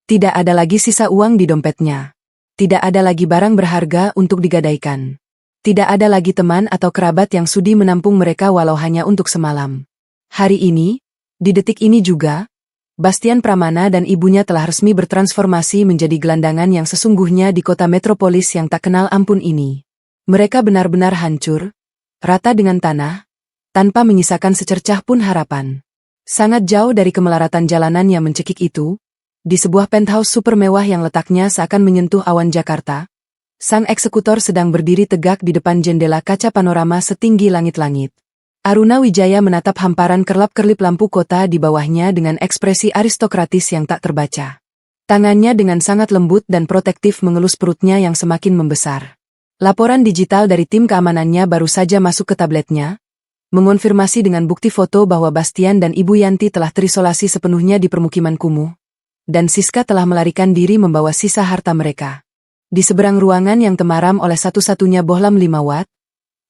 Tidak ada lagi sisa uang di dompetnya. Tidak ada lagi barang berharga untuk digadaikan. Tidak ada lagi teman atau kerabat yang sudi menampung mereka walau hanya untuk semalam. Hari ini, di detik ini juga, Bastian Pramana dan ibunya telah resmi bertransformasi menjadi gelandangan yang sesungguhnya di kota metropolis yang tak kenal ampun ini. Mereka benar-benar hancur, rata dengan tanah, tanpa menyisakan secercah pun harapan. Sangat jauh dari kemelaratan jalanan yang mencekik itu, di sebuah penthouse super mewah yang letaknya seakan menyentuh awan Jakarta, sang eksekutor sedang berdiri tegak di depan jendela kaca panorama setinggi langit-langit. Aruna Wijaya menatap hamparan kerlap-kerlip lampu kota di bawahnya dengan ekspresi aristokratis yang tak terbaca. Tangannya dengan sangat lembut dan protektif mengelus perutnya yang semakin membesar. Laporan digital dari tim keamanannya baru saja masuk ke tabletnya, mengonfirmasi dengan bukti foto bahwa Bastian dan Ibu Yanti telah terisolasi sepenuhnya di permukiman kumuh, dan Siska telah melarikan diri membawa sisa harta mereka. Di seberang ruangan yang temaram oleh satu-satunya bohlam 5 watt,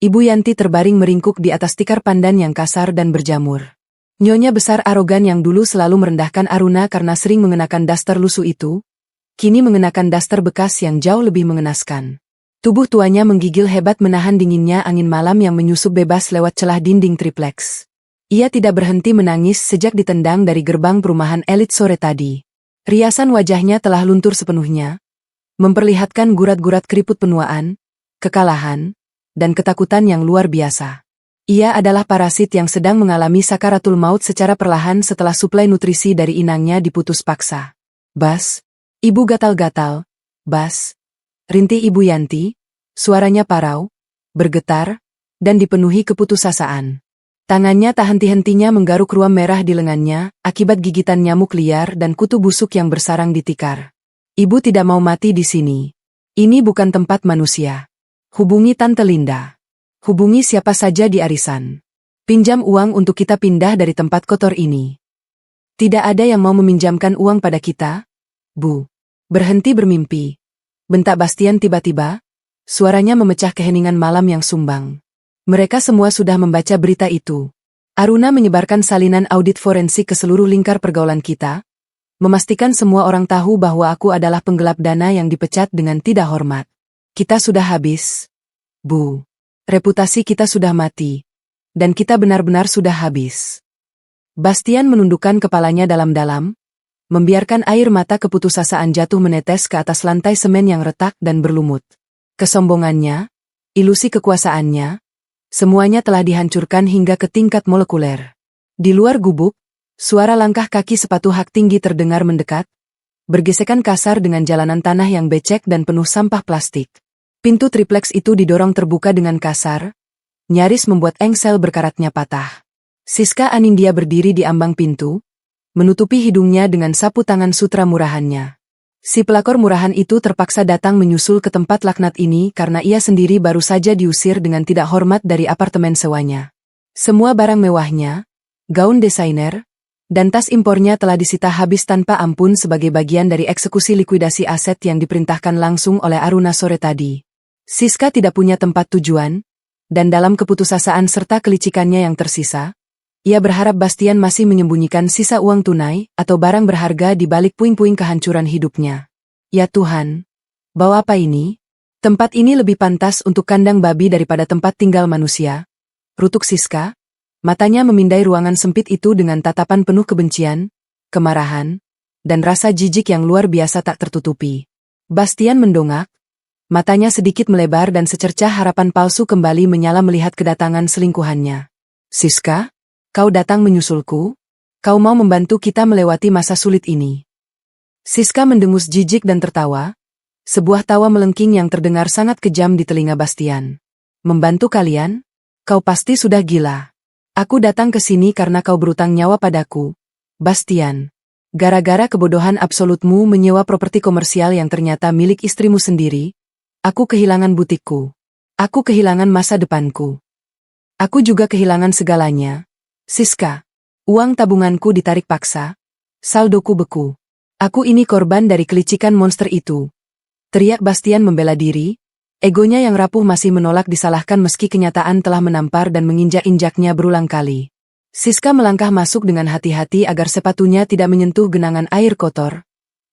Ibu Yanti terbaring meringkuk di atas tikar pandan yang kasar dan berjamur. Nyonya besar arogan yang dulu selalu merendahkan Aruna karena sering mengenakan daster lusuh itu, kini mengenakan daster bekas yang jauh lebih mengenaskan. Tubuh tuanya menggigil hebat menahan dinginnya angin malam yang menyusup bebas lewat celah dinding tripleks. Ia tidak berhenti menangis sejak ditendang dari gerbang perumahan elit sore tadi. Riasan wajahnya telah luntur sepenuhnya, memperlihatkan gurat-gurat keriput penuaan, kekalahan, dan ketakutan yang luar biasa. Ia adalah parasit yang sedang mengalami sakaratul maut secara perlahan setelah suplai nutrisi dari inangnya diputus paksa. Bas, ibu gatal-gatal, Bas. Rintih Ibu Yanti, suaranya parau, bergetar, dan dipenuhi keputusasaan. Tangannya tak henti-hentinya menggaruk ruam merah di lengannya, akibat gigitan nyamuk liar dan kutu busuk yang bersarang di tikar. Ibu tidak mau mati di sini. Ini bukan tempat manusia. Hubungi Tante Linda. Hubungi siapa saja di arisan. Pinjam uang untuk kita pindah dari tempat kotor ini. Tidak ada yang mau meminjamkan uang pada kita, Bu. Berhenti bermimpi. Bentak Bastian tiba-tiba, suaranya memecah keheningan malam yang sumbang. Mereka semua sudah membaca berita itu. Aruna menyebarkan salinan audit forensik ke seluruh lingkar pergaulan kita, memastikan semua orang tahu bahwa aku adalah penggelap dana yang dipecat dengan tidak hormat. Kita sudah habis, Bu. Reputasi kita sudah mati. Dan kita benar-benar sudah habis. Bastian menundukkan kepalanya dalam-dalam, membiarkan air mata keputusasaan jatuh menetes ke atas lantai semen yang retak dan berlumut. Kesombongannya, ilusi kekuasaannya, semuanya telah dihancurkan hingga ke tingkat molekuler. Di luar gubuk, suara langkah kaki sepatu hak tinggi terdengar mendekat, bergesekan kasar dengan jalanan tanah yang becek dan penuh sampah plastik. Pintu tripleks itu didorong terbuka dengan kasar, nyaris membuat engsel berkaratnya patah. Siska Anindya berdiri di ambang pintu, menutupi hidungnya dengan sapu tangan sutra murahannya. Si pelakor murahan itu terpaksa datang menyusul ke tempat laknat ini karena ia sendiri baru saja diusir dengan tidak hormat dari apartemen sewanya. Semua barang mewahnya, gaun desainer, dan tas impornya telah disita habis tanpa ampun sebagai bagian dari eksekusi likuidasi aset yang diperintahkan langsung oleh Aruna sore tadi. Siska tidak punya tempat tujuan, dan dalam keputusasaan serta kelicikannya yang tersisa, ia berharap Bastian masih menyembunyikan sisa uang tunai atau barang berharga di balik puing-puing kehancuran hidupnya. Ya Tuhan, bau apa ini? Tempat ini lebih pantas untuk kandang babi daripada tempat tinggal manusia. Rutuk Siska, matanya memindai ruangan sempit itu dengan tatapan penuh kebencian, kemarahan, dan rasa jijik yang luar biasa tak tertutupi. Bastian mendongak, matanya sedikit melebar dan secercah harapan palsu kembali menyala melihat kedatangan selingkuhannya. Siska? Kau datang menyusulku? Kau mau membantu kita melewati masa sulit ini? Siska mendengus jijik dan tertawa, sebuah tawa melengking yang terdengar sangat kejam di telinga Bastian. Membantu kalian? Kau pasti sudah gila. Aku datang ke sini karena kau berutang nyawa padaku, Bastian. Gara-gara kebodohan absolutmu menyewa properti komersial yang ternyata milik istrimu sendiri, aku kehilangan butikku. Aku kehilangan masa depanku. Aku juga kehilangan segalanya. Siska, uang tabunganku ditarik paksa, saldoku beku. Aku ini korban dari kelicikan monster itu. Teriak Bastian membela diri, egonya yang rapuh masih menolak disalahkan meski kenyataan telah menampar dan menginjak-injaknya berulang kali. Siska melangkah masuk dengan hati-hati agar sepatunya tidak menyentuh genangan air kotor.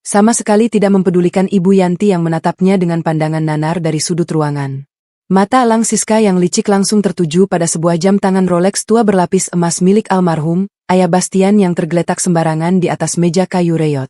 Sama sekali tidak mempedulikan Ibu Yanti yang menatapnya dengan pandangan nanar dari sudut ruangan. Mata elang Siska yang licik langsung tertuju pada sebuah jam tangan Rolex tua berlapis emas milik almarhum, ayah Bastian yang tergeletak sembarangan di atas meja kayu reyot.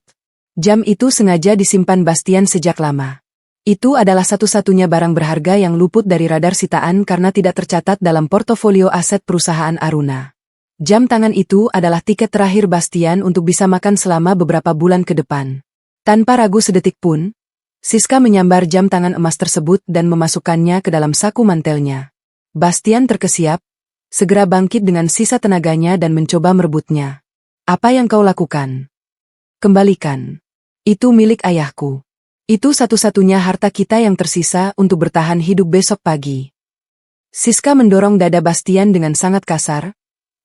Jam itu sengaja disimpan Bastian sejak lama. Itu adalah satu-satunya barang berharga yang luput dari radar sitaan karena tidak tercatat dalam portofolio aset perusahaan Aruna. Jam tangan itu adalah tiket terakhir Bastian untuk bisa makan selama beberapa bulan ke depan. Tanpa ragu sedetik pun, Siska menyambar jam tangan emas tersebut dan memasukkannya ke dalam saku mantelnya. Bastian terkesiap, segera bangkit dengan sisa tenaganya dan mencoba merebutnya. Apa yang kau lakukan? Kembalikan. Itu milik ayahku. Itu satu-satunya harta kita yang tersisa untuk bertahan hidup besok pagi. Siska mendorong dada Bastian dengan sangat kasar,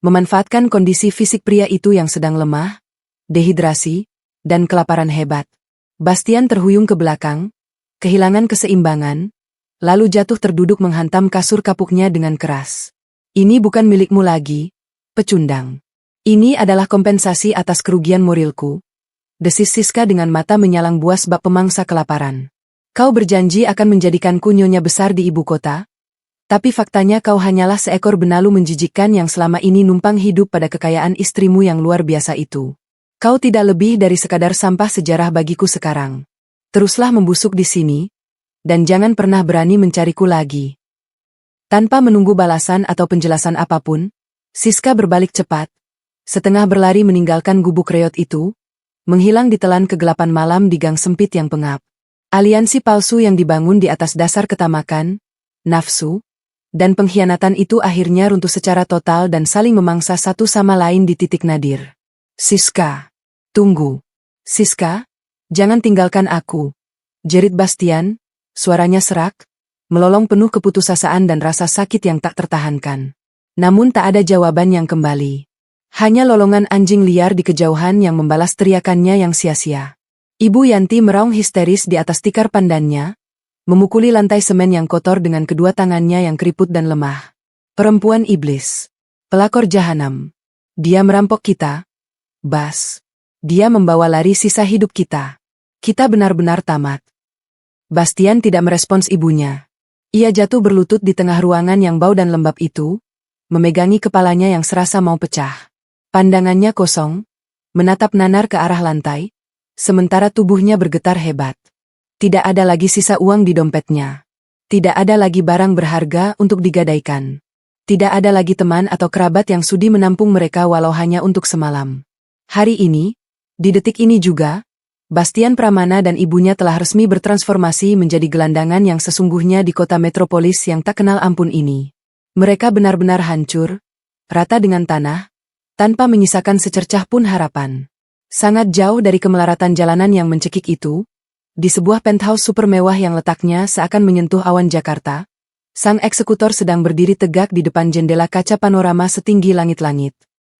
memanfaatkan kondisi fisik pria itu yang sedang lemah, dehidrasi, dan kelaparan hebat. Bastian terhuyung ke belakang, kehilangan keseimbangan, lalu jatuh terduduk menghantam kasur kapuknya dengan keras. Ini bukan milikmu lagi, pecundang. Ini adalah kompensasi atas kerugian moralku, desis Siska dengan mata menyalang buas bak pemangsa kelaparan. Kau berjanji akan menjadikanku nyonya besar di ibu kota, tapi faktanya kau hanyalah seekor benalu menjijikkan yang selama ini numpang hidup pada kekayaan istrimu yang luar biasa itu. Kau tidak lebih dari sekadar sampah sejarah bagiku sekarang. Teruslah membusuk di sini, dan jangan pernah berani mencariku lagi. Tanpa menunggu balasan atau penjelasan apapun, Siska berbalik cepat, setengah berlari meninggalkan gubuk reot itu, menghilang ditelan kegelapan malam di gang sempit yang pengap. Aliansi palsu yang dibangun di atas dasar ketamakan, nafsu, dan pengkhianatan itu akhirnya runtuh secara total dan saling memangsa satu sama lain di titik nadir. Siska, tunggu. Siska, jangan tinggalkan aku. Jerit Bastian, suaranya serak, melolong penuh keputusasaan dan rasa sakit yang tak tertahankan. Namun tak ada jawaban yang kembali. Hanya lolongan anjing liar di kejauhan yang membalas teriakannya yang sia-sia. Ibu Yanti meraung histeris di atas tikar pandannya, memukuli lantai semen yang kotor dengan kedua tangannya yang keriput dan lemah. Perempuan iblis. Pelakor jahanam. Dia merampok kita. Bas. Dia membawa lari sisa hidup kita. Kita benar-benar tamat. Bastian tidak merespons ibunya. Ia jatuh berlutut di tengah ruangan yang bau dan lembab itu, memegangi kepalanya yang serasa mau pecah. Pandangannya kosong, menatap nanar ke arah lantai, sementara tubuhnya bergetar hebat. Tidak ada lagi sisa uang di dompetnya. Tidak ada lagi barang berharga untuk digadaikan. Tidak ada lagi teman atau kerabat yang sudi menampung mereka walau hanya untuk semalam. Hari ini, di detik ini juga, Bastian Pramana dan ibunya telah resmi bertransformasi menjadi gelandangan yang sesungguhnya di kota metropolis yang tak kenal ampun ini. Mereka benar-benar hancur, rata dengan tanah, tanpa menyisakan secercah pun harapan. Sangat jauh dari kemelaratan jalanan yang mencekik itu, di sebuah penthouse super mewah yang letaknya seakan menyentuh awan Jakarta, sang eksekutor sedang berdiri tegak di depan jendela kaca panorama setinggi langit-langit.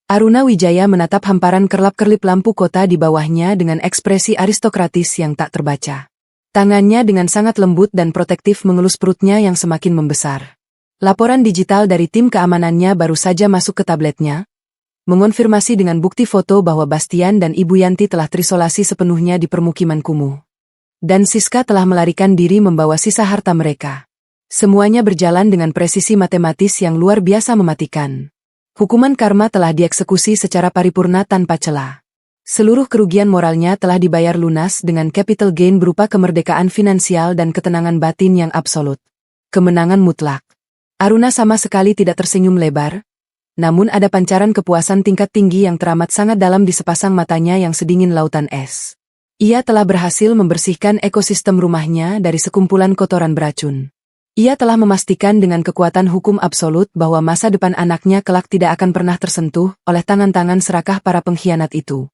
Aruna Wijaya menatap hamparan kerlap-kerlip lampu kota di bawahnya dengan ekspresi aristokratis yang tak terbaca. Tangannya dengan sangat lembut dan protektif mengelus perutnya yang semakin membesar. Laporan digital dari tim keamanannya baru saja masuk ke tabletnya, mengonfirmasi dengan bukti foto bahwa Bastian dan Ibu Yanti telah terisolasi sepenuhnya di permukiman kumuh. Dan Siska telah melarikan diri membawa sisa harta mereka. Semuanya berjalan dengan presisi matematis yang luar biasa mematikan. Hukuman karma telah dieksekusi secara paripurna tanpa celah. Seluruh kerugian moralnya telah dibayar lunas dengan capital gain berupa kemerdekaan finansial dan ketenangan batin yang absolut. Kemenangan mutlak. Aruna sama sekali tidak tersenyum lebar, namun ada pancaran kepuasan tingkat tinggi yang teramat sangat dalam di sepasang matanya yang sedingin lautan es. Ia telah berhasil membersihkan ekosistem rumahnya dari sekumpulan kotoran beracun. Ia telah memastikan dengan kekuatan hukum absolut bahwa masa depan anaknya kelak tidak akan pernah tersentuh oleh tangan-tangan serakah para pengkhianat itu.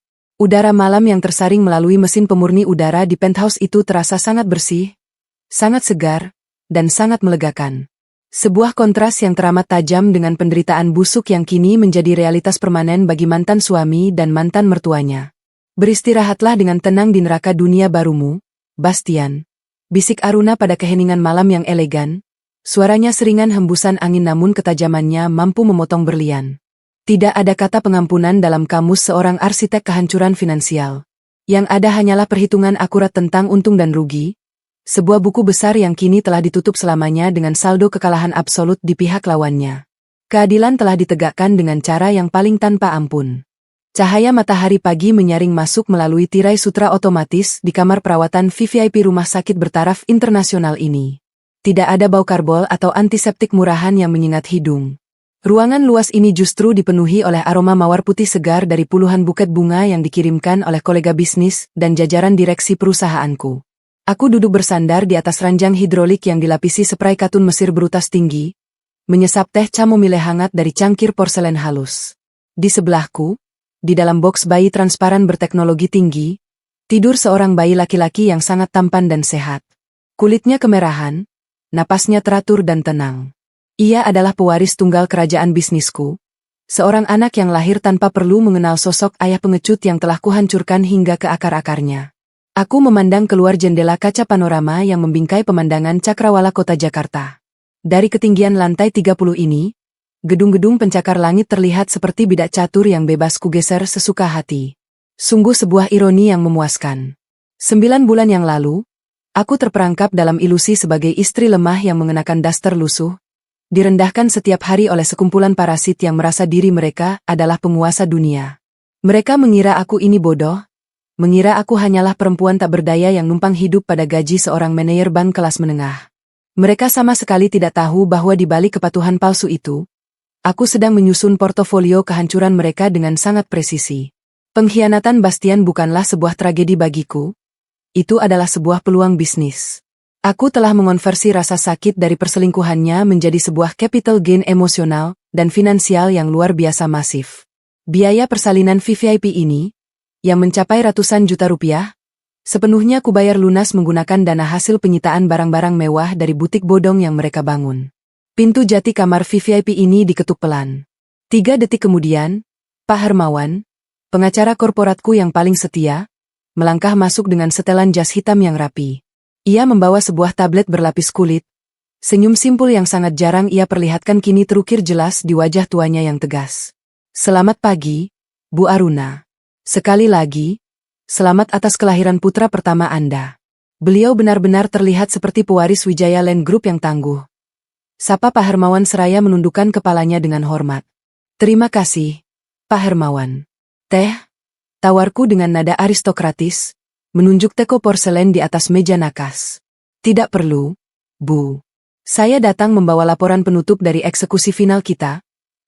Udara malam yang tersaring melalui mesin pemurni udara di penthouse itu terasa sangat bersih, sangat segar, dan sangat melegakan. Sebuah kontras yang teramat tajam dengan penderitaan busuk yang kini menjadi realitas permanen bagi mantan suami dan mantan mertuanya. Beristirahatlah dengan tenang di neraka dunia barumu, Bastian. Bisik Aruna pada keheningan malam yang elegan. Suaranya seringan hembusan angin namun ketajamannya mampu memotong berlian. Tidak ada kata pengampunan dalam kamus seorang arsitek kehancuran finansial. Yang ada hanyalah perhitungan akurat tentang untung dan rugi. Sebuah buku besar yang kini telah ditutup selamanya dengan saldo kekalahan absolut di pihak lawannya. Keadilan telah ditegakkan dengan cara yang paling tanpa ampun. Cahaya matahari pagi menyaring masuk melalui tirai sutra otomatis di kamar perawatan VVIP rumah sakit bertaraf internasional ini. Tidak ada bau karbol atau antiseptik murahan yang menyengat hidung. Ruangan luas ini justru dipenuhi oleh aroma mawar putih segar dari puluhan buket bunga yang dikirimkan oleh kolega bisnis dan jajaran direksi perusahaanku. Aku duduk bersandar di atas ranjang hidrolik yang dilapisi spray katun Mesir berutas tinggi, menyesap teh chamomile hangat dari cangkir porselen halus. Di sebelahku, di dalam boks bayi transparan berteknologi tinggi, tidur seorang bayi laki-laki yang sangat tampan dan sehat. Kulitnya kemerahan, napasnya teratur dan tenang. Ia adalah pewaris tunggal kerajaan bisnisku, seorang anak yang lahir tanpa perlu mengenal sosok ayah pengecut yang telah kuhancurkan hingga ke akar-akarnya. Aku memandang keluar jendela kaca panorama yang membingkai pemandangan cakrawala kota Jakarta. Dari ketinggian lantai 30 ini, gedung-gedung pencakar langit terlihat seperti bidak catur yang bebas kugeser sesuka hati. Sungguh sebuah ironi yang memuaskan. 9 bulan yang lalu, aku terperangkap dalam ilusi sebagai istri lemah yang mengenakan daster lusuh, direndahkan setiap hari oleh sekumpulan parasit yang merasa diri mereka adalah penguasa dunia. Mereka mengira aku ini bodoh, mengira aku hanyalah perempuan tak berdaya yang numpang hidup pada gaji seorang manajer bank kelas menengah. Mereka sama sekali tidak tahu bahwa di balik kepatuhan palsu itu, aku sedang menyusun portofolio kehancuran mereka dengan sangat presisi. Pengkhianatan Bastian bukanlah sebuah tragedi bagiku, itu adalah sebuah peluang bisnis. Aku telah mengonversi rasa sakit dari perselingkuhannya menjadi sebuah capital gain emosional dan finansial yang luar biasa masif. Biaya persalinan VVIP ini, yang mencapai ratusan juta rupiah, sepenuhnya kubayar lunas menggunakan dana hasil penyitaan barang-barang mewah dari butik bodong yang mereka bangun. Pintu jati kamar VVIP ini diketuk pelan. 3 detik kemudian, Pak Hermawan, pengacara korporatku yang paling setia, melangkah masuk dengan setelan jas hitam yang rapi. Ia membawa sebuah tablet berlapis kulit. Senyum simpul yang sangat jarang ia perlihatkan kini terukir jelas di wajah tuanya yang tegas. Selamat pagi, Bu Aruna. Sekali lagi, selamat atas kelahiran putra pertama Anda. Beliau benar-benar terlihat seperti pewaris Wijaya Land Group yang tangguh. Sapa Pak Hermawan seraya menundukkan kepalanya dengan hormat. Terima kasih, Pak Hermawan. Teh, tawarku dengan nada aristokratis, menunjuk teko porselen di atas meja nakas. Tidak perlu, Bu. Saya datang membawa laporan penutup dari eksekusi final kita,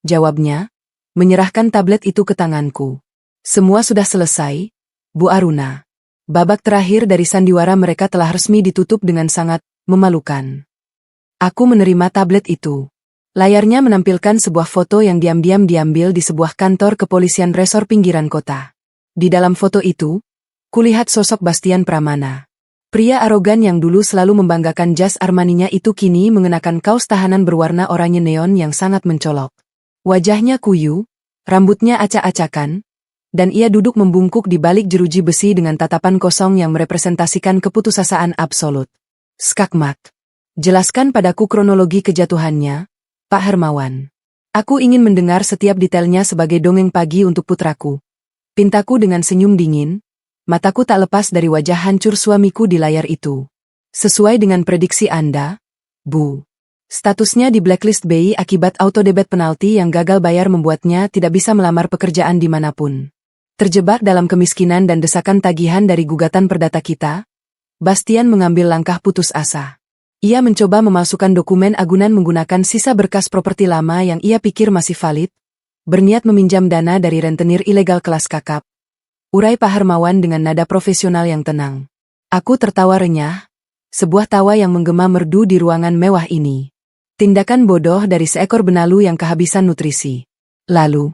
jawabnya, menyerahkan tablet itu ke tanganku. Semua sudah selesai, Bu Aruna. Babak terakhir dari sandiwara mereka telah resmi ditutup dengan sangat memalukan. Aku menerima tablet itu. Layarnya menampilkan sebuah foto yang diam-diam diambil di sebuah kantor kepolisian resor pinggiran kota. Di dalam foto itu, kulihat sosok Bastian Pramana. Pria arogan yang dulu selalu membanggakan jas Armaninya itu kini mengenakan kaos tahanan berwarna oranye neon yang sangat mencolok. Wajahnya kuyu, rambutnya acak-acakan, Dan ia duduk membungkuk di balik jeruji besi dengan tatapan kosong yang merepresentasikan keputusasaan absolut. Skakmat. Jelaskan padaku kronologi kejatuhannya, Pak Hermawan. Aku ingin mendengar setiap detailnya sebagai dongeng pagi untuk putraku. Pintaku dengan senyum dingin, mataku tak lepas dari wajah hancur suamiku di layar itu. Sesuai dengan prediksi Anda, Bu. Statusnya di blacklist BI akibat autodebit penalti yang gagal bayar membuatnya tidak bisa melamar pekerjaan dimanapun. Terjebak dalam kemiskinan dan desakan tagihan dari gugatan perdata kita, Bastian mengambil langkah putus asa. Ia mencoba memalsukan dokumen agunan menggunakan sisa berkas properti lama yang ia pikir masih valid, berniat meminjam dana dari rentenir ilegal kelas kakap. Urai Pak Hermawan dengan nada profesional yang tenang. Aku tertawa renyah, sebuah tawa yang menggema merdu di ruangan mewah ini. Tindakan bodoh dari seekor benalu yang kehabisan nutrisi. Lalu,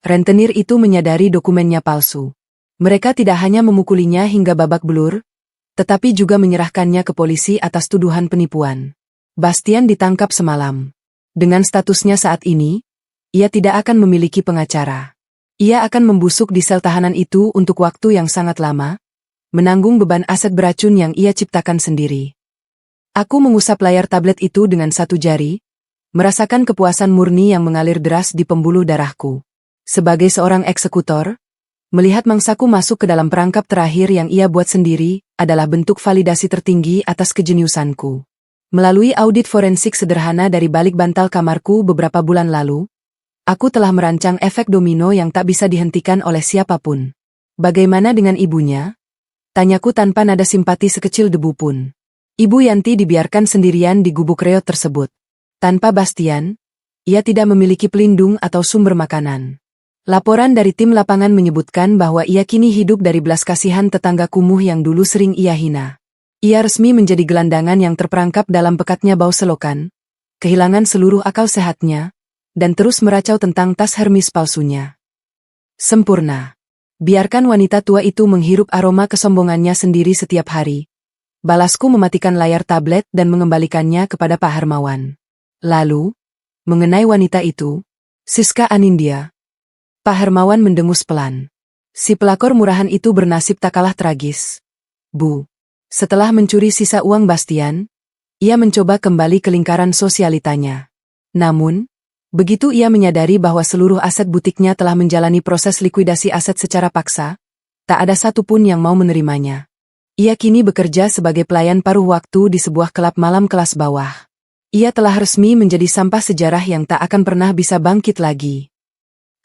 rentenir itu menyadari dokumennya palsu. Mereka tidak hanya memukulinya hingga babak belur, tetapi juga menyerahkannya ke polisi atas tuduhan penipuan. Bastian ditangkap semalam. Dengan statusnya saat ini, ia tidak akan memiliki pengacara. Ia akan membusuk di sel tahanan itu untuk waktu yang sangat lama, menanggung beban aset beracun yang ia ciptakan sendiri. Aku mengusap layar tablet itu dengan satu jari, merasakan kepuasan murni yang mengalir deras di pembuluh darahku. Sebagai seorang eksekutor, melihat mangsaku masuk ke dalam perangkap terakhir yang ia buat sendiri, adalah bentuk validasi tertinggi atas kejeniusanku. Melalui audit forensik sederhana dari balik bantal kamarku beberapa bulan lalu, aku telah merancang efek domino yang tak bisa dihentikan oleh siapapun. Bagaimana dengan ibunya? Tanyaku tanpa nada simpati sekecil debu pun. Ibu Yanti dibiarkan sendirian di gubuk reot tersebut. Tanpa Bastian, ia tidak memiliki pelindung atau sumber makanan. Laporan dari tim lapangan menyebutkan bahwa ia kini hidup dari belas kasihan tetangga kumuh yang dulu sering ia hina. Ia resmi menjadi gelandangan yang terperangkap dalam pekatnya bau selokan, kehilangan seluruh akal sehatnya, dan terus meracau tentang tas Hermes palsunya. Sempurna. Biarkan wanita tua itu menghirup aroma kesombongannya sendiri setiap hari. Balasku mematikan layar tablet dan mengembalikannya kepada Pak Hermawan. Lalu, mengenai wanita itu, Siska Anindya. Pak Hermawan mendengus pelan. Si pelakor murahan itu bernasib tak kalah tragis. Bu. Setelah mencuri sisa uang Bastian, ia mencoba kembali ke lingkaran sosialitanya. Namun, begitu ia menyadari bahwa seluruh aset butiknya telah menjalani proses likuidasi aset secara paksa, tak ada satupun yang mau menerimanya. Ia kini bekerja sebagai pelayan paruh waktu di sebuah klub malam kelas bawah. Ia telah resmi menjadi sampah sejarah yang tak akan pernah bisa bangkit lagi.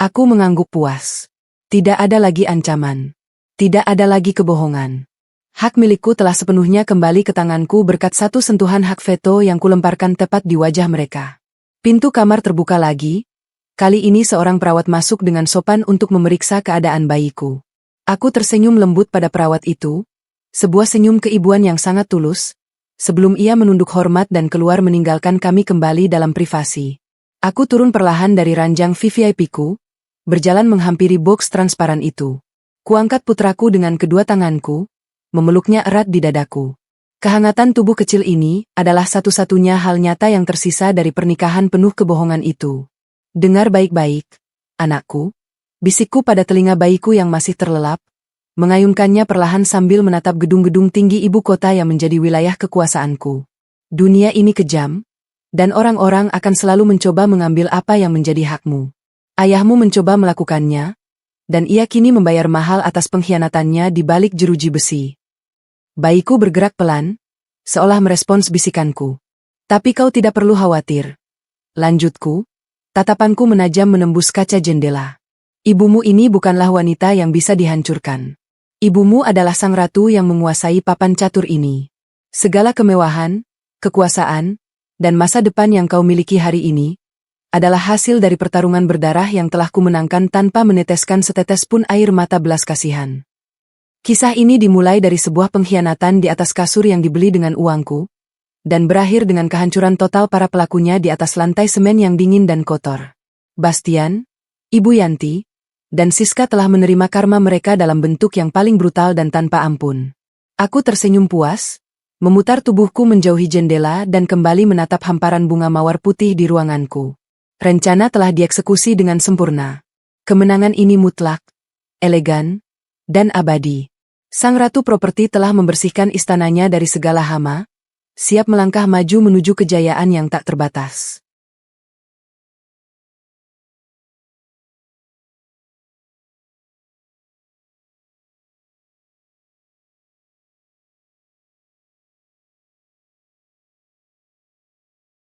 Aku mengangguk puas. Tidak ada lagi ancaman. Tidak ada lagi kebohongan. Hak milikku telah sepenuhnya kembali ke tanganku berkat satu sentuhan hak veto yang kulemparkan tepat di wajah mereka. Pintu kamar terbuka lagi. Kali ini seorang perawat masuk dengan sopan untuk memeriksa keadaan bayiku. Aku tersenyum lembut pada perawat itu. Sebuah senyum keibuan yang sangat tulus, sebelum ia menunduk hormat dan keluar meninggalkan kami kembali dalam privasi. Aku turun perlahan dari ranjang VVIP-ku, berjalan menghampiri box transparan itu. Kuangkat putraku dengan kedua tanganku, memeluknya erat di dadaku. Kehangatan tubuh kecil ini adalah satu-satunya hal nyata yang tersisa dari pernikahan penuh kebohongan itu. Dengar baik-baik, anakku, bisikku pada telinga bayiku yang masih terlelap, mengayunkannya perlahan sambil menatap gedung-gedung tinggi ibu kota yang menjadi wilayah kekuasaanku. Dunia ini kejam, dan orang-orang akan selalu mencoba mengambil apa yang menjadi hakmu. Ayahmu mencoba melakukannya, dan ia kini membayar mahal atas pengkhianatannya di balik jeruji besi. Bayiku bergerak pelan, seolah merespons bisikanku. Tapi kau tidak perlu khawatir. Lanjutku, tatapanku menajam menembus kaca jendela. Ibumu ini bukanlah wanita yang bisa dihancurkan. Ibumu adalah sang ratu yang menguasai papan catur ini. Segala kemewahan, kekuasaan, dan masa depan yang kau miliki hari ini, adalah hasil dari pertarungan berdarah yang telah kumenangkan tanpa meneteskan setetes pun air mata belas kasihan. Kisah ini dimulai dari sebuah pengkhianatan di atas kasur yang dibeli dengan uangku, dan berakhir dengan kehancuran total para pelakunya di atas lantai semen yang dingin dan kotor. Bastian, Ibu Yanti, dan Siska telah menerima karma mereka dalam bentuk yang paling brutal dan tanpa ampun. Aku tersenyum puas, memutar tubuhku menjauhi jendela dan kembali menatap hamparan bunga mawar putih di ruanganku. Rencana telah dieksekusi dengan sempurna. Kemenangan ini mutlak, elegan, dan abadi. Sang Ratu Properti telah membersihkan istananya dari segala hama, siap melangkah maju menuju kejayaan yang tak terbatas.